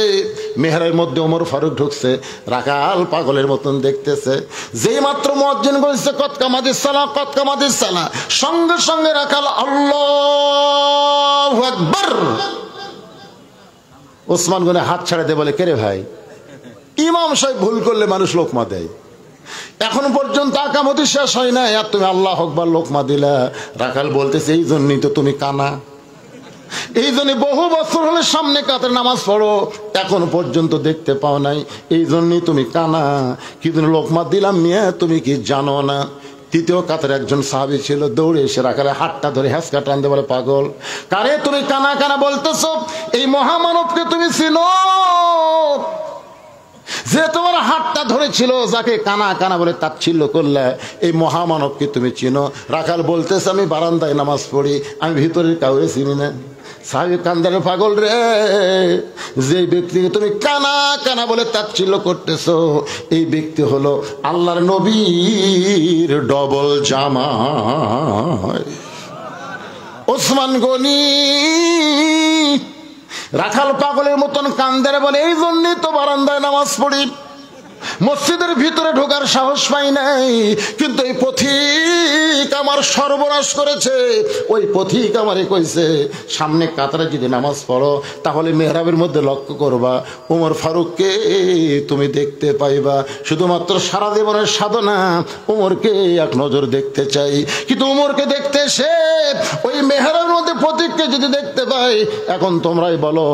মেহরাবের মধ্যে ওমর ফারুক ঢুকছে, রাকাল পাগলের মতন দেখতেছে। যেই মাত্র মুয়াজ্জিন বলছে কদ কামাতিস সালাহ, কদ কামাতিস সালাহ, সঙ্গে সঙ্গে রাকাল আল্লাহু আকবার। ওসমান গনে হাত ছাড়া দিয়ে বলে, কে রে ভাই, ইমাম সাহেব ভুল করলে মানুষ লোকমা দেয়, এখন পর্যন্ত আকামতি শেষ হয় না, আর তুমি আল্লাহু আকবার লোকমা দিলা। রাখাল বলতেছে এই জন্যই তো তুমি কানা, এই জন্য বহু বছর হলে সামনে কাতের নামাজ পড়ো, এখন পর্যন্ত দেখতে পাও নাই, এই জন্যই তুমি কানা। কিন্তু লোকমা দিলাম মিয়া, তুমি কি জানো না? তৃতীয় কাতের একজন সাহাবী ছিল, দৌড়ে এসে রাখালে হাতটা ধরে হ্যাঁচকা টানতে বলে, পাগল, কারে তুমি কানা কানা বলতেছো? এই মহামানবকে তুমি চিনো যে তোমার হাতটা ধরেছিল, যাকে কানা কানা বলে তাচ্ছিল্য করলে, এই মহামানবকে তুমি চিনো? রাখাল বলতেছে আমি বারান্দায় নামাজ পড়ি, আমি ভিতরের কাউরে চিনি না। সাহাবী কান্দারে, পাগল রে, যে ব্যক্তিকে তুমি কানা কানা বলে তাচ্ছিল্য করতেছো, এই ব্যক্তি হলো আল্লাহর নবীর ডবল জামাই ওসমান গনি। রাখাল পাগলের মতন কান্দারে বলে, এই জন্যই তো বারান্দায় নামাজ পড়ি, মসজিদের ভিতরে ঢোকার সাহস পাই নাই, কিন্তু এই পথিক আমার সর্বনাশ করেছে। ওই পথিক আমারে কইছে সামনে কাতারে যদি নামাজ পড়ো তাহলে মেহরাবের মধ্যে লক্ষ্য করবা ওমর ফারুককে তুমি দেখতে পাইবা। শুধুমাত্র সারা জীবনের সাধনা ওমরকে এক নজর দেখতে চাই, কিন্তু ওমরকে দেখতে এসে ওই মেহরাবের মধ্যে পথিককে যদি দেখতে পাই, এখন তোমরাই বলো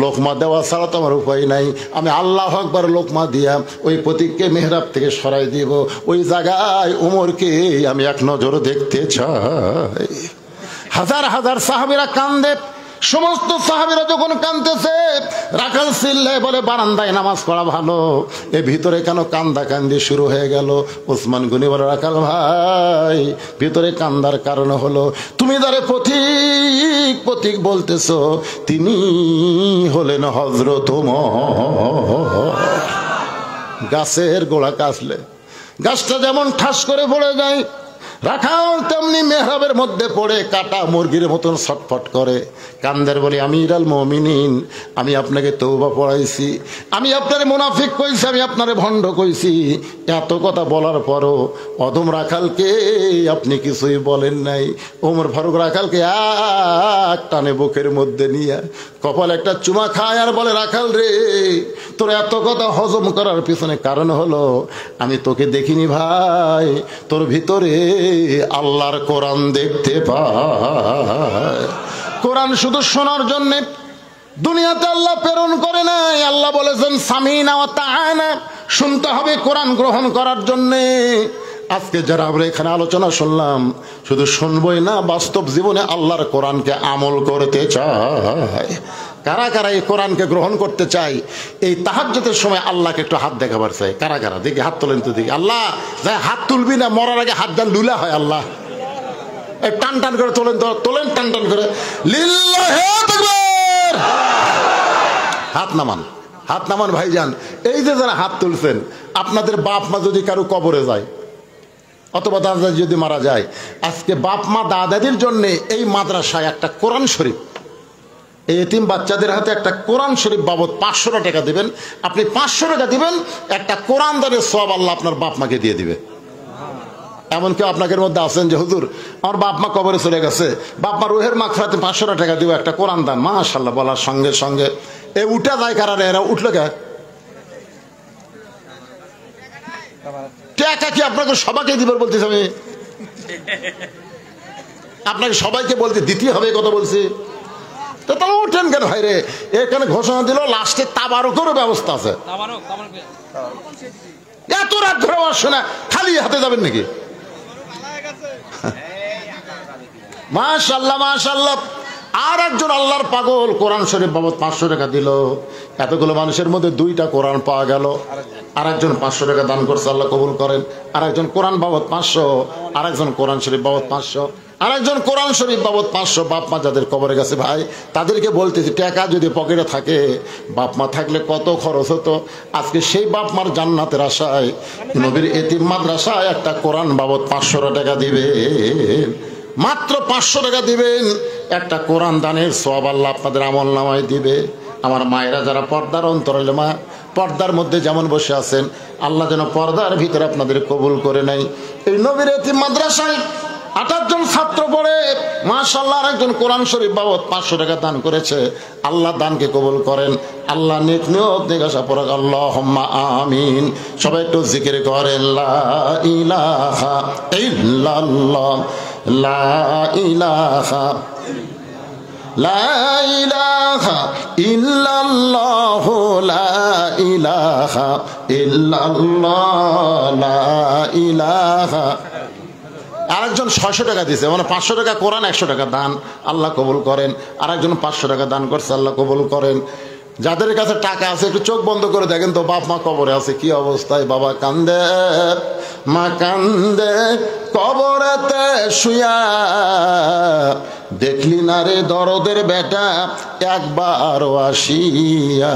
লোকমা দেওয়া ছাড়া তো আমার উপায় নাই, আমি আল্লাহু আকবার লোকমা দিয়া ওই প্রতীককে মেহরাব থেকে সরাই দিব, ওই জায়গায় ওমরকে আমি এক নজর দেখতে চাই। হাজার হাজার সাহাবীরা কান্দে, সমস্ত সাহাবীরা যখন কাঁদতেছে রাখাল চিল্লায় বলে, বারান্দায় নামাজ পড়া ভালো, এ ভিতরে কেন কান্দা কান্দি শুরু হয়ে গেল? ওসমান গনি বলে, রাখাল ভাই, ভিতরে কান্দার কারণ হলো তুমি যারে পথিক পথিক বলতেছো তিনি হলেন হযরত ওমর। গাছের গোড়া কাটলে গাছটা যেমন ঠাস করে পড়ে যায়, রাখাল তেমনি মেহরাবের মধ্যে পড়ে কাটা মুরগির মতন ছটফট করে, কান্দের বলে, আমিরুল মুমিনিন, আমি আপনাকে তওবা পড়াইছি, আমি আপনারে মুনাফিক কইছি, আমি আপনারে ভণ্ড কইছি, এত কথা বলার পরও অদম রাখালকে আপনি কিছুই বলেন নাই। ওমর ফারুক রাখালকে এক টানে বুকের মধ্যে নিয়ে কপাল একটা চুমা খায় আর বলে, রাখাল রে, তোর এত কথা হজম করার পিছনে কারণ হলো আমি তোকে দেখিনি ভাই, তোর ভিতরে আল্লাহর কোরআন দেখতে পায়। কোরআন শুধু শোনার জন্য দুনিয়াতে আল্লাহ প্রেরণ করে নাই, আল্লাহ বলেছেন সামিনা ওয়া তাআনা, শুনতে হবে কোরআন গ্রহণ করার জন্য। আজকে যারা আমরা এখানে আলোচনা শুনলাম, শুধু শুনবই না, বাস্তব জীবনে আল্লাহর কোরআনকে আমল করতে চায়। কারা কারা এই কোরআনকে গ্রহণ করতে চাই? এই তাহাজ্জুদের সময় আল্লাহকে একটু হাত দেখাবার চাই। কারা কারা দেখি হাত তোলেন তো দেখি। আল্লাহ, যাই হাত তুলবি না, মরার আগে হাত ডাল লুলা হয়। আল্লাহ টান টান করে তোলেন, তোলেন টান টান করে, লিল্লাহি তাকবীর। হাত নামান, হাত নামান ভাইজান। এই যে যারা হাত তুলছেন, আপনাদের বাপ মা যদি কারো কবরে যায় অথবা দাদা যদি মারা যায়, আজকে বাপ মা দাদাদের জন্য এই মাদ্রাসায় একটা কোরআন শরীফ, এই এতিম বাচ্চাদের হাতে একটা কোরআন শরীফ বাবদ 500 টাকা দিবেন। আপনি 500 টাকা দিবেন, একটা কোরআন দানের সওয়াব আল্লাহ আপনার বাপ মাকে দিয়ে দিবে। এমনকি আপনাদের মধ্যে আছেন যে হুজুর আমার বাপ মা কবরে চলে গেছে, বাপ মা রুহের মাগফিরাতে 500 টাকা দিব, একটা কোরআন দান। মাশাআল্লাহ বলার সঙ্গে সঙ্গে এ উঠে যায়। কারণ এরা উঠলো কে? টাকা কি আপনাকে সবাইকে দিবার বলতেছি আমি? আপনাকে সবাইকে বলতে দিতে হবে, কথা বলছি। তো তাহলে উঠেন কেন ভাই রে? এখানে ঘোষণা দিল লাস্টে তাবারকেরও ব্যবস্থা আছে। এত রাত ধরে আসছে না, খালি হাতে যাবেন নাকি? মাশাআল্লাহ মাশাআল্লাহ। আর একজন আল্লাহর পাগল কোরআন শরীফ বাবদ 500 টাকা দিল। এতগুলো মানুষের মধ্যে 2টা কোরআন পাওয়া গেল। আর একজন 500 টাকা দান করছে, আল্লাহ কবুল করেন। আর একজন কোরআন বাবদ 500, আর একজন কোরআন শরীফ বাবদ 500, আর একজন কোরআন শরীফ বাবদ 500। বাপ মা যাদের কবরে গেছে ভাই, তাদেরকে বলতেছি টাকা যদি পকেটে থাকে, বাপ মা থাকলে কত খরচ হতো। আজকে সেই বাপ মার জান্নাতের আশায় নবীর এতিম মাদ্রাসায় একটা কোরআন বাবদ 500 টাকা দিবেন, মাত্র 500 টাকা দিবেন। একটা কোরআন দানের সওয়াব আল্লাহ আপনাদের আমল নামায় দিবে। আমার মায়েরা যারা পর্দার অন্তরালে মা, পর্দার মধ্যে যেমন বসে আছেন, আল্লাহ যেন পর্দার ভিতরে আপনাদের কবুল করে নেয়। এই নবীর এতিম মাদ্রাসায় 28 জন ছাত্র পড়ে, মাশাআল্লাহ। আর একজন কোরআন শরীফ বাবদ 500 টাকা দান করেছে। আল্লাহ দানকে কবুল করেন, আল্লাহ নেক নিয়ত নেগাসা পড়াক, আল্লাহুম্মা আমিন। সবাই একটু জিকির করেন, লা ইলাহা ইল্লাল্লাহ, লা ইলাহা, লা ইলাহা ইল্লাল্লাহ, লা ইলাহা ইল্লাল্লাহ, লা ইলাহা। আরেকজন 600 টাকা দিয়েছে, মানে 500 টাকা কোরআন, 100 টাকা দান, আল্লাহ কবুল করেন। আরেকজন 500 টাকা দান করছে, আল্লাহ কবুল করেন। যাদের কাছে টাকা আছে একটু চোখ বন্ধ করে দেখেন তো, বাপ মা কবরে আছে, কি অবস্থায়। বাবা কান্দে, মা কান্দে কবরেতে শুয়া, দেখলি না রে দরদের বেটা একবার আসিয়া।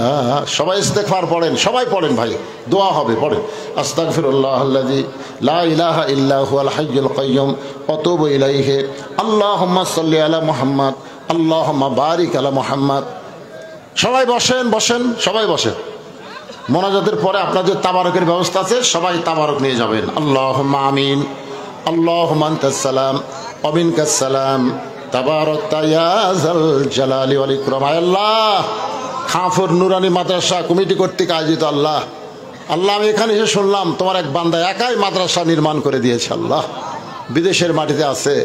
সবাই ইস্তেগফার পড়েন, সবাই পড়েন ভাই, দোয়া হবে, পড়েন। আস্তাগফিরুল্লাহাল্লাযী লা ইলাহা ইল্লা হুয়াল হাইয়ুল কাইয়্যুম ওয়া তুবু ইলাইহি। আল্লাহুম্মা সাল্লি আলা মুহাম্মাদ, আল্লাহুম্মা বারিক আলা মুহাম্মাদ। সবাই বসেন, বসেন, সবাই বসেন। মোনাজাতের পরে আপনাদের তাবারকের ব্যবস্থা আছে, সবাই তাবারক নিয়ে যাবেন। আল্লাহুম্মা আমিন। আল্লাহুম্মা আনতাস সালাম ওয়া মিনকাস সালাম, তাবারাকতা ইয়া যাল জালালি ওয়াল ইকরাম। আল্লাহ, খাফুর নুরানি মাদ্রাসা কমিটি কর্তৃক আয়োজিত আল্লাহ, আল্লাহ আমি এখানে এসে শুনলাম তোমার এক বান্দা একাই মাদ্রাসা নির্মাণ করে দিয়েছে। আল্লাহ, বিদেশের মাটিতে আছে,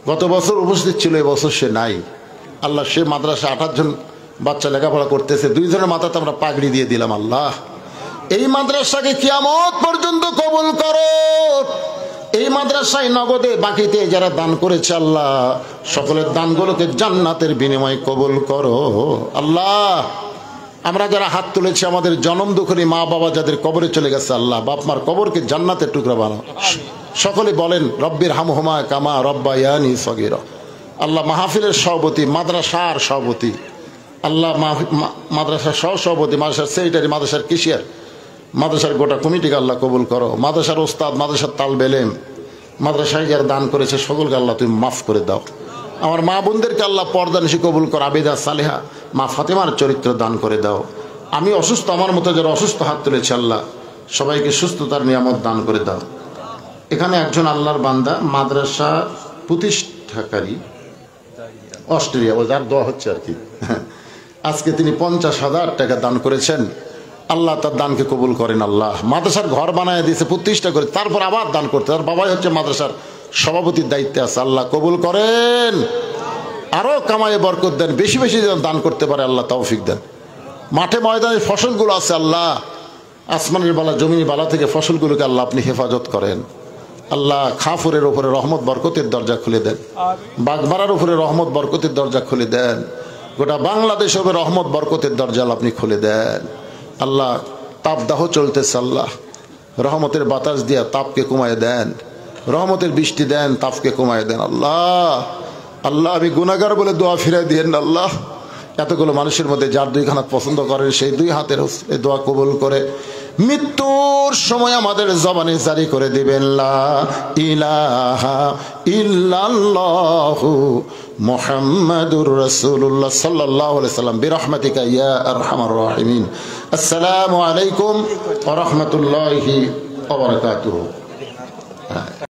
গত বছর উপস্থিত ছিল, এবছর সে নাই। আল্লাহ, সে মাদ্রাসা 28 জন বাচ্চা লেখাপড়া করতেছে, 2 জনের মাথাতে আমরা পাগড়ি দিয়ে দিলাম। আল্লাহ, এই মাদ্রাসাকে কিয়ামত পর্যন্ত কবুল করো। এই মাদ্রাসায় নগদে বাকিতে যারা দান করেছে, আল্লাহ সকলের দানগুলোকে জান্নাতের বিনিময়ে কবুল করো। আল্লাহ, আমরা যারা হাত তুলেছি, আমাদের জনম দুঃখী মা বাবা যাদের কবরে চলে গেছে, আল্লাহ বাপ মার কবরকে জান্নাতের টুকরা বানাও। সকলে বলেন রব্বির হামহুমা কামা রব্বায়ানি সগীরা। আল্লাহ, মাহফিলের সভাপতি, মাদ্রাসার সভাপতি, আল্লাহ মাদ্রাসার সহসভাপতি, মাদ্রাসার সেক্রেটারি, মাদ্রাসার কিশিয়ার, মাদ্রাসার গোটা কমিটিকে আল্লাহ কবুল করো। মাদ্রাসার ওস্তাদ, মাদ্রাসার তালবেলেম, মাদ্রাসায় যারা দান করেছে সকলকে আল্লাহ তুমি মাফ করে দাও। আমার মা বোনদেরকে আল্লাহ পর্দা নিশি কবুল করো। আবেদা সালেহা মা ফাতেমার চরিত্র দান করে দাও। আমি অসুস্থ, আমার মতো যারা অসুস্থ হাত তুলেছে, আল্লাহ সবাইকে সুস্থতার নিয়ামত দান করে দাও। এখানে একজন আল্লাহর বান্দা মাদ্রাসা প্রতিষ্ঠাকারী, অস্ট্রেলিয়া, ও যার দোয়া হচ্ছে আর কি, আজকে তিনি 50,000 টাকা দান করেছেন। আল্লাহ তার দানকে কবুল করেন। আল্লাহ, মাদ্রাসার ঘর বানায় দিয়েছে, প্রতিষ্ঠা করে, তারপর আবার দান করতে, তার বাবাই হচ্ছে মাদ্রাসার সভাপতির দায়িত্বে আছে। আল্লাহ কবুল করেন, আরো কামায়ে বরকত দেন, বেশি বেশি দান করতে পারে আল্লাহ তৌফিক দেন। মাঠে ময়দানের ফসলগুলো আছে, আল্লাহ আসমানের বালা জমিনের বালা থেকে ফসলগুলোকে আল্লাহ আপনি হেফাজত করেন। আল্লাহ, খাফুরের উপরে রহমত বরকতের দরজা খুলে দেন, বাগমারার উপরে রহমত বরকতের দরজা খুলে দেন, গোটা বাংলাদেশ হবে রহমত বরকতের দরজা আপনি খুলে দেন। আল্লাহ, তাপদাহ চলতেছে, আল্লাহ রহমতের বাতাস দিয়া তাপকে কমায় দেন, রহমতের বৃষ্টি দেন, তাপকে কমায় দেন। আল্লাহ, আল্লাহ আমি গুনাহগার বলে দোয়া ফিরাই দিয়েন না। আল্লাহ, এতগুলো মানুষের মধ্যে যার 2 হাত পছন্দ করেন, সেই 2 হাতের এই দোয়া কবুল করে মৃত্যুর সময় আমাদের জবানে জারি করে দিবেন, লা ইলাহা ইল্লাল্লাহু মুহাম্মাদুর রাসূলুল্লাহ সাল্লাল্লাহু আলাইহি সাল্লাম বিরহমাতিকা ইয়া আরহামার রাহিমিন। আসসালামু আলাইকুম ওয়া রাহমাতুল্লাহি ওয়া বারাকাতুহু।